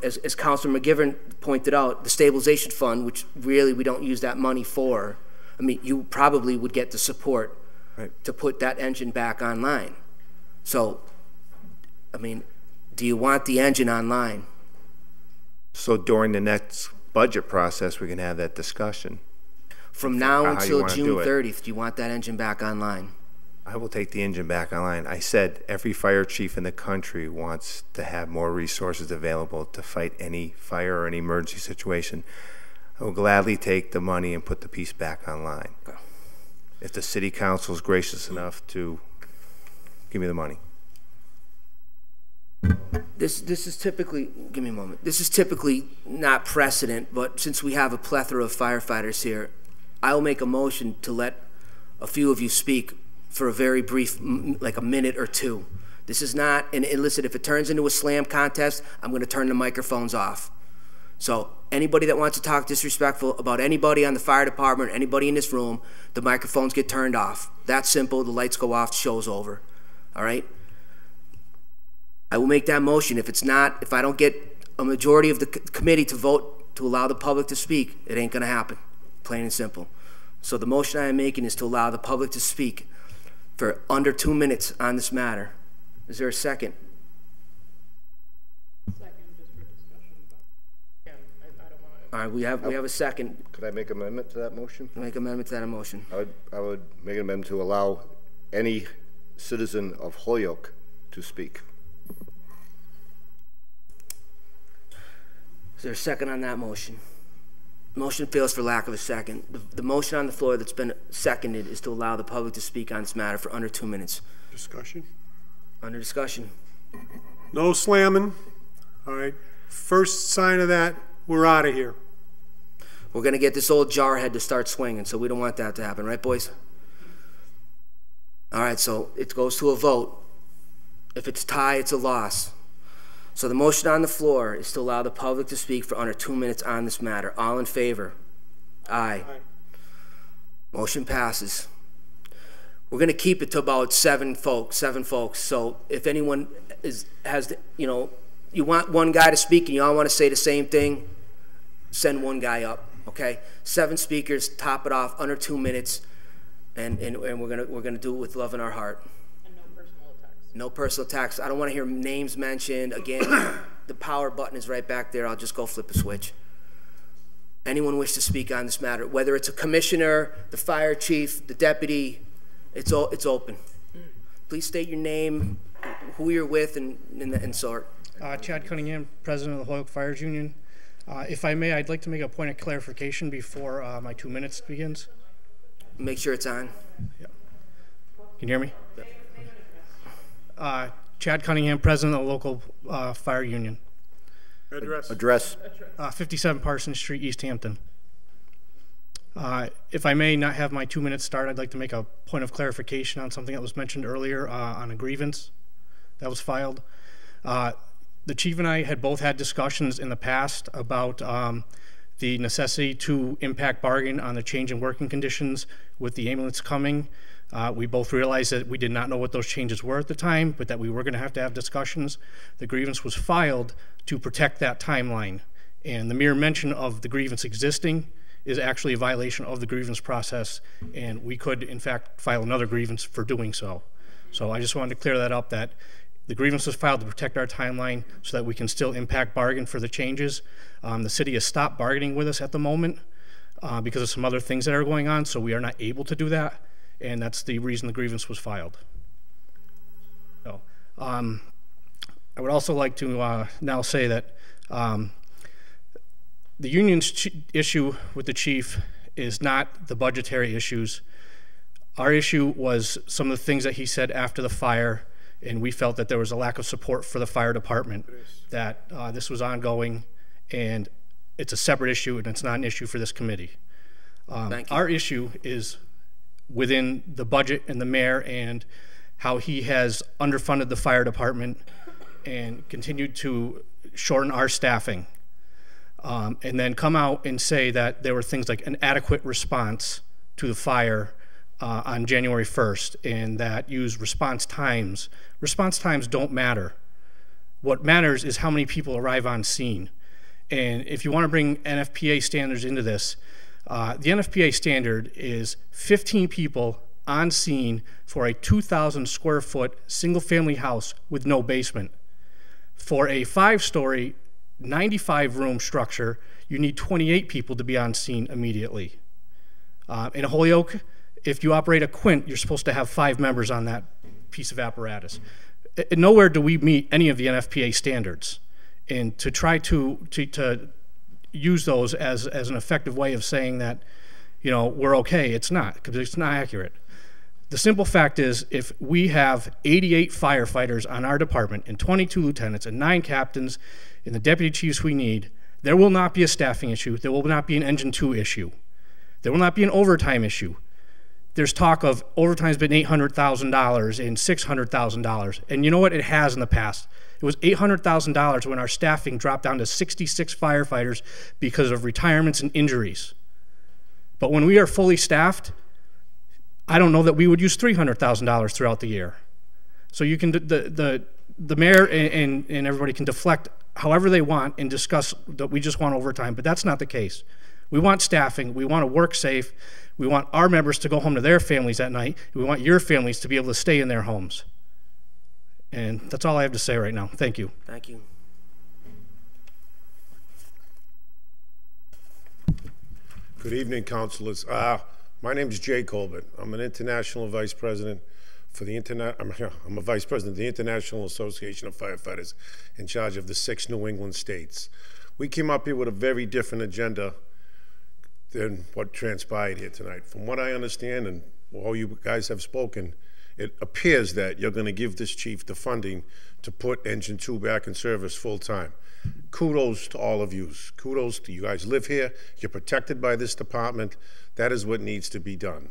[SPEAKER 1] as Councilor McGivern pointed out, the stabilization fund, which really we don't use that money for, I mean, you probably would get the support to put that engine back online. So, I mean, do you want the engine online?
[SPEAKER 8] So during the next budget process, we can have that discussion.
[SPEAKER 1] From now until June 30th, do you want that engine back online?
[SPEAKER 8] I will take the engine back online. I said every fire chief in the country wants to have more resources available to fight any fire or any emergency situation. I will gladly take the money and put the piece back online. Okay. If the city council is gracious enough to give me the money.
[SPEAKER 1] This is typically, give me a moment. This is typically not precedent, but since we have a plethora of firefighters here, I'll make a motion to let a few of you speak for a very brief, like a minute or 2. This is not, and listen, if it turns into a slam contest, I'm going to turn the microphones off. So anybody that wants to talk disrespectful about anybody on the fire department, anybody in this room, the microphones get turned off. That's simple. The lights go off, the show's over. All right? I will make that motion. If I don't get a majority of the committee to vote to allow the public to speak, it ain't going to happen. Plain and simple. So the motion I am making is to allow the public to speak for under 2 minutes on this matter. Is there a second?
[SPEAKER 5] Second, just for discussion, but again, I don't want to
[SPEAKER 1] All right, we have a second.
[SPEAKER 13] Could I make an amendment to that motion?
[SPEAKER 1] Make amendment to that motion.
[SPEAKER 13] I would make an amendment to allow any citizen of Holyoke to speak.
[SPEAKER 1] Is there a second on that motion? Motion fails for lack of a second. The motion on the floor that's been seconded is to allow the public to speak on this matter for under 2 minutes.
[SPEAKER 2] Discussion?
[SPEAKER 1] Under discussion.
[SPEAKER 2] No slamming. All right. First sign of that, we're out of here.
[SPEAKER 1] We're going to get this old jarhead to start swinging, so we don't want that to happen. Right, boys? All right, so it goes to a vote. If it's tie, it's a loss. So the motion on the floor is to allow the public to speak for under 2 minutes on this matter. All in favor? Aye. Aye. Motion passes. We're going to keep it to about seven folks. So if anyone you want one guy to speak and you all want to say the same thing, send one guy up, okay? 7 speakers, top it off, under 2 minutes, and we're gonna do it with love in our heart.
[SPEAKER 5] And no personal attacks.
[SPEAKER 1] No personal attacks. I don't want to hear names mentioned. Again, the power button is right back there. I'll just go flip a switch. Anyone wish to speak on this matter, whether it's a commissioner, the fire chief, the deputy, it's open. Please state your name, who you're with, and sort.
[SPEAKER 15] Chad Cunningham, president of the Holyoke Fires Union. If I may, I'd like to make a point of clarification before my 2 minutes begins.
[SPEAKER 1] Make sure it's on.
[SPEAKER 15] Yeah. Can you hear me? Yep. Chad Cunningham, president of the local fire union.
[SPEAKER 2] Address.
[SPEAKER 15] 57 Parsons Street, East Hampton. If I may not have my 2 minutes start, I'd like to make a point of clarification on something that was mentioned earlier on a grievance that was filed. The chief and I had both had discussions in the past about the necessity to impact bargain on the change in working conditions with the ambulance coming. We both realized that we did not know what those changes were at the time, but that we were going to have discussions. The grievance was filed to protect that timeline, and the mere mention of the grievance existing is actually a violation of the grievance process, and we could, in fact, file another grievance for doing so. So I just wanted to clear that up, that the grievance was filed to protect our timeline so that we can still impact bargain for the changes. The city has stopped bargaining with us at the moment because of some other things that are going on, so we are not able to do that, and that's the reason the grievance was filed. So, I would also like to now say that the union's issue with the chief is not the budgetary issues. Our issue was some of the things that he said after the fire, and we felt that there was a lack of support for the fire department, that this was ongoing, and it's a separate issue, and it's not an issue for this committee. Our issue is within the budget and the mayor and how he has underfunded the fire department and continued to shorten our staffing, and then come out and say that there were things like an adequate response to the fire on January 1st, and that use response times. Response times don't matter. What matters is how many people arrive on scene. And if you want to bring NFPA standards into this, the NFPA standard is 15 people on scene for a 2,000 square foot single family house with no basement. For a 5-story, 95 room structure, you need 28 people to be on scene immediately. In Holyoke, if you operate a quint, you're supposed to have 5 members on that piece of apparatus. Nowhere do we meet any of the NFPA standards. And to try to use those as an effective way of saying that, we're okay, it's not, because it's not accurate. The simple fact is, if we have 88 firefighters on our department and 22 lieutenants and 9 captains and the deputy chiefs we need, there will not be a staffing issue. There will not be an Engine 2 issue. There will not be an overtime issue. There's talk of overtime's been $800,000 and $600,000. And you know what? It has in the past. It was $800,000 when our staffing dropped down to 66 firefighters because of retirements and injuries. But when we are fully staffed, I don't know that we would use $300,000 throughout the year. So you can, the mayor and everybody can deflect however they want and discuss that we just want overtime, but that's not the case. We want staffing. We want to work safe. We want our members to go home to their families at night. We want your families to be able to stay in their homes. And that's all I have to say right now. Thank you.
[SPEAKER 1] Thank you.
[SPEAKER 16] Good evening, councilors. My name is Jay Colbert. I'm an international vice president for the I'm a vice president of the International Association of Firefighters in charge of the 6 New England states. We came up here with a very different agenda than what transpired here tonight. From what I understand, and all you guys have spoken, it appears that you're going to give this chief the funding to put Engine 2 back in service full time. Kudos to all of you. Kudos to you guys live here. You're protected by this department. That is what needs to be done.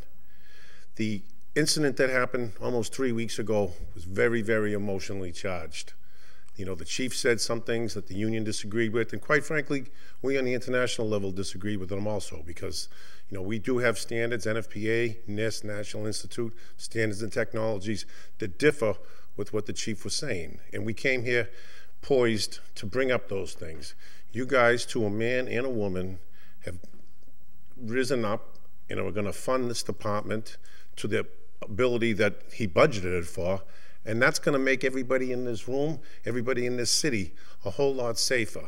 [SPEAKER 16] The incident that happened almost 3 weeks ago was very, very emotionally charged. You know, the chief said some things that the union disagreed with, and quite frankly, we on the international level disagreed with them also, because, you know, we do have standards, NFPA, NIST, National Institute, Standards and Technologies, that differ with what the chief was saying. And we came here poised to bring up those things. You guys, to a man and a woman, have risen up and are going to fund this department to the ability that he budgeted it for, and that's going to make everybody in this room, everybody in this city, a whole lot safer.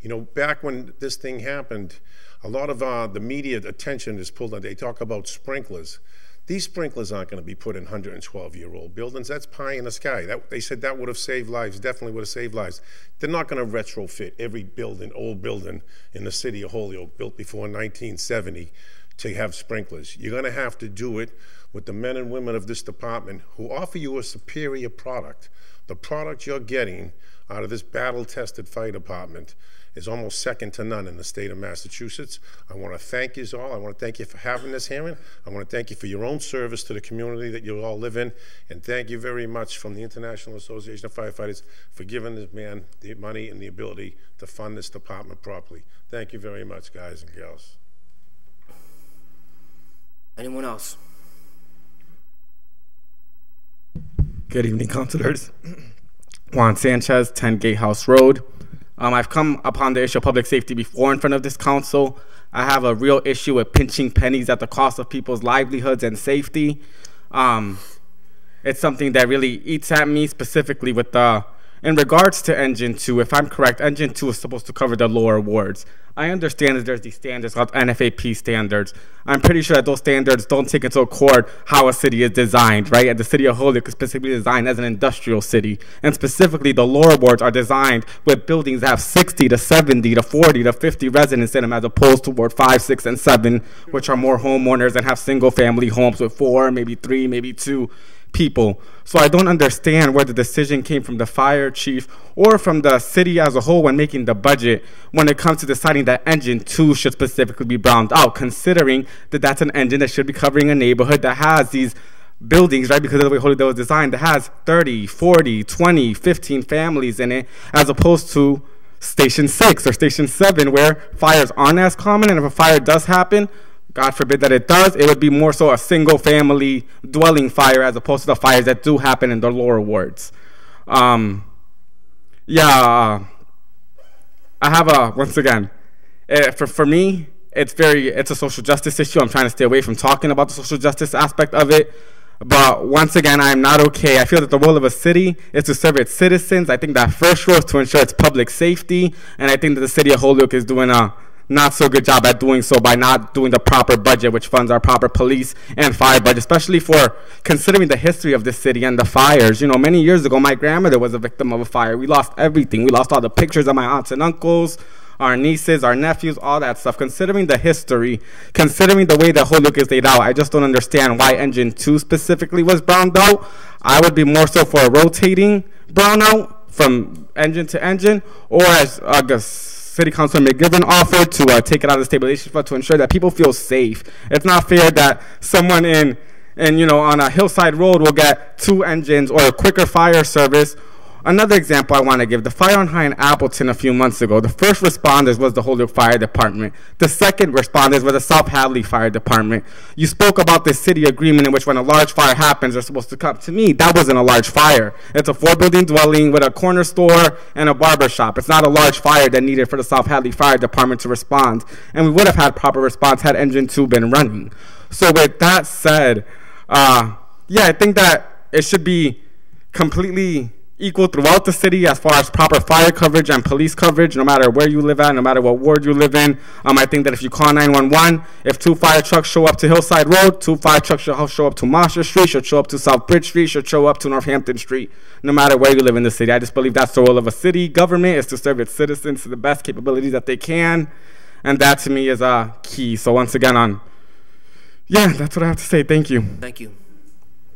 [SPEAKER 16] You know, back when this thing happened, a lot of the media attention is pulled on. They talk about sprinklers. These sprinklers aren't going to be put in 112-year-old buildings. That's pie in the sky. They said that would have saved lives, definitely would have saved lives. They're not going to retrofit every building, old building in the city of Holyoke built before 1970 to have sprinklers. You're going to have to do it with the men and women of this department who offer you a superior product. The product you're getting out of this battle-tested fire department is almost second to none in the state of Massachusetts. I want to thank you all. I want to thank you for having this hearing. I want to thank you for your own service to the community that you all live in. And thank you very much from the International Association of Firefighters for giving this man the money and the ability to fund this department properly. Thank you very much, guys and gals.
[SPEAKER 1] Anyone else?
[SPEAKER 17] Good evening, councilors. Juan Sanchez, 10 Gatehouse Road. I've come upon the issue of public safety before in front of this council. I have a real issue with pinching pennies at the cost of people's livelihoods and safety. It's something that really eats at me, specifically with in regards to Engine 2. If I'm correct, Engine 2 is supposed to cover the lower wards. I understand that there's these standards called NFAP standards. I'm pretty sure that those standards don't take into account how a city is designed, right? And the city of Holyoke is specifically designed as an industrial city. And specifically, the lower wards are designed with buildings that have 60 to 70 to 40 to 50 residents in them, as opposed to Ward 5, 6, and 7, which are more homeowners and have single-family homes with 4, maybe 3, maybe 2 people. So I don't understand where the decision came from the fire chief or from the city as a whole when making the budget when it comes to deciding that Engine 2 should specifically be browned out, considering that that's an engine that should be covering a neighborhood that has these buildings, right, because of the way Holyoke was designed, that has 30, 40, 20, 15 families in it, as opposed to Station 6 or Station 7, where fires aren't as common, and if a fire does happen, God forbid that it does, it would be more so a single-family dwelling fire as opposed to the fires that do happen in the lower wards. I have once again, for me, it's a social justice issue. I'm trying to stay away from talking about the social justice aspect of it. But once again, I'm not okay. I feel that the role of a city is to serve its citizens. I think that first role is to ensure its public safety. And I think that the city of Holyoke is doing a not so good job at doing so by not doing the proper budget, which funds our proper police and fire budget, especially for considering the history of this city and the fires. You know, many years ago, my grandmother was a victim of a fire. We lost everything. We lost all the pictures of my aunts and uncles, our nieces, our nephews, all that stuff. Considering the history, considering the way that Holyoke is laid out, I just don't understand why Engine 2 specifically was browned out. I would be more so for a rotating brownout from engine to engine, or as City Councilor McGivern offered, to take it out of the stabilization fund to ensure that people feel safe. It's not fair that someone on a hillside road will get 2 engines or a quicker fire service. Another example I want to give, the fire on High in Appleton a few months ago, the first responders was the Holyoke Fire Department. The second responders were the South Hadley Fire Department. You spoke about this city agreement in which when a large fire happens, they're supposed to come. To me, that wasn't a large fire. It's a 4-building dwelling with a corner store and a barber shop. It's not a large fire that needed for the South Hadley Fire Department to respond. And we would have had proper response had Engine 2 been running. So with that said, I think that it should be completely equal throughout the city as far as proper fire coverage and police coverage, no matter where you live at, no matter what ward you live in. I think that if you call 911, if 2 fire trucks show up to Hillside Road, 2 fire trucks should show up to Marshall Street, should show up to South Bridge Street, should show up to Northampton Street, no matter where you live in the city. I just believe that's the role of a city government, is to serve its citizens to the best capabilities that they can, and that to me is key. So once again, that's what I have to say. Thank you.
[SPEAKER 1] Thank you.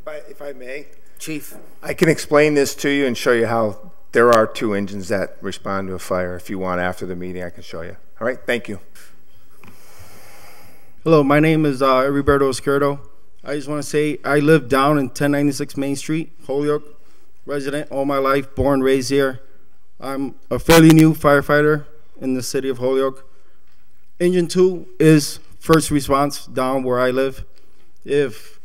[SPEAKER 8] If I may.
[SPEAKER 1] Chief.
[SPEAKER 8] I can explain this to you and show you how there are 2 engines that respond to a fire. If you want, after the meeting, I can show you. All right, thank you.
[SPEAKER 18] Hello, my name is Heriberto Izquierdo. I just want to say I live down in 1096 Main Street, Holyoke, resident all my life, born, raised here. I'm a fairly new firefighter in the city of Holyoke. Engine 2 is first response down where I live. If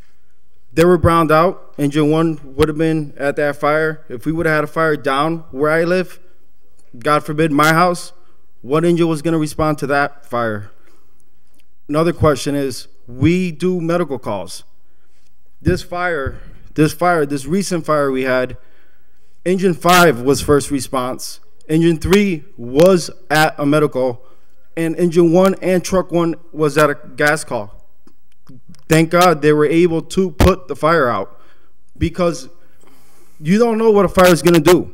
[SPEAKER 18] they were browned out, Engine 1 would have been at that fire. If we would have had a fire down where I live, God forbid my house, what engine was going to respond to that fire? Another question is, we do medical calls. This recent fire we had, Engine 5 was first response. Engine 3 was at a medical, and Engine 1 and Truck 1 was at a gas call. Thank God they were able to put the fire out, because you don't know what a fire is going to do.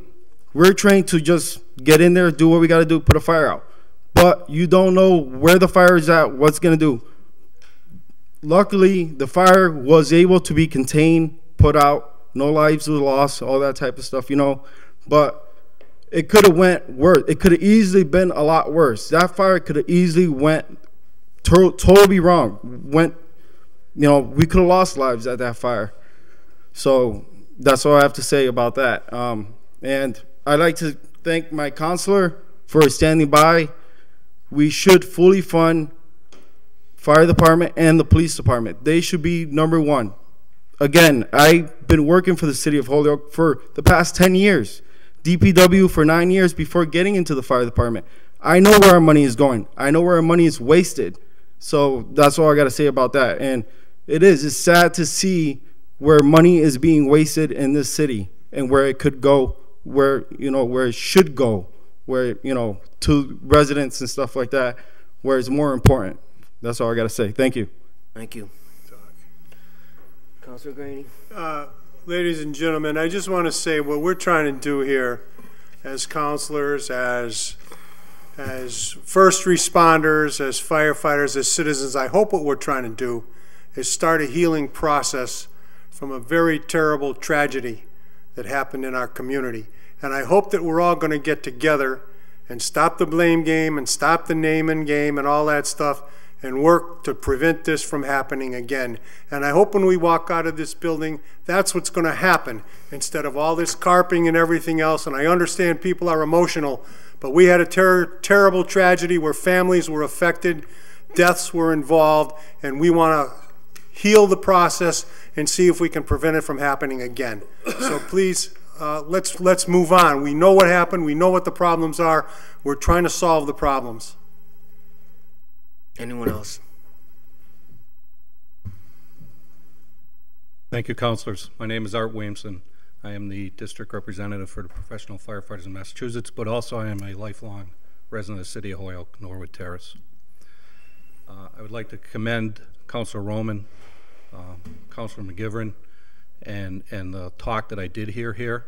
[SPEAKER 18] We're trained to just get in there, do what we got to do, put a fire out. But you don't know where the fire is at, what's going to do. Luckily, the fire was able to be contained, put out, no lives were lost, all that type of stuff, But it could have went worse. It could have easily been a lot worse. That fire could have easily went totally wrong. We could have lost lives at that fire. So that's all I have to say about that. And I'd like to thank my counselor for standing by. We should fully fund fire department and the police department. They should be number 1. Again, I've been working for the city of Holyoke for the past 10 years. DPW for 9 years before getting into the fire department. I know where our money is going. I know where our money is wasted. So that's all I got to say about that. And it's sad to see where money is being wasted in this city, and where it could go, where it should go, where, to residents and stuff like that, where it's more important. That's all I got to say. Thank you.
[SPEAKER 1] Thank you. Councilor Graney.
[SPEAKER 2] Ladies and gentlemen, I just want to say what we're trying to do here as counselors, as first responders, as firefighters, as citizens. I hope what we're trying to do is start a healing process from a very terrible tragedy that happened in our community. And I hope that we're all going to get together and stop the blame game and stop the naming game and all that stuff, and work to prevent this from happening again. And I hope when we walk out of this building, that's what's going to happen, instead of all this carping and everything else. And I understand people are emotional, but we had a terrible tragedy where families were affected, deaths were involved, and we want to heal the process and see if we can prevent it from happening again. So please, let's move on. We know what happened. We know what the problems are. We're trying to solve the problems.
[SPEAKER 1] Anyone else?
[SPEAKER 4] Thank you, councilors. My name is Art Williamson. I am the district representative for the professional firefighters in Massachusetts, but also I am a lifelong resident of the city of Holyoke, Norwood Terrace. I would like to commend Councilor Roman, Councilor McGivern, and the talk that I did hear here.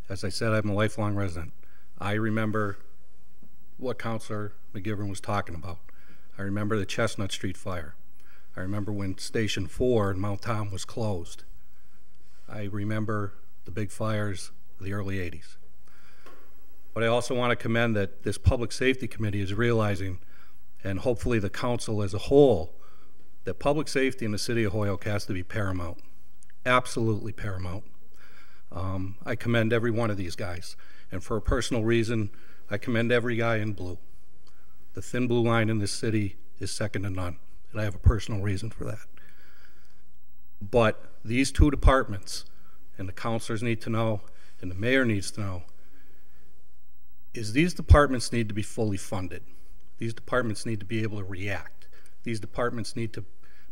[SPEAKER 4] As I said, I'm a lifelong resident. I remember what Councilor McGivern was talking about. I remember the Chestnut Street fire. I remember when Station 4 in Mount Tom was closed. I remember the big fires of the early 80s. But I also want to commend that this Public Safety Committee is realizing, and hopefully the council as a whole, that public safety in the city of Holyoke has to be paramount, absolutely paramount. I commend every one of these guys, and for a personal reason, I commend every guy in blue. The thin blue line in this city is second to none, and I have a personal reason for that. But these two departments, and the councilors need to know, and the mayor needs to know, is these departments need to be fully funded. These departments need to be able to react. These departments need to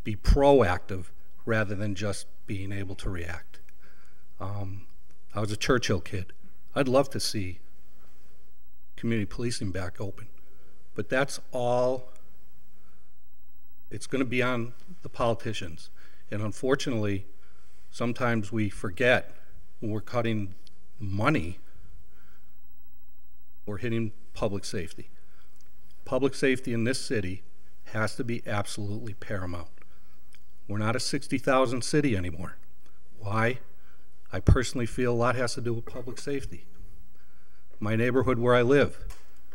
[SPEAKER 4] be proactive rather than just being able to react. I was a Churchill kid. I'd love to see community policing back open. But that's all, it's going to be on the politicians. And unfortunately, sometimes we forget when we're cutting money, we're hitting public safety. Public safety in this city has to be absolutely paramount. We're not a 60,000 city anymore. Why? I personally feel a lot has to do with public safety. My neighborhood where I live,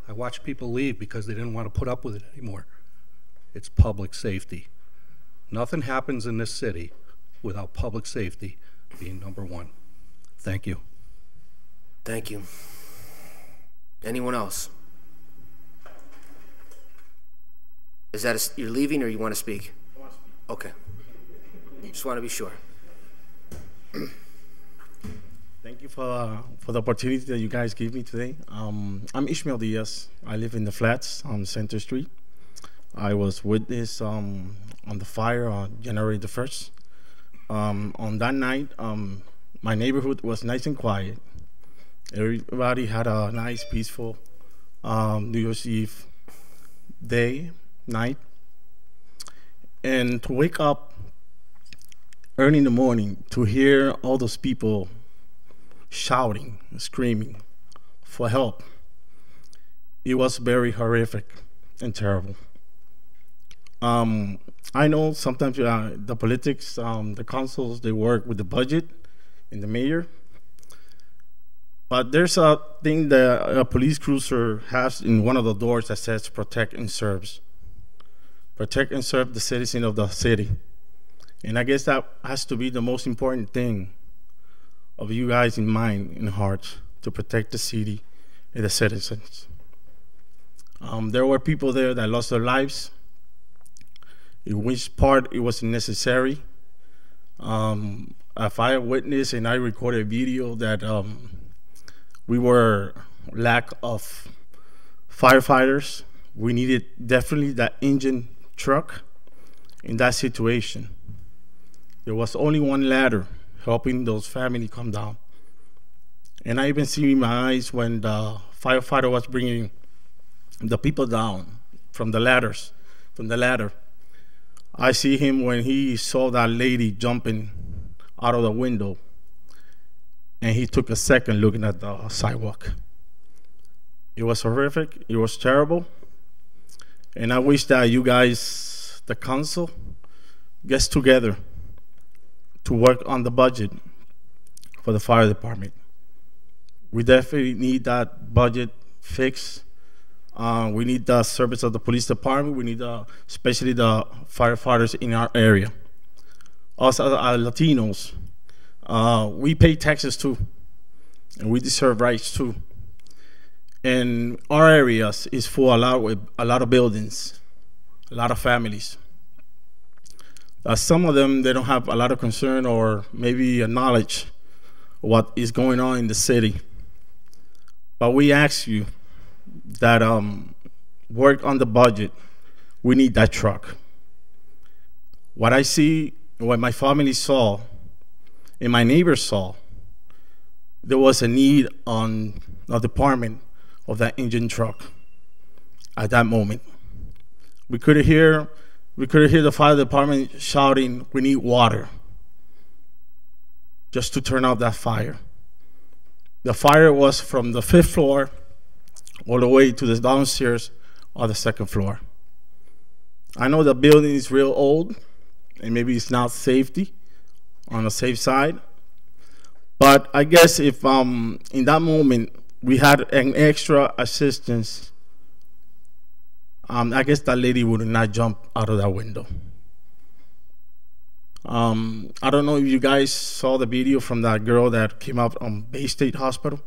[SPEAKER 4] I watch people leave because they didn't want to put up with it anymore. It's public safety. Nothing happens in this city without public safety being number one. Thank you.
[SPEAKER 1] Thank you. Anyone else? Is that you're leaving or you want to speak? I want to speak. Okay. Just want to be sure.
[SPEAKER 18] Thank you for the opportunity that you guys gave me today. I'm Ishmael Diaz. I live in the Flats on Center Street. I was witness on the fire on January the 1st. On that night, my neighborhood was nice and quiet. Everybody had a nice, peaceful New Year's Eve night. And to wake up early in the morning to hear all those people shouting, screaming for help, it was very horrific and terrible. I know sometimes the politics, the councils, they work with the budget and the mayor, but there's a thing that a police cruiser has in one of the doors that says protect and serve. Protect and serve the citizen of the city. And I guess that has to be the most important thing of you guys in mind and heart, to protect the city and the citizens. There were people there that lost their lives, in which part it was necessary. If I witnessed and I recorded a video that we were lack of firefighters, we needed definitely that engine truck in that situation. There was only one ladder helping those families come down. And I even see in my eyes when the firefighter was bringing the people down from the ladder. I see him when he saw that lady jumping out of the window, and he took a second looking at the sidewalk. It was horrific, it was terrible, and I wish that you guys, the council, gets together to work on the budget for the fire department. We definitely need that budget fixed. We need the service of the police department. We need especially the firefighters in our area. Us Latinos, we pay taxes too, and we deserve rights too. And our areas is full with a lot of buildings, a lot of families. Some of them, they don't have a lot of concern or maybe a knowledge of what is going on in the city. But we ask you that work on the budget. We need that truck. What I see, what my family saw, and my neighbors saw, there was a need on the department of that engine truck at that moment. We could hear the fire department shouting, "We need water," just to turn out that fire. The fire was from the 5th floor all the way to the downstairs or the 2nd floor. I know the building is real old, and maybe it's not safety on the safe side, but I guess if in that moment we had an extra assistance, I guess that lady would not jump out of that window. I don't know if you guys saw the video from that girl that came out on Bay State Hospital,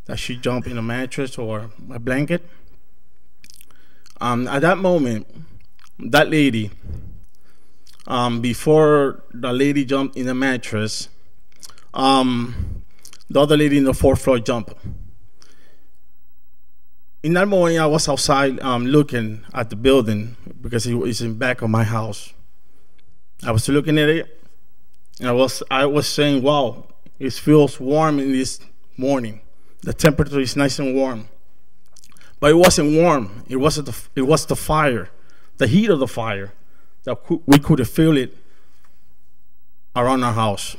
[SPEAKER 18] that she jumped in a mattress or a blanket. At that moment, that lady, before the lady jumped in the mattress, the other lady in the 4th floor jumped. In that morning, I was outside looking at the building because it was in the back of my house. I was looking at it, and I was saying, wow, It feels warm in this morning. The temperature is nice and warm. But it wasn't warm. It was the fire, the heat of the fire, that we could feel it around our house.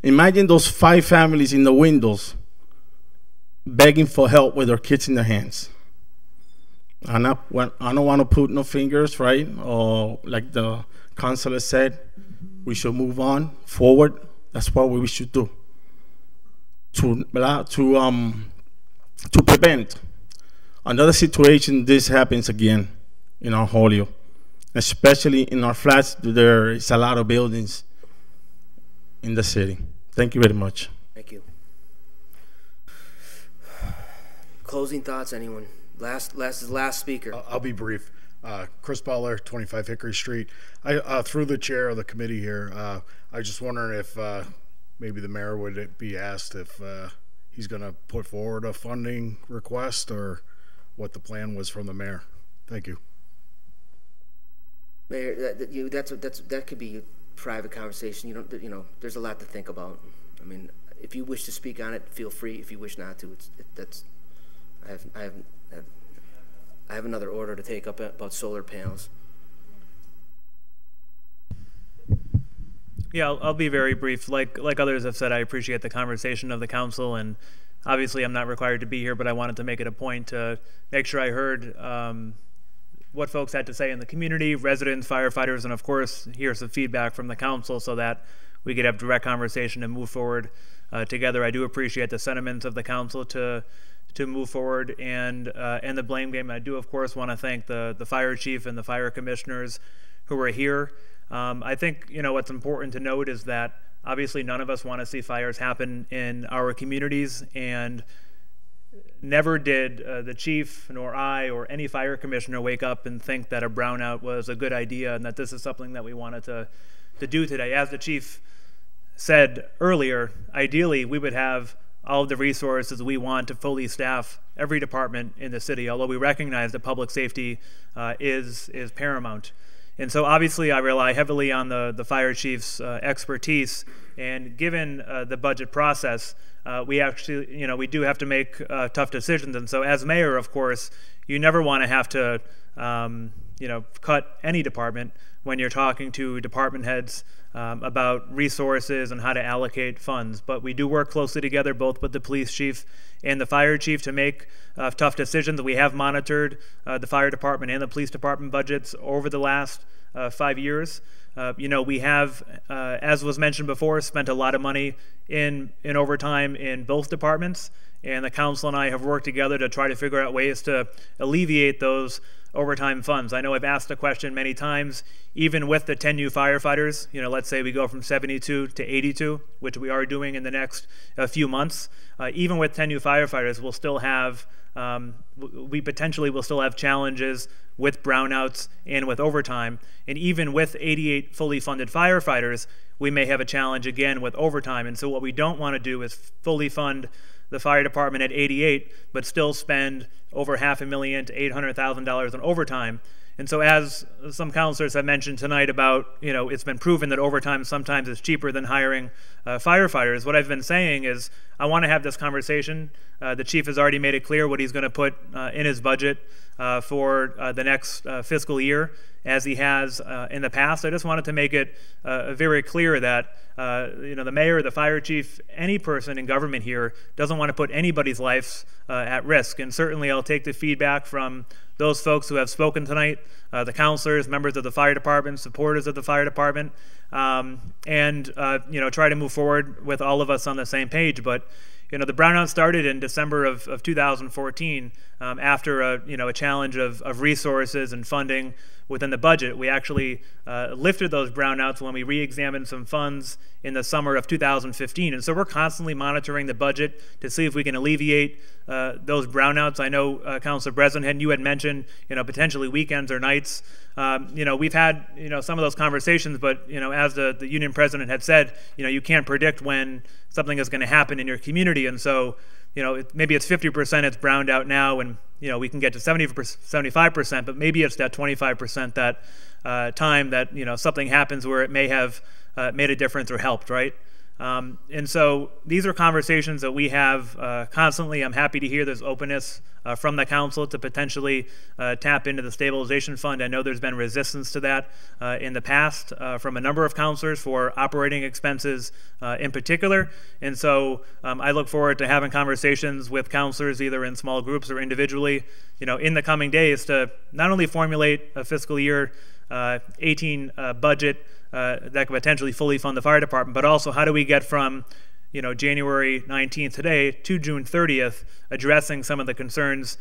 [SPEAKER 18] Imagine those 5 families in the windows begging for help with their kids in their hands. I don't want to put no fingers, right? Or like the counselor said, we should move on forward. That's what we should do to prevent another situation. This happens again in our Holyoke, especially in our flats. There is a lot of buildings in the city. Thank you very much.
[SPEAKER 1] Thank you. Closing thoughts, anyone? Last speaker.
[SPEAKER 19] I'll be brief. Chris Butler, 25 Hickory Street. Through the chair of the committee here, I just wondering if maybe the mayor would be asked if he's going to put forward a funding request or what the plan was from the mayor. Thank you.
[SPEAKER 1] Mayor, that could be a private conversation. You know, there's a lot to think about. I mean, if you wish to speak on it, feel free. If you wish not to, I have another order to take up about solar panels.
[SPEAKER 11] Yeah, I'll be very brief. Like others have said, I appreciate the conversation of the council, and obviously I'm not required to be here, but I wanted to make it a point to make sure I heard what folks had to say in the community, residents, firefighters, and of course hear some feedback from the council so that we could have direct conversation and move forward together. I do appreciate the sentiments of the council to move forward and the blame game. I do, of course, want to thank the fire chief and the fire commissioners who were here. I think, you know, what's important to note is that obviously none of us want to see fires happen in our communities, and never did the chief nor I or any fire commissioner wake up and think that a brownout was a good idea and that this is something that we wanted to do today. As the chief said earlier, ideally we would have all of the resources we want to fully staff every department in the city, although we recognize that public safety is paramount. And so obviously I rely heavily on the fire chief's expertise, and given the budget process, we actually, you know, we do have to make tough decisions. And so as mayor, of course, you never want to have to, you know, cut any department when you're talking to department heads about resources and how to allocate funds. But we do work closely together, both with the police chief and the fire chief, to make tough decisions. We have monitored the fire department and the police department budgets over the last 5 years. You know, we have, as was mentioned before, spent a lot of money in overtime in both departments, and the council and I have worked together to try to figure out ways to alleviate those overtime funds. I know I've asked the question many times, even with the 10 new firefighters, you know, let's say we go from 72 to 82, which we are doing in the next few months. Even with 10 new firefighters, we'll still have, we potentially will still have challenges with brownouts and with overtime. And even with 88 fully funded firefighters, we may have a challenge again with overtime. And so what we don't want to do is fully fund the fire department at 88, but still spend over $500,000 to $800,000 on overtime. And so as some counselors have mentioned tonight about, you know, it's been proven that overtime sometimes is cheaper than hiring firefighters. What I've been saying is I want to have this conversation. The chief has already made it clear what he's going to put in his budget for the next fiscal year, as he has in the past. I just wanted to make it very clear that you know, the mayor, the fire chief, any person in government here doesn't want to put anybody's lives at risk. And certainly I'll take the feedback from those folks who have spoken tonight, the counselors, members of the fire department, supporters of the fire department, and you know, try to move forward with all of us on the same page. But you know, the brownout started in December of 2014 after a challenge of resources and funding within the budget. We actually lifted those brownouts when we re-examined some funds in the summer of 2015. And so we're constantly monitoring the budget to see if we can alleviate those brownouts. I know, Councilor Bresnahan, you had mentioned, you know, potentially weekends or nights. You know, we've had, you know, some of those conversations, but, you know, as the union president had said, you know, you can't predict when something is going to happen in your community. And so, you know, maybe it's 50% it's browned out now, and, you know, we can get to 75%, but maybe it's that 25% that time that, you know, something happens where it may have made a difference or helped, right? And so these are conversations that we have constantly. I'm happy to hear there's openness from the council to potentially tap into the stabilization fund. I know there's been resistance to that in the past from a number of councilors for operating expenses in particular. And so I look forward to having conversations with councilors either in small groups or individually, in the coming days to not only formulate a fiscal year 18 budget that could potentially fully fund the fire department, but also how do we get from January 19th today to June 30th, addressing some of the concerns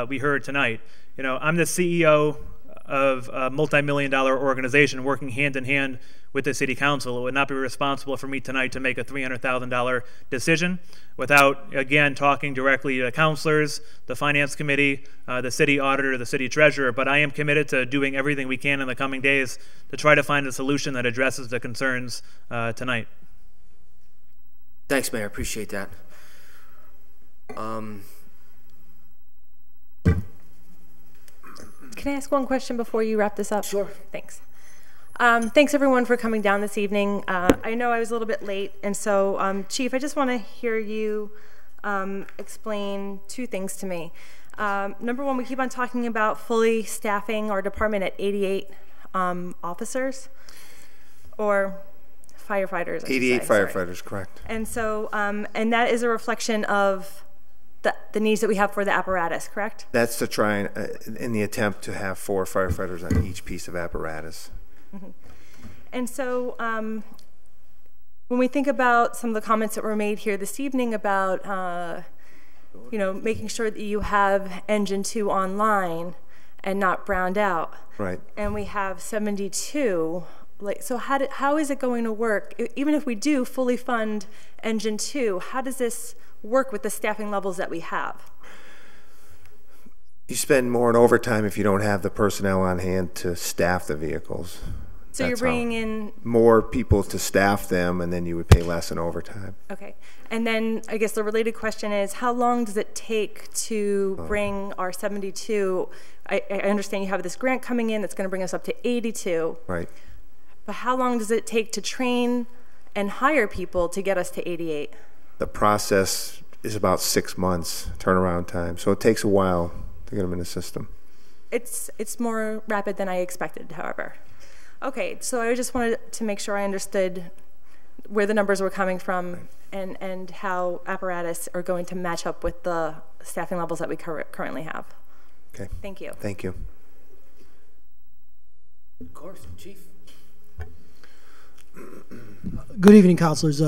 [SPEAKER 11] we heard tonight. I'm the CEO of a multi-million-dollar organization working hand in hand with the city council. It would not be responsible for me tonight to make a $300,000 decision without, again, talking directly to councilors, the finance committee, the city auditor, the city treasurer. But I am committed to doing everything we can in the coming days to try to find a solution that addresses the concerns tonight.
[SPEAKER 1] Thanks, Mayor. Appreciate that.
[SPEAKER 20] Can I ask one question before you wrap this up?
[SPEAKER 1] Sure.
[SPEAKER 20] Thanks. Thanks, everyone, for coming down this evening. I know I was a little bit late, and so, Chief, I just want to hear you explain two things to me. Number one, we keep on talking about fully staffing our department at 88 officers, or firefighters,
[SPEAKER 8] 88 firefighters, correct.
[SPEAKER 20] And so, and that is a reflection of the needs that we have for the apparatus, correct?
[SPEAKER 8] That's to try and, in the attempt to have 4 firefighters on each piece of apparatus.
[SPEAKER 20] Mm-hmm. And so, when we think about some of the comments that were made here this evening about, making sure that you have Engine 2 online and not browned out.
[SPEAKER 8] Right.
[SPEAKER 20] And we have 72. So how is it going to work? Even if we do fully fund Engine 2, how does this work with the staffing levels that we have?
[SPEAKER 8] You spend more in overtime if you don't have the personnel on hand to staff the vehicles.
[SPEAKER 20] So you're bringing in
[SPEAKER 8] more people to staff them, and then you would pay less in overtime.
[SPEAKER 20] Okay. And then I guess the related question is, how long does it take to bring our 72? I understand you have this grant coming in that's going to bring us up to 82.
[SPEAKER 8] Right.
[SPEAKER 20] But how long does it take to train and hire people to get us to 88?
[SPEAKER 8] The process is about 6 months turnaround time, so it takes a while to get them in the system.
[SPEAKER 20] It's more rapid than I expected, however. Okay, so I just wanted to make sure I understood where the numbers were coming from and how apparatus are going to match up with the staffing levels that we currently have.
[SPEAKER 8] Okay.
[SPEAKER 20] Thank you.
[SPEAKER 8] Thank you.
[SPEAKER 1] Of course, Chief.
[SPEAKER 3] Good evening, councilors.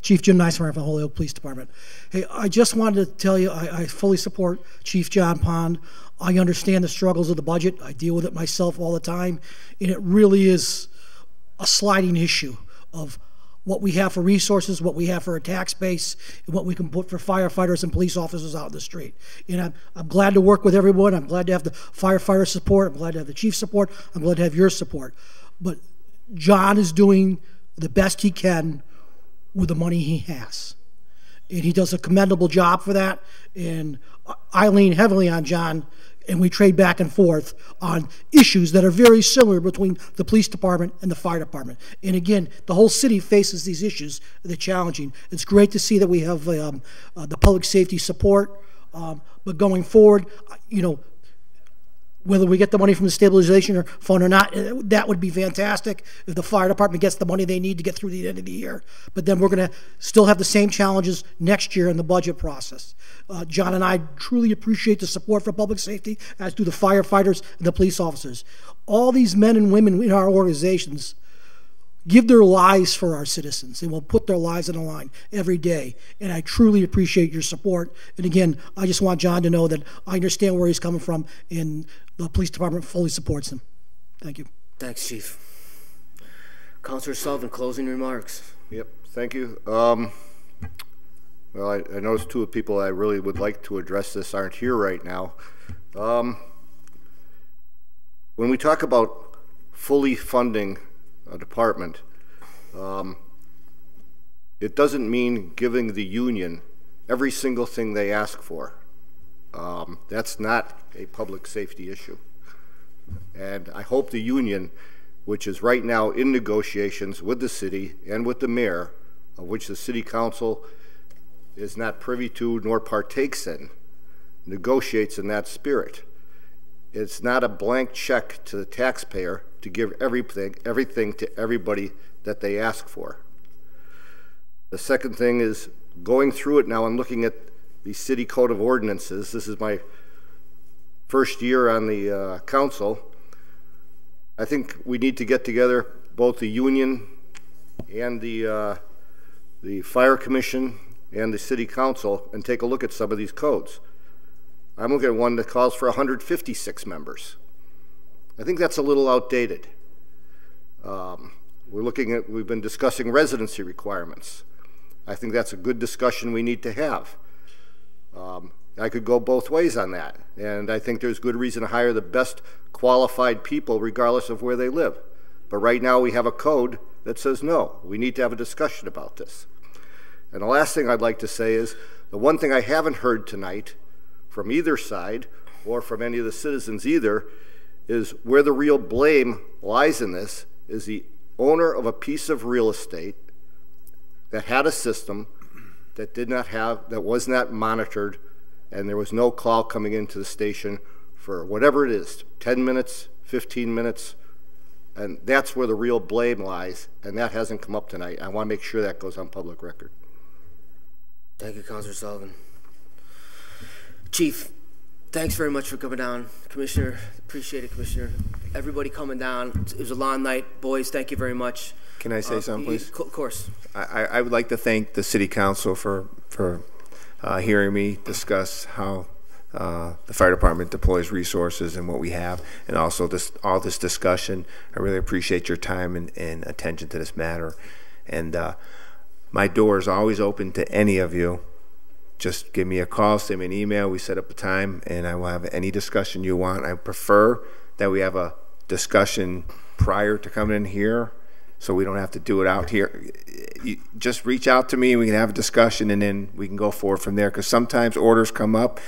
[SPEAKER 3] Chief Jim Nicemeyer from Holyoke Police Department. Hey, I just wanted to tell you I fully support Chief John Pond. I understand the struggles of the budget. I deal with it myself all the time, and it really is a sliding issue of what we have for resources, what we have for a tax base, and what we can put for firefighters and police officers out in the street. And I'm glad to work with everyone. I'm glad to have the firefighter support. I'm glad to have the chief support. I'm glad to have your support. But John is doing the best he can with the money he has. And he does a commendable job for that. And I lean heavily on John, and we trade back and forth on issues that are very similar between the police department and the fire department. And again, the whole city faces these issues that are challenging. It's great to see that we have the public safety support. But going forward, whether we get the money from the stabilization fund or not, that would be fantastic if the fire department gets the money they need to get through the end of the year. But then we're going to still have the same challenges next year in the budget process. John and I truly appreciate the support for public safety, as do the firefighters and the police officers. All these men and women in our organizations give their lives for our citizens. They will put their lives on the line every day. And I truly appreciate your support. And again, I just want John to know that I understand where he's coming from, and the police department fully supports him. Thank you.
[SPEAKER 1] Thanks, Chief. Councilor Sullivan, closing remarks.
[SPEAKER 13] Yep, thank you. Well, I noticed two people I really would like to address this aren't here right now. When we talk about fully funding a department, it doesn't mean giving the union every single thing they ask for. That's not a public safety issue. And I hope the union, which is right now in negotiations with the city and with the mayor of which the City Council is not privy to nor partakes in, negotiates in that spirit. It's not a blank check to the taxpayer to give everything to everybody that they ask for. The second thing is going through it now and looking at the City Code of Ordinances. This is my first year on the council. I think we need to get together, both the union and the Fire Commission and the City Council, and take a look at some of these codes. I'm looking at one that calls for 156 members. I think that's a little outdated. We've been discussing residency requirements. I think that's a good discussion we need to have. I could go both ways on that, and I think there's good reason to hire the best qualified people regardless of where they live. But right now we have a code that says no. We need to have a discussion about this. And the last thing I'd like to say is, the one thing I haven't heard tonight from either side or from any of the citizens either is where the real blame lies in this is the owner of a piece of real estate that had a system that was not monitored, and there was no call coming into the station for whatever it is, 10 minutes, 15 minutes, and that's where the real blame lies, and that hasn't come up tonight. I want to make sure that goes on public record.
[SPEAKER 1] Thank you, Councilor Sullivan. Chief, thanks very much for coming down. Commissioner, appreciate it, Commissioner. Everybody coming down. It was a long night. Boys, thank you very much.
[SPEAKER 8] Can I say something, please?
[SPEAKER 1] Of course.
[SPEAKER 8] I would like to thank the City Council for hearing me discuss how the fire department deploys resources and what we have, and also all this discussion. I really appreciate your time and attention to this matter. And my door is always open to any of you. Just give me a call, send me an email, we set up a time, and I will have any discussion you want. I prefer that we have a discussion prior to coming in here, so we don't have to do it out here. You just reach out to me and we can have a discussion, and then we can go forward from there, because sometimes orders come up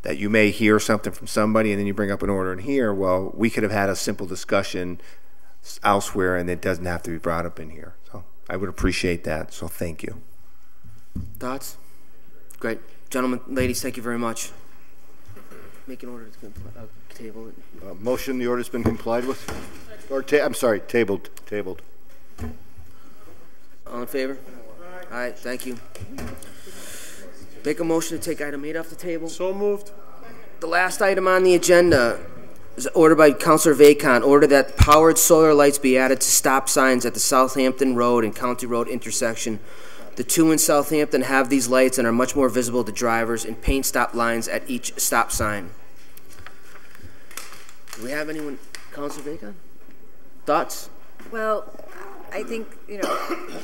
[SPEAKER 8] that you may hear something from somebody and then you bring up an order in here. Well, we could have had a simple discussion elsewhere and it doesn't have to be brought up in here. So I would appreciate that, so thank you.
[SPEAKER 1] Thoughts? Great. Gentlemen, ladies, thank you very much. Make an order to table it.
[SPEAKER 13] Motion, the order's been complied with? Or I'm sorry, tabled.
[SPEAKER 1] All in favor? All right, thank you. Make a motion to take item 8 off the table.
[SPEAKER 2] So moved.
[SPEAKER 1] The last item on the agenda is ordered by Councilor Vacon, order that powered solar lights be added to stop signs at the Southampton Road and County Road intersection. The two in Southampton have these lights and are much more visible to drivers, and paint stop lines at each stop sign. Do we have anyone? Councilor Vacon? Thoughts?
[SPEAKER 21] Well, I think,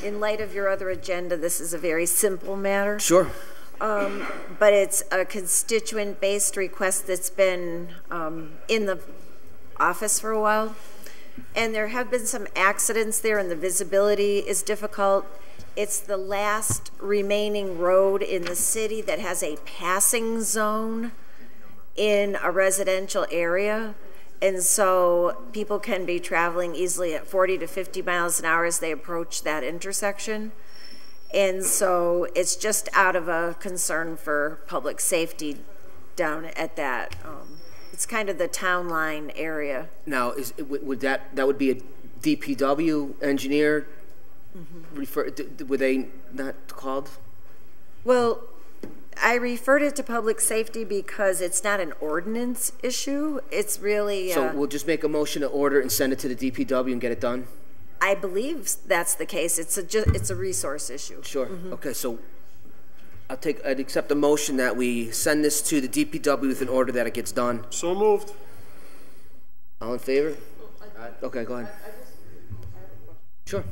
[SPEAKER 21] in light of your other agenda, this is a very simple matter.
[SPEAKER 1] Sure.
[SPEAKER 21] But it's a constituent-based request that's been in the office for a while. And there have been some accidents there, and the visibility is difficult. It's the last remaining road in the city that has a passing zone in a residential area. And so people can be traveling easily at 40 to 50 miles an hour as they approach that intersection. And so it's just out of a concern for public safety down at that. It's kind of the town line area.
[SPEAKER 1] Now, would that would be a DPW engineer? Were they not called?
[SPEAKER 21] Well, I referred it to public safety because it's not an ordinance issue. It's really...
[SPEAKER 1] So we'll just make a motion to order and send it to the DPW and get it done?
[SPEAKER 21] I believe that's the case. It's a resource issue.
[SPEAKER 1] Sure. Okay, so I'd accept a motion that we send this to the DPW with an order that it gets done.
[SPEAKER 2] So moved.
[SPEAKER 1] All in favor? Okay, go ahead. Sure.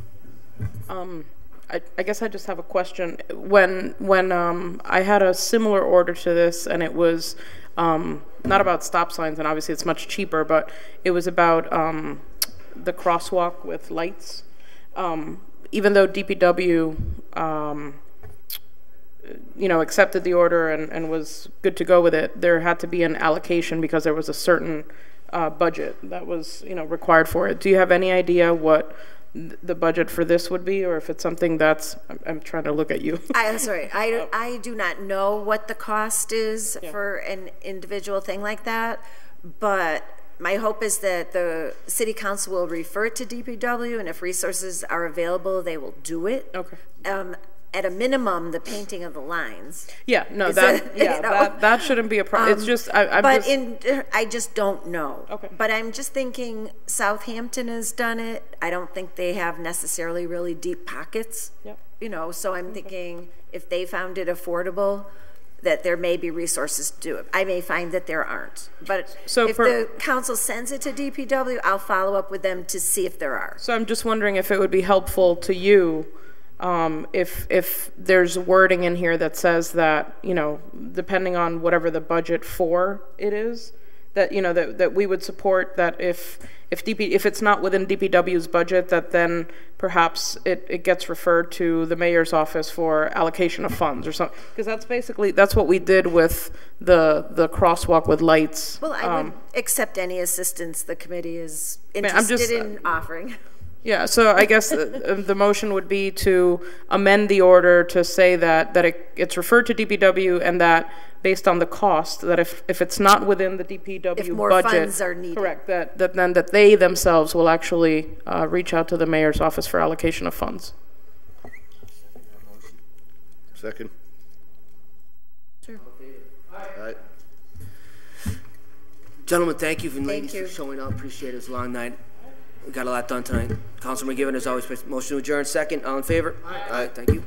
[SPEAKER 5] I guess I just have a question. When I had a similar order to this, and it was not about stop signs, and obviously it's much cheaper, but it was about the crosswalk with lights. Even though DPW, accepted the order and was good to go with it, there had to be an allocation because there was a certain budget that was, required for it. Do you have any idea what the budget for this would be, or if it's something that's, I'm trying to look at you.
[SPEAKER 21] I'm sorry, I do not know what the cost is for an individual thing like that, but my hope is that the city council will refer it to DPW, and if resources are available, they will do it.
[SPEAKER 5] Okay.
[SPEAKER 21] At a minimum, the painting of the lines.
[SPEAKER 5] Yeah, no, that shouldn't be a problem. It's just,
[SPEAKER 21] I just don't know.
[SPEAKER 5] Okay.
[SPEAKER 21] But I'm just thinking Southampton has done it. I don't think they have necessarily really deep pockets.
[SPEAKER 5] Yep.
[SPEAKER 21] You know, so I'm thinking if they found it affordable, that there may be resources to do it. I may find that there aren't. But
[SPEAKER 5] so
[SPEAKER 21] if the council sends it to DPW, I'll follow up with them to see if there are.
[SPEAKER 5] So I'm just wondering if it would be helpful to you if there's wording in here that says that, you know, depending on whatever the budget for it is, that, you know, that we would support that if it's not within DPW's budget, that then perhaps it gets referred to the mayor's office for allocation of funds or something. Because that's what we did with the crosswalk with lights.
[SPEAKER 21] Well, I would accept any assistance the committee is interested in offering.
[SPEAKER 5] Yeah, so I guess the motion would be to amend the order to say that it's referred to DPW, and that based on the cost, that if it's not within the DPW
[SPEAKER 21] if more
[SPEAKER 5] budget,
[SPEAKER 21] funds are needed.
[SPEAKER 5] Correct, that they themselves will actually reach out to the mayor's office for allocation of funds.
[SPEAKER 13] Second.
[SPEAKER 21] Sure.
[SPEAKER 13] All right.
[SPEAKER 1] Gentlemen, thank you, and ladies, for showing up. Appreciate it. It was a long night. We got a lot done tonight. Councilman McGivern, as always, motion to adjourn. Second. All in favor? Aye. Thank you.